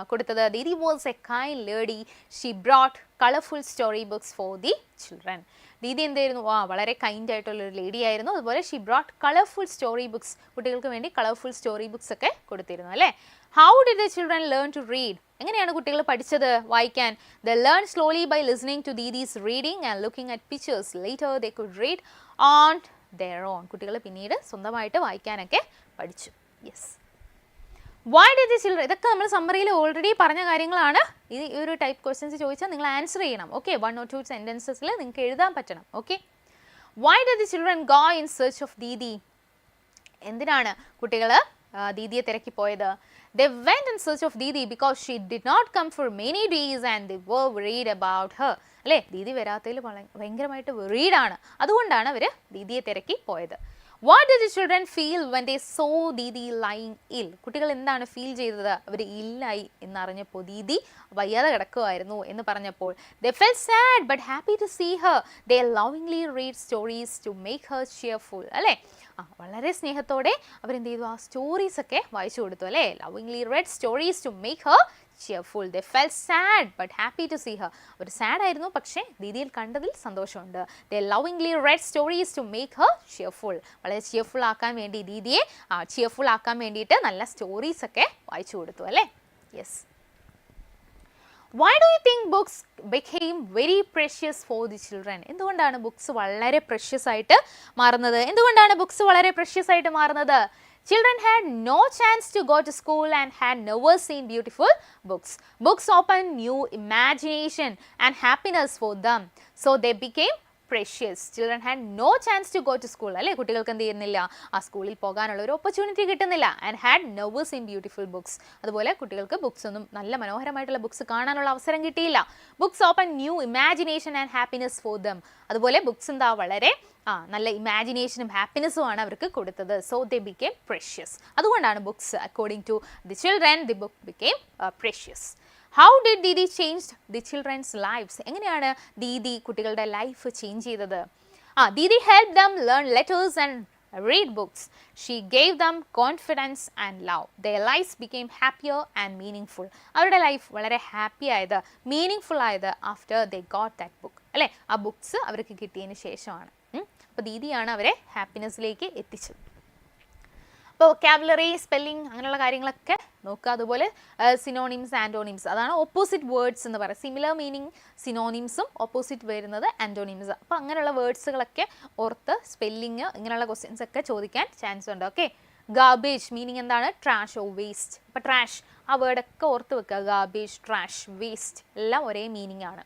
കൊടുത്തത്? Didi was a kind lady. She brought colorful story books for the children. Didi എന്തായിരുന്നു? വളരെ കൈൻഡ് ആയിട്ടുള്ളൊരു ലേഡി ആയിരുന്നു. അതുപോലെ she brought colourful story books, കുട്ടികൾക്ക് വേണ്ടി കളർഫുൾ സ്റ്റോറി ബുക്സ് ഒക്കെ കൊടുത്തിരുന്നു അല്ലേ. How did the children learn to read? എങ്ങനെയാണ് കുട്ടികൾ പഠിച്ചത് വായിക്കാൻ? They learn slowly by listening to Didi's reading and looking at pictures. Later they could read on their own. കുട്ടികൾ പിന്നീട് സ്വന്തമായിട്ട് വായിക്കാനൊക്കെ പഠിച്ചു. Yes. Why did the children? ഇതൊക്കെ നമ്മൾ സമ്മറിയിൽ ഓൾറെഡി പറഞ്ഞ കാര്യങ്ങളാണ്. ഈ ഒരു ടൈപ്പ് ക്വസ്റ്റ്യൻസ് ചോദിച്ചാൽ നിങ്ങൾ ആൻസർ ചെയ്യണം. ഓക്കെ, 1 or 2 സെൻറ്റൻസസിൽ നിങ്ങൾക്ക് എഴുതാൻ പറ്റണം. Okay, why did the children go in search of Didi? എന്തിനാണ് കുട്ടികൾ ദീദിയെ തിരക്കി പോയത്? They went in search of Didi because she did not come for many days and they were worried about her. അല്ലേ? ദീദി വരാത്തതിൽ ഭയങ്കരമായിട്ട് വെറീഡാണ്. അതുകൊണ്ടാണ് അവർ ദീദിയെ തിരക്കി പോയത്. What did the children feel when they saw Didi lying ill? കുട്ടികൾ എന്താണ് feel ചെയ്തത്? അവർ ഇല്ലായി എന്നറിഞ്ഞപ്പോൾ, ദീദി വയ്യാതെ കിടക്കുമായിരുന്നു എന്ന് പറഞ്ഞപ്പോൾ, they felt sad but happy to see her. They lovingly read stories to make her cheerful. അല്ലേ? വളരെ സ്നേഹത്തോടെ അവരെന്ത് ചെയ്തു? ആ സ്റ്റോറീസ് ഒക്കെ വായിച്ചു കൊടുത്തു അല്ലേ? lovingly read stories to make her cheerful. They felt sad but happy to see her. അവർ സാഡ് ആയിരുന്നു, പക്ഷേ ദീദിയിൽ കണ്ടതിൽ സന്തോഷമുണ്ട്. They lovingly read stories to make her cheerful. വളരെ ചിയർഫുൾ ആക്കാൻ വേണ്ടി, ദീദിയെ ചിയർഫുൾ ആക്കാൻ വേണ്ടിയിട്ട് നല്ല സ്റ്റോറീസ് ഒക്കെ വായിച്ചു കൊടുത്തു അല്ലേ? Yes. Why do you think books became very precious for the children? എന്തുകൊണ്ടാണ് ബുക്സ് വളരെ പ്രഷ്യസ് ആയിട്ട് മാറുന്നത്? എന്തുകൊണ്ടാണ് ബുക്സ് വളരെ പ്രഷ്യസ് ആയിട്ട് മാറുന്നത്? Children had no chance to go to school and had never seen beautiful books. Books opened new imagination and happiness for them. So they became precious. Children had no chance to go to school. അല്ലേ? കുട്ടികൾക്ക് എന്ത് ചെയ്യുന്നില്ല? ആ സ്കൂളിൽ പോകാനുള്ള ഒരു opportunity കിട്ടുന്നില്ല. And had never seen beautiful books. അതുപോലെ കുട്ടികൾക്ക് ബുക്സ് ഒന്നും, നല്ല മനോഹരമായിട്ടുള്ള ബുക്സ് കാണാനുള്ള അവസരം കിട്ടിയില്ല. Books opened new imagination and happiness for them. അതുപോലെ ബുക്സ് എന്താ? വളരെ നല്ല ഇമാജിനേഷനും ഹാപ്പിനെസ്സും ആണ് അവർക്ക് കൊടുത്തത്. So they became precious. അതുകൊണ്ടാണ് books, according to the children, the book became precious. How did Didi change the children's lifes? എങ്ങനെയാണ് ദീദി കുട്ടികളുടെ ലൈഫ് ചേഞ്ച് ചെയ്തത്? Didi help them learn letters and read books. She gave them confidence and love. Their lives became happier and meaningful. അവരുടെ life വളരെ happy ആയത്, meaningful ആയത് after they got that book അല്ലേ? ആ books അവർക്ക് കിട്ടിയതിന് ശേഷമാണ്. അപ്പോൾ ദീദിയാണ് അവരെ ഹാപ്പിനെസ്സിലേക്ക് എത്തിച്ചത്. അപ്പോൾ വൊക്കാബുലറി, സ്പെല്ലിംഗ് അങ്ങനെയുള്ള കാര്യങ്ങളൊക്കെ നോക്കുക. അതുപോലെ സിനോണിംസ്, ആൻറ്റോണിംസ്, അതാണ് ഓപ്പോസിറ്റ് വേർഡ്സ് എന്ന് പറയുക. സിമിലർ മീനിങ് സിനോണിംസും ഓപ്പോസിറ്റ് വരുന്നത് ആൻറ്റോണിംസ്. അപ്പോൾ അങ്ങനെയുള്ള വേർഡ്സുകളൊക്കെ ഓർത്ത് സ്പെല്ലിങ് ഇങ്ങനെയുള്ള ക്വസ്റ്റ്യൻസ് ഒക്കെ ചോദിക്കാൻ ചാൻസ് ഉണ്ട്. ഓക്കെ. ഗാർബേജ് മീനിങ് എന്താണ്? ട്രാഷ് ഓ വേസ്റ്റ്. അപ്പോൾ ട്രാഷ് ആ വേർഡൊക്കെ ഓർത്ത് വെക്കുക. ഗാർബേജ്, ട്രാഷ്, വേസ്റ്റ് എല്ലാം ഒരേ മീനിങ് ആണ്.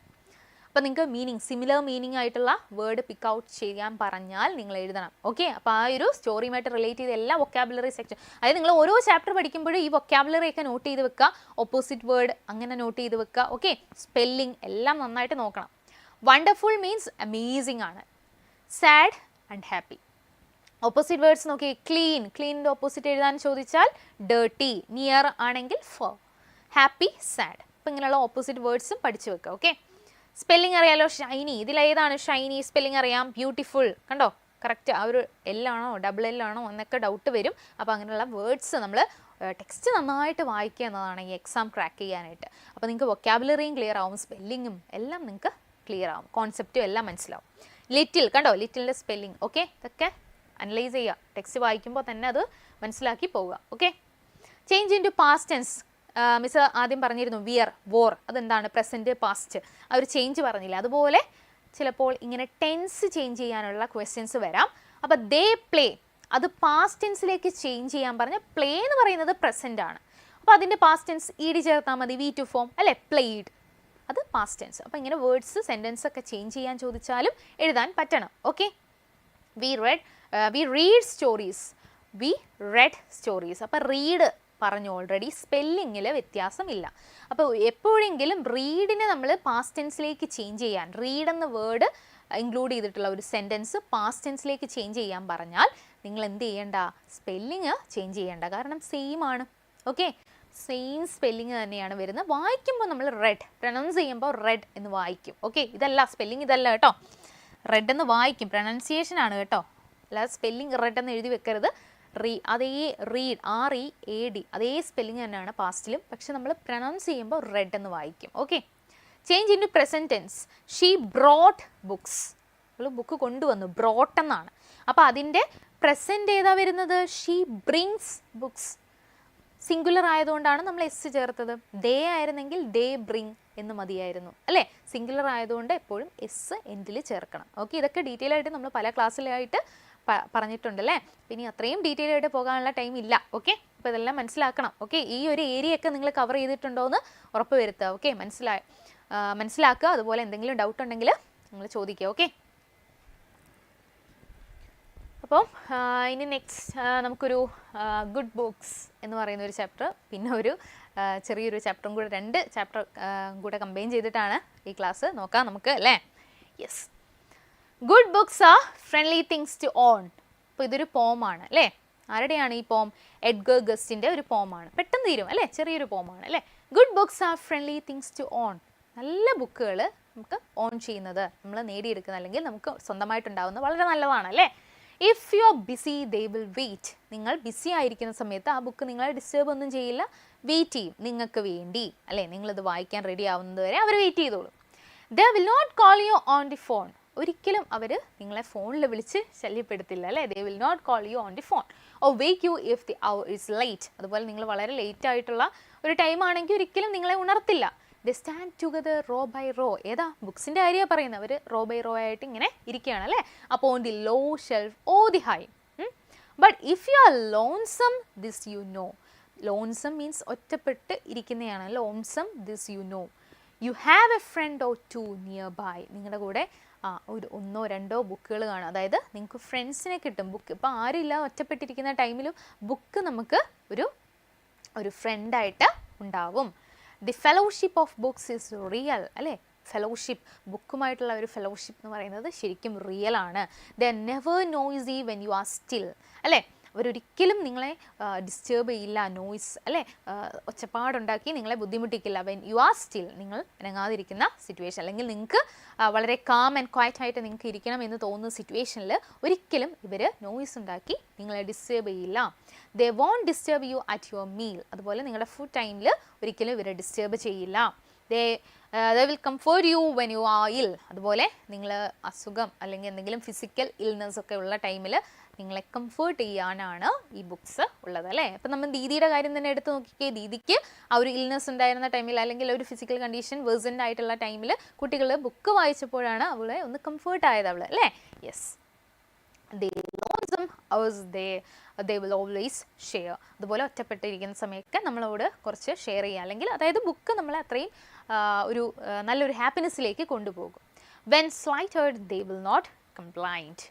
അപ്പോൾ നിങ്ങൾക്ക് മീനിങ്, സിമിലർ മീനിങ് ആയിട്ടുള്ള വേർഡ് പിക്ക് ഔട്ട് ചെയ്യാൻ പറഞ്ഞാൽ നിങ്ങൾ എഴുതണം. ഓക്കെ. അപ്പോൾ ആ ഒരു സ്റ്റോറിയുമായിട്ട് റിലേറ്റ് ചെയ്ത എല്ലാ വൊക്കാബുലറി സെക്ഷൻ, അതായത് നിങ്ങൾ ഓരോ ചാപ്റ്റർ പഠിക്കുമ്പോഴും ഈ വൊക്കാബുലറി ഒക്കെ നോട്ട് ചെയ്ത് വെക്കുക. ഓപ്പോസിറ്റ് വേർഡ് അങ്ങനെ നോട്ട് ചെയ്ത് വെക്കുക. ഓക്കെ. സ്പെല്ലിംഗ് എല്ലാം നന്നായിട്ട് നോക്കണം. വണ്ടർഫുൾ മീൻസ് അമേസിംഗ് ആണ്. Sad and happy. Opposite words നോക്കി. ക്ലീൻ, ക്ലീനിൻ്റെ ഓപ്പോസിറ്റ് എഴുതാൻ ചോദിച്ചാൽ ഡേർട്ടി. നിയർ ആണെങ്കിൽ ഫർ. Happy, sad. അപ്പോൾ ഇങ്ങനെയുള്ള ഓപ്പോസിറ്റ് വേർഡ്സും പഠിച്ചു വെക്കുക. ഓക്കെ. സ്പെല്ലിംഗ് അറിയാലോ. ഷൈനി, ഇതിലേതാണ് ഷൈനി? സ്പെല്ലിംഗ് അറിയാം. ബ്യൂട്ടിഫുൾ, കണ്ടോ? കറക്റ്റ്. ആ ഒരു എല്ലാണോ ഡബിൾ എല്ലാണോ എന്നൊക്കെ ഡൗട്ട് വരും. അപ്പോൾ അങ്ങനെയുള്ള വേർഡ്സ് നമ്മൾ ടെക്സ്റ്റ് നന്നായിട്ട് വായിക്കുക എന്നതാണ് ഈ എക്സാം ക്രാക്ക് ചെയ്യാനായിട്ട്. അപ്പോൾ നിങ്ങൾക്ക് വൊക്കാബുലറിയും ക്ലിയർ ആവും, സ്പെല്ലിങ്ങും എല്ലാം നിങ്ങൾക്ക് ക്ലിയർ ആവും, കോൺസെപ്റ്റും എല്ലാം മനസ്സിലാവും. ലിറ്റിൽ, കണ്ടോ? ലിറ്റിലിൻ്റെ സ്പെല്ലിംഗ്. ഓക്കെ. ഇതൊക്കെ അനലൈസ് ചെയ്യുക, ടെക്സ്റ്റ് വായിക്കുമ്പോൾ തന്നെ അത് മനസ്സിലാക്കി പോവുക. Okay. Change into past tense. Miss ആദ്യം പറഞ്ഞിരുന്നു വിയർ, വോർ, അതെന്താണ്? Present, past. ആ ഒരു ചേഞ്ച് പറഞ്ഞില്ല. അതുപോലെ ചിലപ്പോൾ ഇങ്ങനെ ടെൻസ് ചേഞ്ച് ചെയ്യാനുള്ള ക്വസ്റ്റ്യൻസ് വരാം. അപ്പോൾ ദേ പ്ലേ, അത് പാസ്റ്റ് ടെൻസിലേക്ക് ചേഞ്ച് ചെയ്യാൻ പറഞ്ഞ പ്ലേ എന്ന് പറയുന്നത് പ്രസൻ്റ് ആണ്. അപ്പോൾ അതിൻ്റെ പാസ്റ്റ് ടെൻസ് ഇ ഡി ചേർത്താൽ മതി. വി ടു ഫോം അല്ലേ? പ്ലേഡ്, അത് പാസ്റ്റ് ടെൻസ്. അപ്പോൾ ഇങ്ങനെ വേർഡ്സ്, സെൻറ്റൻസ് ഒക്കെ ചേഞ്ച് ചെയ്യാൻ ചോദിച്ചാലും എഴുതാൻ പറ്റണം. Okay. We read stories. We read stories. അപ്പോൾ റീഡ് പറഞ്ഞു ഓൾറെഡി. സ്പെല്ലിങ്ങിൽ വ്യത്യാസമില്ല. അപ്പോൾ എപ്പോഴെങ്കിലും റീഡിനെ നമ്മൾ പാസ്റ്റ് ടെൻസിലേക്ക് ചേഞ്ച് ചെയ്യാൻ, റീഡ് എന്ന വേർഡ് ഇൻക്ലൂഡ് ചെയ്തിട്ടുള്ള ഒരു സെൻറ്റൻസ് പാസ്റ്റ് ടെൻസിലേക്ക് ചേഞ്ച് ചെയ്യാൻ പറഞ്ഞാൽ നിങ്ങൾ എന്ത് ചെയ്യേണ്ട? സ്പെല്ലിങ് ചേഞ്ച് ചെയ്യേണ്ട. കാരണം സെയിം ആണ്. ഓക്കെ. സെയിം സ്പെല്ലിങ് തന്നെയാണ് വരുന്നത്. വായിക്കുമ്പോൾ നമ്മൾ റെഡ്, പ്രൊനൗൺസ് ചെയ്യുമ്പോൾ റെഡ് എന്ന് വായിക്കും. ഓക്കെ. ഇതല്ല സ്പെല്ലിങ്, ഇതല്ല കേട്ടോ. റെഡ് എന്ന് വായിക്കും, പ്രൊനൗൺസിയേഷൻ ആണ് കേട്ടോ. അല്ലാതെ സ്പെല്ലിങ് റെഡ് എന്ന് എഴുതി വെക്കരുത്. അതേ റീഡ്, READ, അതേ സ്പെല്ലിംഗ് തന്നെയാണ് പാസ്റ്റിലും, പക്ഷെ നമ്മൾ പ്രൊനൗൺസ് ചെയ്യുമ്പോൾ റെഡ് എന്ന് വായിക്കും. Okay. Change into present tense. She brought books. അവൾ ബുക്ക് കൊണ്ടുവന്നു, ബ്രോട്ട് എന്നാണ്. അപ്പോൾ അതിൻ്റെ പ്രസൻറ്റ് ഏതാ വരുന്നത്? She brings books. സിംഗുലർ ആയതുകൊണ്ടാണ് നമ്മൾ എസ് ചേർത്തത്. ദേ ആയിരുന്നെങ്കിൽ ദേ ബ്രിങ് എന്ന് മതിയായിരുന്നു അല്ലേ? സിംഗുലർ ആയതുകൊണ്ട് എപ്പോഴും എസ് എൻഡിൽ ചേർക്കണം. ഓക്കെ. ഇതൊക്കെ ഡീറ്റെയിൽ ആയിട്ട് നമ്മൾ പല ക്ലാസ്സിലായിട്ട് പറഞ്ഞിട്ടുണ്ടല്ലേ. പിന്നെ അത്രയും ഡീറ്റെയിൽ ആയിട്ട് പോകാനുള്ള ടൈം ഇല്ല. ഓക്കെ. അപ്പോൾ ഇതെല്ലാം മനസ്സിലാക്കണം. ഓക്കെ. ഈ ഒരു ഏരിയ ഒക്കെ നിങ്ങൾ കവർ ചെയ്തിട്ടുണ്ടോ എന്ന് ഉറപ്പ് വരുത്തുക. ഓക്കെ. മനസ്സിലാക്കുക. അതുപോലെ എന്തെങ്കിലും ഡൗട്ട് ഉണ്ടെങ്കിൽ നിങ്ങൾ ചോദിക്കുക. ഓക്കെ. അപ്പോൾ അപ്പം ഇനി നെക്സ്റ്റ് നമുക്കൊരു ഗുഡ് ബുക്സ് എന്ന് പറയുന്ന ഒരു ചാപ്റ്റർ, പിന്നെ ഒരു ചെറിയൊരു ചാപ്റ്ററും കൂടെ, 2 ചാപ്റ്റർ കൂടെ കമ്പൈൻ ചെയ്തിട്ടാണ് ഈ ക്ലാസ് നോക്കാം നമുക്ക് അല്ലേ. Yes, good books are friendly things to own. അപ്പോൾ ഇതൊരു പോമാണ് അല്ലേ. ആരുടെയാണ് ഈ പോം? എഡ്ഗർ ഗസ്റ്റിൻ്റെ ഒരു പോമാണ്. പെട്ടെന്ന് തീരും അല്ലേ, ചെറിയൊരു പോമാണ് അല്ലേ. Good books are friendly things to own. നല്ല ബുക്കുകൾ നമുക്ക് ഓൺ ചെയ്യുന്നത്, നമ്മൾ നേടിയെടുക്കുന്ന അല്ലെങ്കിൽ നമുക്ക് സ്വന്തമായിട്ടുണ്ടാവുന്നത് വളരെ നല്ലതാണ് അല്ലേ. If you are busy they will wait. നിങ്ങൾ ബിസി ആയിരിക്കുന്ന സമയത്ത് ആ ബുക്ക് നിങ്ങളെ ഡിസ്റ്റർബ് ഒന്നും ചെയ്യില്ല, വെയിറ്റ് ചെയ്യും നിങ്ങൾക്ക് വേണ്ടി അല്ലേ. നിങ്ങളിത് വായിക്കാൻ റെഡി ആവുന്നത് വരെ അവർ വെയിറ്റ് ചെയ്തോളും. They will not call you on the phone. ഒരിക്കലും അവർ നിങ്ങളെ ഫോണിൽ വിളിച്ച് ശല്യപ്പെടുത്തില്ല അല്ലേ. They will not call you on the phone or wake you if the hour is late. അതുപോലെ നിങ്ങൾ വളരെ ലേറ്റ് ആയിട്ടുള്ള ഒരു ടൈം ആണെങ്കിൽ ഒരിക്കലും നിങ്ങളെ ഉണർത്തില്ല. They stand together row by row. ഏതാ? ബുക്സിൻ്റെ കാര്യമാണ് പറയുന്നത്. അവർ റോ ബൈ റോ ആയിട്ട് ഇങ്ങനെ ഇരിക്കുകയാണ് അല്ലേ. അപ്പോൾ on the low shelf or the high. But if you are lonesome this you know. Lonesome means ഒറ്റപ്പെട്ട് ഇരിക്കുന്നതാണ്. Lonesome this you know. You have a friend or two nearby. നിങ്ങളുടെ കൂടെ ഒരു 1 or 2 ബുക്കുകൾ കാണും. അതായത് നിങ്ങൾക്ക് ഫ്രണ്ട്സിനെ കിട്ടും. ബുക്ക് ഇപ്പോൾ ആരില്ല ഒറ്റപ്പെട്ടിരിക്കുന്ന ടൈമിലും ബുക്ക് നമുക്ക് ഒരു ഫ്രണ്ടായിട്ട് ഉണ്ടാവും. The fellowship of books is real അല്ലേ. ഫെലോഷിപ്പ്, ബുക്കുമായിട്ടുള്ള ഒരു ഫെലോഷിപ്പ് എന്ന് പറയുന്നത് ശരിക്കും റിയൽ ആണ്. They are never noisy when you are still അല്ലേ. അവരൊരിക്കലും നിങ്ങളെ ഡിസ്റ്റർബ് ചെയ്യില്ല, നോയ്സ് അല്ലേ, ഒച്ചപ്പാടുണ്ടാക്കി നിങ്ങളെ ബുദ്ധിമുട്ടിക്കില്ല. വെൻ യു ആർ സ്റ്റിൽ, നിങ്ങൾ അനങ്ങാതിരിക്കുന്ന സിറ്റുവേഷൻ അല്ലെങ്കിൽ നിങ്ങൾക്ക് വളരെ കാം ആൻഡ് ക്വയറ്റ് ആയിട്ട് നിങ്ങൾക്ക് ഇരിക്കണം എന്ന് തോന്നുന്ന സിറ്റുവേഷനിൽ ഒരിക്കലും ഇവർ നോയ്സ് ഉണ്ടാക്കി നിങ്ങളെ ഡിസ്റ്റർബ് ചെയ്യില്ല. They won't disturb you at your meal. അതുപോലെ നിങ്ങളുടെ ഫുഡ് ടൈമിൽ ഒരിക്കലും ഇവരെ ഡിസ്റ്റർബ് ചെയ്യില്ല. They will comfort you when you are ill. അതുപോലെ നിങ്ങൾ അസുഖം അല്ലെങ്കിൽ എന്തെങ്കിലും ഫിസിക്കൽ ഇൽനെസ് ഒക്കെ ഉള്ള ടൈമിൽ നിങ്ങളെ കംഫേർട്ട് ചെയ്യാനാണ് ഈ ബുക്സ് ഉള്ളത് അല്ലേ. അപ്പം നമ്മൾ ദീദിയുടെ കാര്യം തന്നെ എടുത്ത് നോക്കിക്കേ. ദീദിക്ക് ആ ഒരു ഇൽനെസ് ഉണ്ടായിരുന്ന ടൈമിൽ അല്ലെങ്കിൽ ഒരു ഫിസിക്കൽ കണ്ടീഷൻ വേഴ്സൻ്റ് ആയിട്ടുള്ള ടൈമിൽ കുട്ടികൾ ബുക്ക് വായിച്ചപ്പോഴാണ് അവളെ ഒന്ന് കംഫേർട്ട് ആയത് അവൾ അല്ലേ. Yes, they lonesome hours they will always share. അതുപോലെ ഒറ്റപ്പെട്ടിരിക്കുന്ന സമയമൊക്കെ നമ്മളോട് കുറച്ച് ഷെയർ ചെയ്യുക അല്ലെങ്കിൽ അതായത് ബുക്ക് നമ്മളെ അത്രയും ഒരു നല്ലൊരു ഹാപ്പിനെസ്സിലേക്ക് കൊണ്ടുപോകും. When slighted they will not complaint.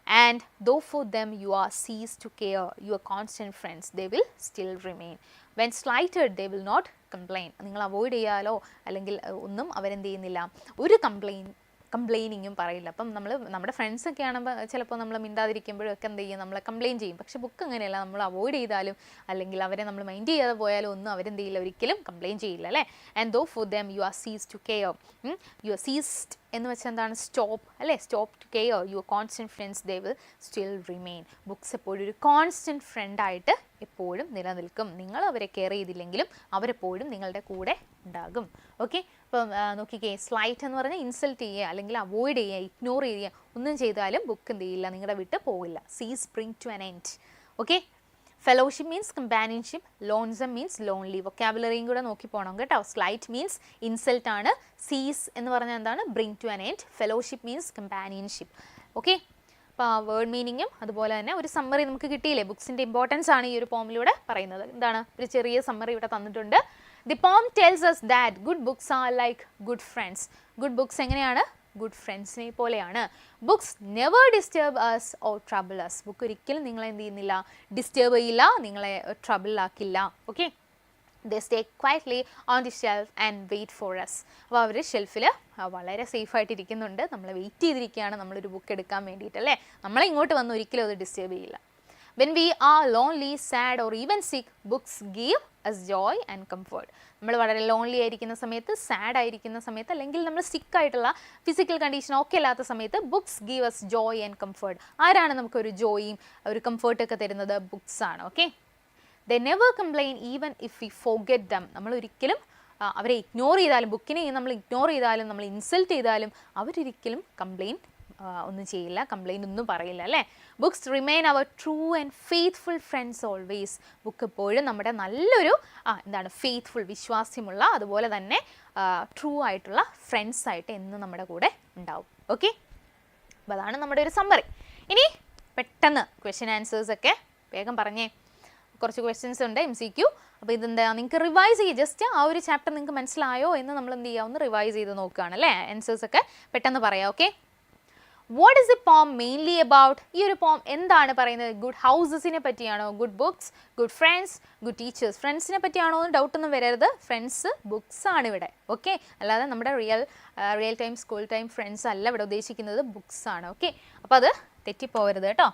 And though for them you are ceased to care, your constant friends, they will still remain. When slighted, they will not complain. നിങ്ങൾ അവോയ്ഡ് ചെയ്യാലോ അല്ലെങ്കിൽ ഒന്നും അവരെന്ത് ചെയ്യുന്നില്ല, ഒരു കംപ്ലൈനിങ്ങും പറയില്ല. അപ്പം നമ്മുടെ ഫ്രണ്ട്സൊക്കെ ആകുമ്പോൾ ചിലപ്പോൾ നമ്മൾ മിണ്ടാതിരിക്കുമ്പോഴൊക്കെ എന്ത് ചെയ്യും, നമ്മളെ കംപ്ലയിൻറ്റ് ചെയ്യും. പക്ഷേ ബുക്ക് അങ്ങനെയല്ല. നമ്മൾ അവോയ്ഡ് ചെയ്താലും അല്ലെങ്കിൽ അവരെ നമ്മൾ മൈൻഡ് ചെയ്യാതെ പോയാലും ഒന്നും അവരെന്ത് ചെയ്യില്ല, ഒരിക്കലും കംപ്ലയിൻറ്റ് ചെയ്യില്ല അല്ലേ. And though for them you are ceased to care. You are ceased എന്ന് വെച്ചാൽ എന്താണ്? സ്റ്റോപ്പ് അല്ലേ. Stop to care your constant friends, they will still remain. Books എപ്പോഴും ഒരു കോൺസ്റ്റൻറ്റ് ഫ്രണ്ടായിട്ട് എപ്പോഴും നിലനിൽക്കും. നിങ്ങൾ അവരെ കെയർ ചെയ്തില്ലെങ്കിലും അവരെപ്പോഴും നിങ്ങളുടെ കൂടെ ഉണ്ടാകും. ഓക്കെ, അപ്പം നോക്കിക്കേ, സ്ലൈറ്റ് എന്ന് പറഞ്ഞാൽ ഇൻസൾട്ട് ചെയ്യുക അല്ലെങ്കിൽ അവോയ്ഡ് ചെയ്യുക, ഇഗ്നോർ ചെയ്യുക, ഒന്നും ചെയ്താലും ബുക്ക് എന്ത് ചെയ്യില്ല, നിങ്ങളുടെ വിട്ട് പോവില്ല. Cease bring to an end. Okay, fellowship means companionship, lonesome means lonely. വൊക്കാബുലറിയും കൂടെ നോക്കി പോകണം കേട്ടോ. സ്ലൈറ്റ് മീൻസ് ഇൻസൾട്ട് ആണ്. സീസ് എന്ന് പറഞ്ഞാൽ എന്താണ്? Bring to an end. Fellowship means companionship. Okay, അപ്പോൾ വേർഡ് മീനിങ്ങും അതുപോലെ തന്നെ ഒരു സമ്മറി നമുക്ക് കിട്ടിയില്ലേ. ബുക്സിൻ്റെ ഇമ്പോർട്ടൻസ് ആണ് ഈ ഒരു പോമിലൂടെ പറയുന്നത്. എന്താണ്? ഒരു ചെറിയ സമ്മറി ഇവിടെ തന്നിട്ടുണ്ട്. The poem tells us that good books are like good friends. Good books എങ്ങനെയാണ്? ഗുഡ് ഫ്രണ്ട്സിനെ പോലെയാണ്. Books never disturb us or trouble us. Book ഒരിക്കലും നിങ്ങളെ എന്ത് ചെയ്യുന്നില്ല, ഡിസ്റ്റർബ് ചെയ്യില്ല, നിങ്ങളെ ട്രബിളാക്കില്ല. Okay, they stay quietly on the shelf and wait for us. അപ്പോൾ അവർ ഷെൽഫിൽ വളരെ സേഫായിട്ടിരിക്കുന്നുണ്ട്, നമ്മൾ വെയിറ്റ് ചെയ്തിരിക്കുകയാണ് നമ്മളൊരു ബുക്ക് എടുക്കാൻ വേണ്ടിയിട്ട് അല്ലേ. നമ്മളെ ഇങ്ങോട്ട് വന്ന് ഒരിക്കലും അത് ഡിസ്റ്റർബ് ചെയ്യില്ല. When we are lonely, sad or even sick, books give us joy and comfort. നമ്മൾ വളരെ ലോൺലി ആയിരിക്കുന്ന സമയത്ത്, സാഡ് ആയിരിക്കുന്ന സമയത്ത്, അല്ലെങ്കിൽ നമ്മൾ സിക്ക് ആയിട്ടുള്ള ഫിസിക്കൽ കണ്ടീഷൻ ഒക്കെ ഇല്ലാത്ത സമയത്ത് books give us joy and comfort. ആരാണ് നമുക്കൊരു ജോയും ഒരു കംഫർട്ടൊക്കെ തരുന്നത്? ബുക്സ് ആണ്. Okay, they never complain even if we forget them. നമ്മൾ ഒരിക്കലും അവരെ ഇഗ്നോർ ചെയ്താലും, ബുക്കിനെ നമ്മൾ ഇഗ്നോർ ചെയ്താലും, നമ്മൾ ഇൻസൾട്ട് ചെയ്താലും അവരൊരിക്കലും കംപ്ലയിൻറ്റ് ഒന്നും ചെയ്യില്ല, കംപ്ലയിൻ്റ് ഒന്നും പറയില്ല അല്ലേ. Books remain our true and faithful friends always. Book എപ്പോഴും നമ്മുടെ നല്ലൊരു ഫെയ്ത്ത്ഫുൾ, വിശ്വാസ്യമുള്ള, അതുപോലെ തന്നെ ട്രൂ ആയിട്ടുള്ള ഫ്രണ്ട്സായിട്ട് എന്നും നമ്മുടെ കൂടെ ഉണ്ടാവും. ഓക്കെ, അപ്പോൾ അതാണ് നമ്മുടെ ഒരു സമ്മറി. ഇനി പെട്ടെന്ന് ക്വസ്റ്റ്യൻ ആൻസേഴ്സൊക്കെ വേഗം പറഞ്ഞേ. കുറച്ച് ക്വസ്റ്റ്യൻസ് ഉണ്ട് MCQ. അപ്പോൾ ഇതെന്താ, നിങ്ങൾക്ക് റിവൈസ് ചെയ്യുക. ജസ്റ്റ് ആ ഒരു ചാപ്റ്റർ നിങ്ങൾക്ക് മനസ്സിലായോ എന്ന് നമ്മൾ എന്ത് ചെയ്യുക, ഒന്ന് റിവൈസ് ചെയ്ത് നോക്കുകയാണ് അല്ലേ. ആൻസേഴ്സൊക്കെ പെട്ടെന്ന് പറയാം. Okay, what is the poem mainly about? ഈ ഒരു പോം എന്താണ് പറയുന്നത്? ഗുഡ് ഹൗസസിനെ പറ്റിയാണോ? Good books, good friends, good teachers? ഫ്രണ്ട്സിനെ പറ്റിയാണോ എന്ന് ഡൗട്ടൊന്നും വരരുത്. ഫ്രണ്ട്സ്, ബുക്സ് ആണ് ഇവിടെ. ഓക്കെ, അല്ലാതെ നമ്മുടെ real time school time friends അല്ല ഇവിടെ ഉദ്ദേശിക്കുന്നത്, ബുക്സ് ആണ്. ഓക്കെ, അപ്പോൾ അത് തെറ്റിപ്പോകരുത് കേട്ടോ.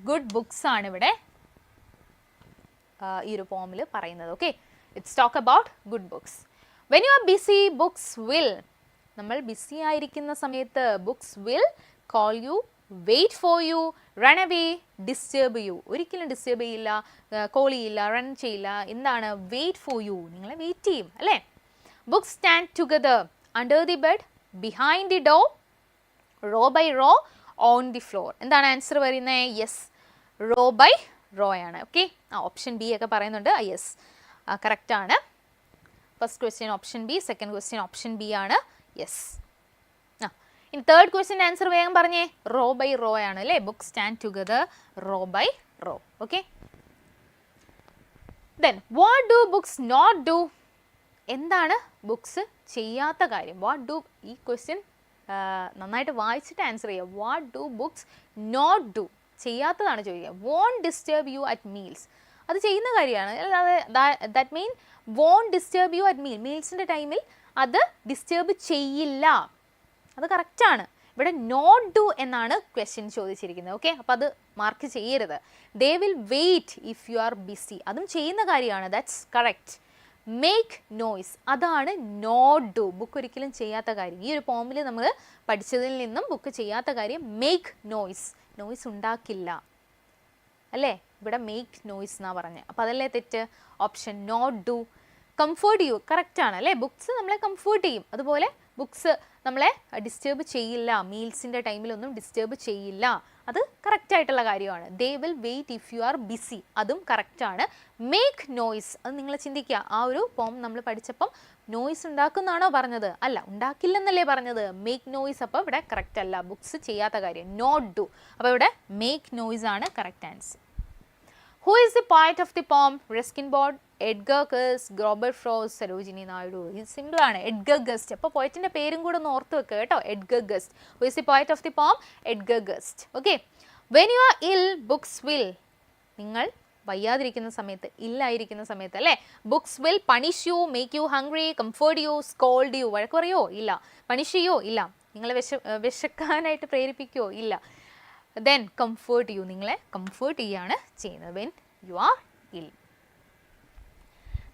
ഗുഡ് ബുക്സ് ആണ് ഇവിടെ ഈ ഒരു പോമിൽ പറയുന്നത്. Okay, it's talk about good books. When you are busy, books will, നമ്മൾ ബിസി ആയിരിക്കുന്ന സമയത്ത് books will call you, wait for you, run away, disturb you. ഒരിക്കലും ഡിസ്റ്റർബ് ചെയ്യില്ല, കോൾ ചെയ്യില്ല, റൺ ചെയ്യില്ല. എന്താണ്? വെയിറ്റ് ഫോർ യു, നിങ്ങളെ വെയിറ്റ് ചെയ്യും അല്ലേ? Books stand together under the bed, behind the door, row by row, on the floor. എന്താണ് answer പറയുന്നത്? യെസ്, റോ ബൈ റോ ആണ്. ഓക്കെ, ഓപ്ഷൻ ബി ഒക്കെ പറയുന്നുണ്ട്. യെസ്, കറക്റ്റ് ആണ്. First question option B, second question option B ആണ്. Yes. ഇനി third question answer വേഗം പറഞ്ഞേ. റോ ബൈ റോ ആണ് അല്ലേ? Books stand together, row by row. Okay, then what do books not do? എന്താണ് ബുക്സ് ചെയ്യാത്ത കാര്യം? വാട്ട് ഡു, ഈ ക്വസ്റ്റ്യൻ നന്നായിട്ട് വായിച്ചിട്ട് ആൻസർ ചെയ്യുക. What do books not do? ചെയ്യാത്തതാണ് ചോദിക്കുക. Won't disturb you at meals, അത് ചെയ്യുന്ന കാര്യമാണ്. അല്ലാതെ that mean won't disturb you at മീൽസിൻ്റെ ടൈമിൽ അത് ഡിസ്റ്റർബ് ചെയ്യില്ല. അത് കറക്റ്റാണ്. ഇവിടെ നോട്ട് ഡു എന്നാണ് ക്വസ്റ്റ്യൻ ചോദിച്ചിരിക്കുന്നത്. ഓക്കെ, അപ്പോൾ അത് മാർക്ക് ചെയ്യരുത്. They will wait if you are busy, അതും ചെയ്യുന്ന കാര്യമാണ്. That's correct. മേക്ക് നോയ്സ്, അതാണ് നോട്ട് ഡു. ബുക്ക് ഒരിക്കലും ചെയ്യാത്ത കാര്യം. ഈ ഒരു പോമിൽ നമ്മൾ പഠിച്ചതിൽ നിന്നും ബുക്ക് ചെയ്യാത്ത കാര്യം മേക്ക് നോയ്സ്, നോയ്സ് ഉണ്ടാക്കില്ല അല്ലേ? ഇവിടെ മേക്ക് നോയ്സ് എന്നാണ് പറഞ്ഞത്. അപ്പോൾ അതല്ലേ തെറ്റ്? Option not do. Comfort you, കറക്റ്റാണ് അല്ലേ? ബുക്സ് നമ്മളെ കംഫേർട്ട് ചെയ്യും. അതുപോലെ ബുക്സ് നമ്മളെ ഡിസ്റ്റർബ് ചെയ്യില്ല, മീൽസിൻ്റെ ടൈമിലൊന്നും ഡിസ്റ്റർബ് ചെയ്യില്ല. അത് കറക്റ്റ് ആയിട്ടുള്ള കാര്യമാണ്. They will wait if you are busy, അതും കറക്റ്റാണ്. മേക്ക് നോയ്സ്, അത് നിങ്ങൾ ചിന്തിക്കുക. ആ ഒരു പോം നമ്മൾ പഠിച്ചപ്പം നോയ്സ് ഉണ്ടാക്കുന്നതാണോ പറഞ്ഞത്? അല്ല, ഉണ്ടാക്കില്ലെന്നല്ലേ പറഞ്ഞത്. മേക്ക് നോയ്സ് അപ്പോൾ ഇവിടെ കറക്റ്റ് അല്ല. ബുക്സ് ചെയ്യാത്ത കാര്യം നോട്ട് ഡു. അപ്പോൾ ഇവിടെ മേക്ക് നോയ്സ് ആണ് correct answer. Who is the poet of the poem? Ruskin Bond, Edgar Guest, Robert Frost, Sarojini Naidu. ഇത് സിമ്പിളാണ്, എഡ്ഗർ ഗസ്റ്റ്. അപ്പോൾ പോയറ്റിൻ്റെ പേരും കൂടെ ഒന്ന് ഓർത്ത് വെക്കുക കേട്ടോ, Edgar Guest. Who is the poet of the poem? Edgar Guest. Okay, when you are ill, books will, നിങ്ങൾ വയ്യാതിരിക്കുന്ന സമയത്ത്, ഇല്ലായിരിക്കുന്ന സമയത്ത് അല്ലേ? Books will punish you, make you hungry, comfort you, scold you. വഴക്ക് പറയോ? ഇല്ല. പണിഷ് ചെയ്യോ? ഇല്ല. നിങ്ങളെ വിശക്കാനായിട്ട് പ്രേരിപ്പിക്കുകയോ? ഇല്ല. ദെൻ കംഫേർട്ട് യു, നിങ്ങളെ കംഫേർട്ട് ചെയ്യാണ് ചെയ്യുന്നത് വെൻ യു ആർ ഇൽ.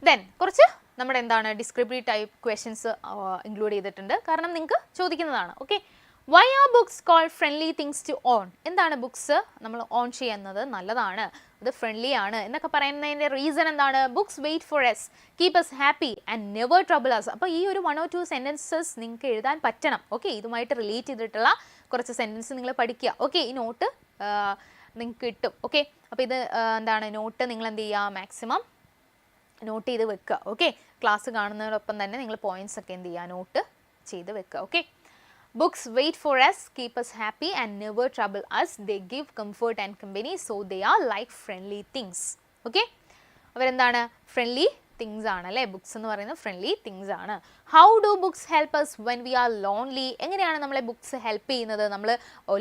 ദെൻ കുറച്ച് നമ്മുടെ എന്താണ് ഡിസ്ക്രിപ്റ്റീവ് ടൈപ്പ് ക്വസ്റ്റ്യൻസ് ഇൻക്ലൂഡ് ചെയ്തിട്ടുണ്ട്, കാരണം നിങ്ങൾക്ക് ചോദിക്കുന്നതാണ്. Okay, why are books call friendly things to own? എന്താണ് ബുക്സ് നമ്മൾ ഓൺ ചെയ്യുന്നത് നല്ലതാണ്, അത് ഫ്രണ്ട്ലി ആണ് എന്നൊക്കെ പറയുന്നതിൻ്റെ റീസൺ എന്താണ്? Books wait for us, keep us happy and never trouble us. അപ്പോൾ ഈ ഒരു 1 or 2 സെൻറ്റൻസസ് നിങ്ങൾക്ക് എഴുതാൻ പറ്റണം. ഓക്കെ, ഇതുമായിട്ട് റിലേറ്റ് ചെയ്തിട്ടുള്ള കുറച്ച് സെൻറ്റൻസ് നിങ്ങൾ പഠിക്കുക. ഓക്കെ, ഈ നോട്ട് നിങ്ങൾക്ക് കിട്ടും. ഓക്കെ, അപ്പോൾ ഇത് എന്താണ് നോട്ട് നിങ്ങൾ എന്ത് ചെയ്യുക, മാക്സിമം നോട്ട് ചെയ്ത് വെക്കുക. ഓക്കെ, ക്ലാസ് കാണുന്നതിനോടൊപ്പം തന്നെ നിങ്ങൾ പോയിന്റ്സ് ഒക്കെ എന്ത് ചെയ്യുക, നോട്ട് ചെയ്ത് വെക്കുക. Okay, books wait for us, keep us happy and never trouble us, they give comfort and company, so they are like friendly things. Okay, അവരെന്താണ്? ഫ്രണ്ട്ലി തിങ്സ് ആണ് അല്ലേ? ബുക്സ് എന്ന് പറയുന്നത് ഫ്രണ്ട്ലി തിങ്സ് ആണ്. How do books help us when we are lonely? എങ്ങനെയാണ് നമ്മളെ books help ചെയ്യുന്നത് നമ്മൾ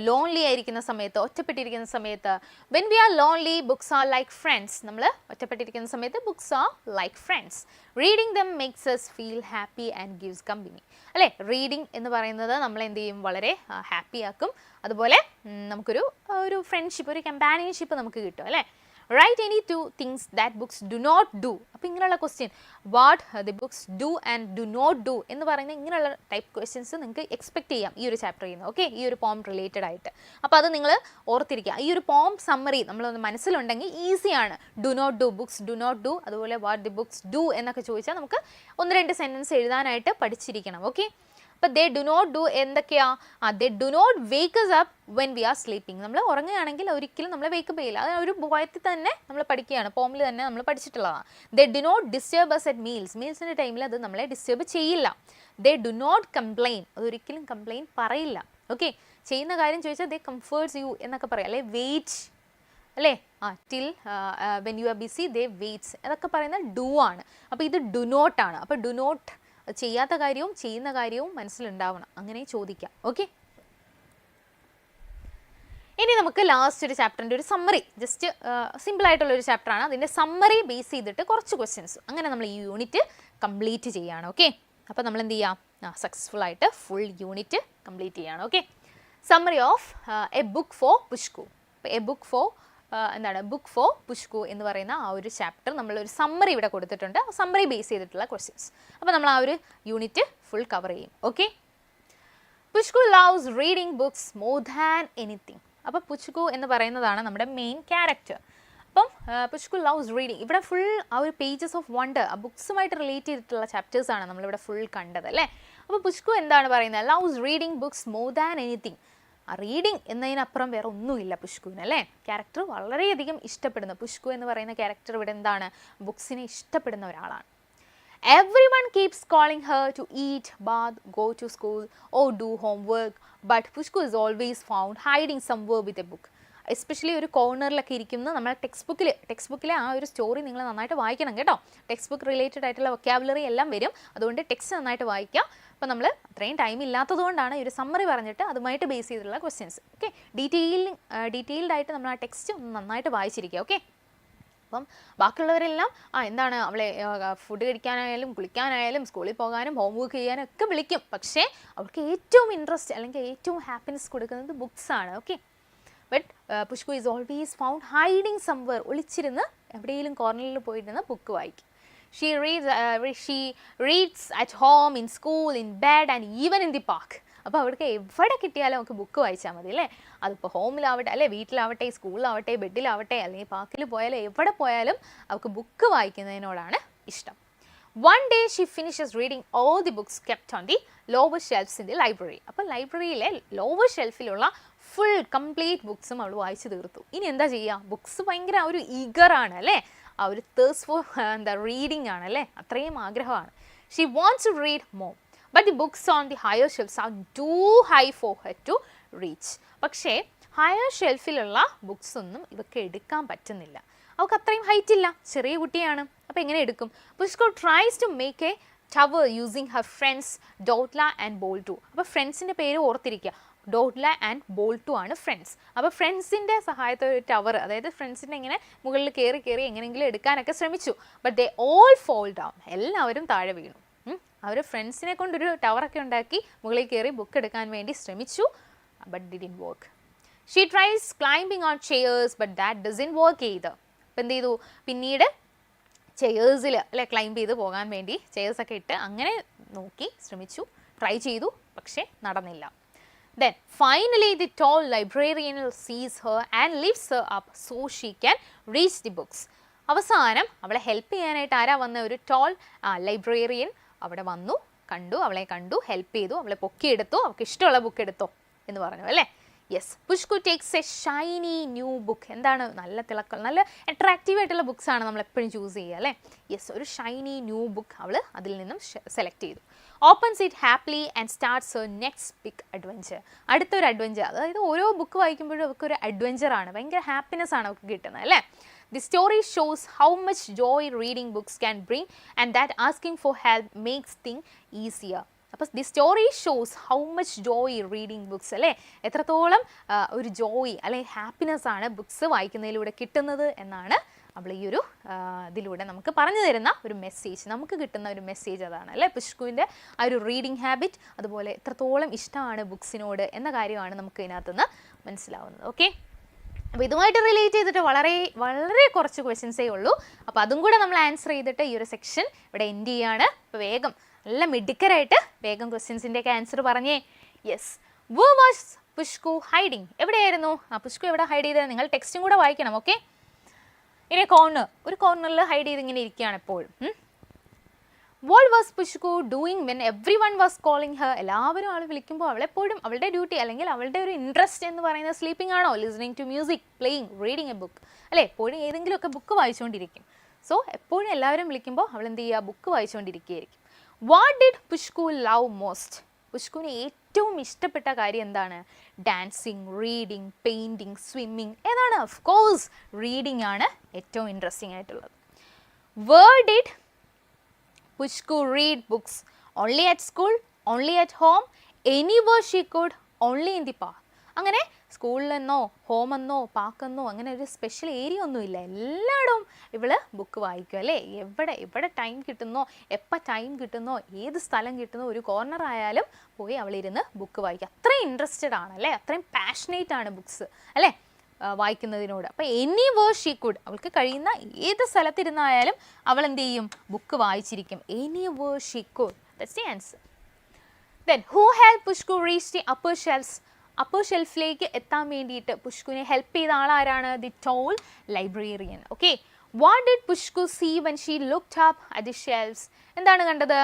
ലോൺലി ആയിരിക്കുന്ന സമയത്ത്, ഒറ്റപ്പെട്ടിരിക്കുന്ന സമയത്ത്? when we are lonely, books are like friends. നമ്മൾ ഒറ്റപ്പെട്ടിരിക്കുന്ന സമയത്ത് books are like friends. reading them makes us feel happy and gives company. അല്ലേ? റീഡിങ് എന്ന് പറയുന്നത് നമ്മൾ എന്ത് ചെയ്യും, വളരെ ഹാപ്പി ആക്കും. അതുപോലെ നമുക്കൊരു ഫ്രണ്ട്ഷിപ്പ്, ഒരു കമ്പാനിയൻഷിപ്പ് നമുക്ക് കിട്ടും അല്ലേ? Write any 2 things that books do not do. അപ്പോൾ ഇങ്ങനെയുള്ള question, what the books do and do not do എന്ന് പറയുന്ന ഇങ്ങനെയുള്ള ടൈപ്പ് ക്വസ്റ്റ്യൻസ് നിങ്ങൾക്ക് എക്സ്പെക്ട് ചെയ്യാം ഈ ഒരു ചാപ്റ്ററിൽ നിന്ന്. ഓക്കെ, ഈ ഒരു പോം റിലേറ്റഡ് ആയിട്ട്. അപ്പോൾ അത് നിങ്ങൾ ഓർത്തിരിക്കുക. ഈ ഒരു പോം സമ്മറി നമ്മളൊന്ന് മനസ്സിലുണ്ടെങ്കിൽ ഈസിയാണ്. Do not do, books do not do, അതുപോലെ വാട്ട് ദി ബുക്സ് ഡു എന്നൊക്കെ ചോദിച്ചാൽ നമുക്ക് 1-2 സെൻറ്റൻസ് എഴുതാനായിട്ട് പഠിച്ചിരിക്കണം. ഓക്കെ, അപ്പോൾ ദേ ഡു നോട്ട് ഡു എന്തൊക്കെയാ? They do not wake us up when we are sleeping. നമ്മൾ ഉറങ്ങുകയാണെങ്കിൽ ഒരിക്കലും നമ്മളെ വേക്കപ്പ് ചെയ്യില്ല. അത് ഒരു പോയത്തിൽ തന്നെ നമ്മൾ പഠിക്കുകയാണ്, പോമിൽ തന്നെ നമ്മൾ പഠിച്ചിട്ടുള്ളതാണ്. They do not disturb us at meals. മീൽസിൻ്റെ ടൈമിൽ അത് നമ്മളെ ഡിസ്റ്റർബ് ചെയ്യില്ല. ദേ ഡു നോട്ട് കംപ്ലെയിൻ, അതൊരിക്കലും കംപ്ലെയിൻ പറയില്ല. ഓക്കെ, ചെയ്യുന്ന കാര്യം ചോദിച്ചാൽ ദേ കംഫേർട്സ് യു എന്നൊക്കെ പറയാം അല്ലേ? വെയിറ്റ് അല്ലേ? Till when you are busy they weights, അതൊക്കെ പറയുന്നത് ഡു ആണ്. അപ്പോൾ ഇത് ഡു നോട്ട് ആണ്. അപ്പോൾ ഡു നോട്ട് ചെയ്യാത്ത കാര്യവും ചെയ്യുന്ന കാര്യവും മനസ്സിലുണ്ടാവണം, അങ്ങനെ ചോദിക്കാം. ഓക്കെ, ഇനി നമുക്ക് ലാസ്റ്റ് ഒരു ചാപ്റ്ററിൻ്റെ ഒരു സമ്മറി, ജസ്റ്റ് സിമ്പിൾ ആയിട്ടുള്ള ഒരു ചാപ്റ്ററാണ്, അതിൻ്റെ സമ്മറി ബേസ് ചെയ്തിട്ട് കുറച്ച് ക്വസ്റ്റ്യൻസ്, അങ്ങനെ നമ്മൾ ഈ യൂണിറ്റ് കംപ്ലീറ്റ് ചെയ്യുകയാണ്. ഓക്കെ, അപ്പോൾ നമ്മൾ എന്ത് ചെയ്യാം, സക്സസ്ഫുൾ ആയിട്ട് ഫുൾ യൂണിറ്റ് കംപ്ലീറ്റ് ചെയ്യുകയാണ്. Okay, summary of a book for Pushku. അപ്പോൾ a book for book for Pushku എന്ന് പറയുന്ന ആ ഒരു ചാപ്റ്റർ നമ്മളൊരു സമ്മറി ഇവിടെ കൊടുത്തിട്ടുണ്ട്. സമ്മറി ബേസ് ചെയ്തിട്ടുള്ള ക്വസ്റ്റ്യൻസ്. അപ്പോൾ നമ്മൾ ആ ഒരു യൂണിറ്റ് ഫുൾ കവർ ചെയ്യും. Okay, Pushku loves reading books more than anything. അപ്പോൾ പുഷ്കു എന്ന് പറയുന്നതാണ് നമ്മുടെ മെയിൻ ക്യാരക്ടർ. അപ്പം പുഷ്കു ലവ്സ് റീഡിങ്, ഇവിടെ ഫുൾ ആ ഒരു പേജസ് ഓഫ് വണ്ടർ, ആ ബുക്സുമായിട്ട് റിലേറ്റ് ചെയ്തിട്ടുള്ള ചാപ്റ്റേഴ്സാണ് നമ്മളിവിടെ ഫുൾ കണ്ടത് അല്ലേ. അപ്പോൾ പുഷ്കു എന്താണ് പറയുന്നത്, loves reading books more than anything. ആ റീഡിങ് എന്നതിനപ്പുറം വേറെ ഒന്നുമില്ല പുഷ്കുവിന് അല്ലേ. ക്യാരക്ടർ വളരെയധികം ഇഷ്ടപ്പെടുന്ന, പുഷ്കു എന്ന് പറയുന്ന ക്യാരക്ടർ ഇവിടെ എന്താണ്, ബുക്സിനെ ഇഷ്ടപ്പെടുന്ന ഒരാളാണ്. Everyone keeps calling her to eat, bath, go to school or do homework, but Pushku is always found hiding somewhere with a book. Especially ഒരു കോർണറിലൊക്കെ ഇരിക്കുന്ന നമ്മളെ ടെക്സ്റ്റ് ബുക്കിലെ ആ ഒരു സ്റ്റോറി നിങ്ങൾ നന്നായിട്ട് വായിക്കണം കേട്ടോ. ടെക്സ്റ്റ് ബുക്ക് റിലേറ്റഡ് ആയിട്ടുള്ള വൊക്കാബുലറി എല്ലാം വരും, അതുകൊണ്ട് ടെക്സ്റ്റ് നന്നായിട്ട് വായിക്കുക. അപ്പോൾ നമ്മൾ അത്രയും ടൈം ഇല്ലാത്തതുകൊണ്ടാണ് ഈ ഒരു സമ്മറി പറഞ്ഞിട്ട് അതുമായിട്ട് ബേസ് ചെയ്തിട്ടുള്ള ക്വസ്റ്റ്യൻസ്. ഓക്കെ, ഡീറ്റെയിൽഡ് ആയിട്ട് നമ്മൾ ആ ടെക്സ്റ്റ് നന്നായിട്ട് വായിച്ചിരിക്കുക. ഓക്കെ, അപ്പം ബാക്കിയുള്ളവരെല്ലാം എന്താണ് അവളെ ഫുഡ് കഴിക്കാനായാലും കുളിക്കാനായാലും സ്കൂളിൽ പോകാനും ഹോംവർക്ക് ചെയ്യാനും ഒക്കെ വിളിക്കും, പക്ഷേ അവൾക്ക് ഏറ്റവും ഇൻട്രസ്റ്റ് അല്ലെങ്കിൽ ഏറ്റവും ഹാപ്പിനെസ് കൊടുക്കുന്നത് ബുക്സാണ്. Okay, but Pushku is always found hiding somewhere, ഒളിച്ചിരുന്ന് എവിടെയെങ്കിലും കോർണറിൽ പോയിരുന്ന് ബുക്ക് വായിക്കും. She reads at home, in school, in bed and even in the park. അപ്പോൾ അവർക്ക് എവിടെ കിട്ടിയാലും നമുക്ക് ബുക്ക് വായിച്ചാൽ മതി അല്ലേ. അതിപ്പോൾ ഹോമിലാവട്ടെ അല്ലെ, വീട്ടിലാവട്ടെ, സ്കൂളിലാവട്ടെ, ബെഡിലാവട്ടെ, അല്ലെങ്കിൽ പാർക്കിൽ പോയാലും എവിടെ പോയാലും അവർക്ക് ബുക്ക് വായിക്കുന്നതിനോടാണ് ഇഷ്ടം. One day she finishes reading all the books kept on the lower shelves in the library. അപ്പോൾ ലൈബ്രറിയിലെ ലോവർ ഷെൽഫിലുള്ള ഫുൾ കംപ്ലീറ്റ് ബുക്സും അവൾ വായിച്ചു തീർത്തു. ഇനി എന്താ ചെയ്യുക, ബുക്സ് ഭയങ്കര ഒരു ഈഗറാണ് അല്ലേ, ആ ഒരു തേഴ്സ്റ്റ് ഫോർ റീഡിങ് ആണ് അല്ലേ, അത്രയും ആഗ്രഹമാണ്. She wants to read more, but the books on the higher shelves are too high for her to reach. പക്ഷേ ഹയർ ഷെൽഫിലുള്ള ബുക്സ് ഒന്നും ഇവർക്ക് എടുക്കാൻ പറ്റുന്നില്ല, അവൾക്ക് അത്രയും ഹൈറ്റ് ഇല്ല, ചെറിയ കുട്ടിയാണ്. അപ്പോൾ എങ്ങനെ എടുക്കും? Pushku tries to make a tower using her friends Dotla and Boltu. അപ്പോൾ ഫ്രണ്ട്സിൻ്റെ പേര് ഓർത്തിരിക്കുക, ഡോട്ട്ല ആൻഡ് ബോൾട്ടു ആണ് ഫ്രണ്ട്സ്. അപ്പോൾ ഫ്രണ്ട്സിൻ്റെ സഹായത്തോടെ ഒരു ടവർ, അതായത് ഫ്രണ്ട്സിൻ്റെ ഇങ്ങനെ മുകളിൽ കയറി എങ്ങനെയെങ്കിലും എടുക്കാനൊക്കെ ശ്രമിച്ചു. But they all fall down, എല്ലാവരും താഴെ വീണു. അവർ ഫ്രണ്ട്സിനെ കൊണ്ടൊരു ടവറൊക്കെ ഉണ്ടാക്കി മുകളിൽ കയറി ബുക്ക് എടുക്കാൻ വേണ്ടി ശ്രമിച്ചു, but didn't work. She tries climbing on chairs but that doesn't work either. അപ്പം എന്ത് ചെയ്തു, പിന്നീട് ചെയേഴ്സിൽ അല്ലെ ക്ലൈംബ് ചെയ്ത് പോകാൻ വേണ്ടി ചെയേഴ്സൊക്കെ ഇട്ട് അങ്ങനെ നോക്കി ശ്രമിച്ചു, ട്രൈ ചെയ്തു, പക്ഷേ നടന്നില്ല. Then finally the tall librarian sees her and lifts her up so she can reach the books. അവസാനം അവളെ ഹെൽപ്പ് ചെയ്യാനായിട്ട് ആരാ വന്ന, ഒരു ടോൾ ലൈബ്രേറിയൻ അവിടെ വന്നു, അവളെ കണ്ടു, ഹെൽപ്പ് ചെയ്തു, അവളെ പൊക്കിയെടുത്തു, അവൾക്ക് ഇഷ്ടമുള്ള ബുക്ക് എടുത്തോ എന്ന് പറഞ്ഞു അല്ലേ. Yes, Pushku takes a shiny new book. എന്താണ്, നല്ല തിളക്കം, നല്ല അട്രാക്റ്റീവ് ആയിട്ടുള്ള ബുക്സാണ് നമ്മൾ എപ്പോഴും ചൂസ് ചെയ്യുക അല്ലേ. യെസ്, ഒരു ഷൈനി ന്യൂ ബുക്ക് അവൾ അതിൽ നിന്നും സെലക്ട് ചെയ്തു. Opens it happily and starts her next big adventure. അടുത്തൊരു അഡ്വഞ്ചർ, അതായത് ഓരോ ബുക്ക് വായിക്കുമ്പോഴും അവൾക്കൊരു അഡ്വഞ്ചറാണ്, ഭയങ്കര ഹാപ്പിനെസ് ആണ് അവൾക്ക് കിട്ടുന്നത് അല്ലേ. The story shows how much joy reading books can bring and that asking for help makes things easier. അപ്പോൾ the story shows how much Joy reading books അല്ലേ, എത്രത്തോളം ഒരു ജോയ് അല്ലെങ്കിൽ ഹാപ്പിനെസ് ആണ് ബുക്സ് വായിക്കുന്നതിലൂടെ കിട്ടുന്നത് എന്നാണ് അവൾ ഈ ഒരു ഇതിലൂടെ നമുക്ക് പറഞ്ഞു തരുന്ന ഒരു മെസ്സേജ്, നമുക്ക് കിട്ടുന്ന ഒരു മെസ്സേജ് അതാണ് അല്ലേ. പുഷ്കുവിൻ്റെ ആ ഒരു റീഡിങ് ഹാബിറ്റ്, അതുപോലെ എത്രത്തോളം ഇഷ്ടമാണ് ബുക്സിനോട് എന്ന കാര്യമാണ് നമുക്ക് ഇതിനകത്തുനിന്ന് മനസ്സിലാവുന്നത്. ഓക്കെ, അപ്പോൾ ഇതുമായിട്ട് റിലേറ്റ് ചെയ്തിട്ട് വളരെ വളരെ കുറച്ച് ക്വസ്റ്റ്യൻസേ ഉള്ളൂ. അപ്പോൾ അതും കൂടെ നമ്മൾ ആൻസർ ചെയ്തിട്ട് ഈ ഒരു സെക്ഷൻ ഇവിടെ എൻഡ് ചെയ്യാണ്. അപ്പോൾ വേഗം നല്ല മിടുക്കരായിട്ട് വേഗം ക്വസ്റ്റ്യൻസിൻ്റെയൊക്കെ ആൻസർ പറഞ്ഞേ. Yes, where was Pushku hiding? എവിടെയായിരുന്നു പുഷ്കു എവിടെ ഹൈഡ് ചെയ്തത്? നിങ്ങൾ ടെക്സ്റ്റും കൂടെ വായിക്കണം. ഓക്കെ, ഇനി ഒരു കോർണറിൽ ഹൈഡ് ചെയ്ത് ഇങ്ങനെ ഇരിക്കുകയാണ് എപ്പോഴും. What was Pushku doing when everyone was calling her? എല്ലാവരും ആൾ വിളിക്കുമ്പോൾ അവളെപ്പോഴും അവളുടെ ഡ്യൂട്ടി അല്ലെങ്കിൽ അവളുടെ ഒരു ഇൻട്രസ്റ്റ് എന്ന് പറയുന്നത് സ്ലീപ്പിംഗ് ആണോ, listening to music, playing, reading a book അല്ലേ. എപ്പോഴും ഏതെങ്കിലുമൊക്കെ ബുക്ക് വായിച്ചുകൊണ്ടിരിക്കും. സോ എപ്പോഴും എല്ലാവരും വിളിക്കുമ്പോൾ അവൾ എന്ത് ചെയ്യുക, ബുക്ക് വായിച്ചുകൊണ്ടിരിക്കുകയായിരിക്കും. What did Pushku love most? പുഷ്കുവിന് ഏറ്റവും ഇഷ്ടപ്പെട്ട കാര്യം എന്താണ്? Dancing, reading, painting, swimming. ഏതാണ്? ഓഫ് കോഴ്സ് റീഡിങ് ആണ് ഏറ്റവും ഇൻട്രസ്റ്റിംഗ് ആയിട്ടുള്ളത്. Where did Pushku read books? Only at school, only at home, anywhere she could, only in the park. അങ്ങനെ സ്കൂളിലെന്നോ ഹോമെന്നോ പാക്കെന്നോ അങ്ങനെ ഒരു സ്പെഷ്യൽ ഏരിയ ഒന്നുമില്ല. എല്ലായിടവും ഇവള് ബുക്ക് വായിക്കും അല്ലേ. എവിടെ ടൈം കിട്ടുന്നോ, എപ്പോൾ ടൈം കിട്ടുന്നോ, ഏത് സ്ഥലം കിട്ടുന്നോ, ഒരു കോർണർ ആയാലും പോയി അവളിരുന്ന് ബുക്ക് വായിക്കും. അത്രയും ഇൻട്രസ്റ്റഡ് ആണ് അല്ലേ, അത്രയും പാഷനേറ്റ് ആണ് ബുക്സ് അല്ലേ വായിക്കുന്നതിനോട്. അപ്പോൾ എനിവേർ ഷീ കുഡ്, അവൾക്ക് കഴിയുന്ന ഏത് സ്ഥലത്തിരുന്നായാലും അവൾ എന്ത് ചെയ്യും, ബുക്ക് വായിച്ചിരിക്കും. Anywhere she could, that's the answer. Then who helped Pushku reach the upper shelves? Upper ഷെൽഫിലേക്ക് എത്താൻ വേണ്ടിയിട്ട് പുഷ്കുവിനെ ഹെൽപ്പ് ചെയ്ത ആളാരാണ്? The tall librarian. Okay, what did Pushku see when she looked up at the shelves? എന്താണ് കണ്ടത്?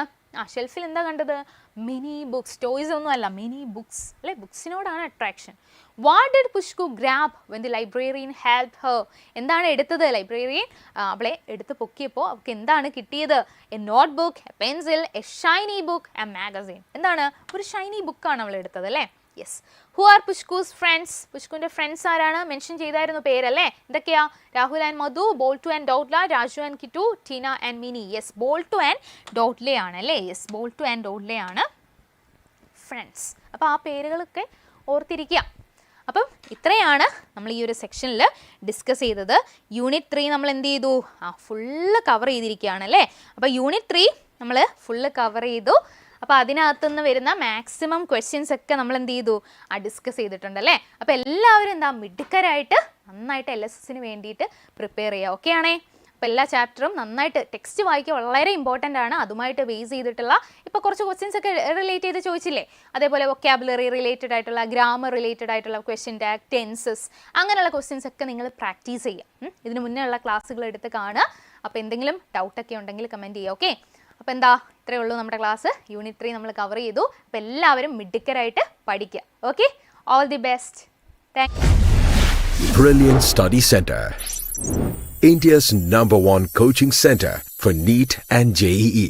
ഷെൽഫിൽ എന്താ കണ്ടത്? Many books. ടോയ്സ് ഒന്നും അല്ല, മെനി ബുക്സ് അല്ലെ, ബുക്സിനോടാണ് attraction. What did Pushku grab when the librarian help her? എന്താണ് എടുത്തത്? ലൈബ്രറിയൻ അവളെ എടുത്ത് പൊക്കിയപ്പോൾ അവൾക്ക് എന്താണ് കിട്ടിയത്? A notebook, a pencil, a shiny book, a magazine. എന്താണ്? ഒരു ഷൈനി ബുക്കാണ് അവൾ എടുത്തത് അല്ലേ. Yes. Who are Pushku's friends? പുഷ്കുവിൻ്റെ ഫ്രണ്ട്സ് ആരാണ്? മെൻഷൻ ചെയ്തായിരുന്നു പേരല്ലേ. എന്തൊക്കെയാ? Rahul and Madhu, Boltu and Dotla, Raju and Kittu, Tina and Mini. Yes, Boltu and Dotla ആണ് അല്ലേ. യെസ്, ബോൾട്ടു ആൻഡ് ഡോട്ട്ലെ ആണ് ഫ്രണ്ട്സ്. അപ്പോൾ ആ പേരുകളൊക്കെ ഓർത്തിരിക്കുക. അപ്പം ഇത്രയാണ് നമ്മൾ ഈ ഒരു സെക്ഷനിൽ ഡിസ്കസ് ചെയ്തത്. യൂണിറ്റ് 3 നമ്മൾ എന്ത് ചെയ്തു? ഫുള്ള് കവർ ചെയ്തിരിക്കുകയാണ് അല്ലേ. അപ്പോൾ യൂണിറ്റ് 3 നമ്മൾ ഫുള്ള് കവർ ചെയ്തു. അപ്പോൾ അതിനകത്തുനിന്ന് വരുന്ന മാക്സിമം ക്വസ്റ്റ്യൻസ് ഒക്കെ നമ്മൾ എന്ത് ചെയ്തു? ഡിസ്കസ് ചെയ്തിട്ടുണ്ട് അല്ലേ. അപ്പോൾ എല്ലാവരും എന്താ മിടുക്കരായിട്ട് നന്നായിട്ട് LSSന് വേണ്ടിയിട്ട് പ്രിപ്പയർ ചെയ്യുക. ഓക്കെ ആണേ. അപ്പോൾ എല്ലാ ചാപ്റ്ററും നന്നായിട്ട് ടെക്സ്റ്റ് വായിക്കുക, വളരെ ഇമ്പോർട്ടൻ്റ് ആണ്. അതുമായിട്ട് ബേസ് ചെയ്തിട്ടുള്ള ഇപ്പോൾ കുറച്ച് ക്വസ്റ്റ്യൻസ് ഒക്കെ റിലേറ്റ് ചെയ്ത് ചോദിച്ചില്ലേ, അതേപോലെ വൊക്കാബുലറി റിലേറ്റഡ് ആയിട്ടുള്ള, ഗ്രാമർ റിലേറ്റഡ് ആയിട്ടുള്ള, ക്വസ്റ്റ്യൻ ടാഗ്, ടെൻസസ്, അങ്ങനെയുള്ള ക്വസ്റ്റ്യൻസ് ഒക്കെ നിങ്ങൾ പ്രാക്ടീസ് ചെയ്യുക. ഇതിന് മുന്നേ ഉള്ള ക്ലാസ്സുകൾ എടുത്ത് കാണുക. അപ്പോൾ എന്തെങ്കിലും ഡൗട്ടൊക്കെ ഉണ്ടെങ്കിൽ കമൻറ്റ് ചെയ്യുക. ഓക്കെ, അപ്പോൾ എന്താ ഇത്രയേ ഉള്ളൂ നമ്മുടെ ക്ലാസ്. യൂണിറ്റ് 3 നമ്മൾ കവർ ചെയ്തു. അപ്പോൾ എല്ലാവരും മിടുക്കരായിട്ട് പഠിക്കുക. Okay, all the best. Thank you. Brilliant Study Center, India's #1 coaching center for NEET and JEE.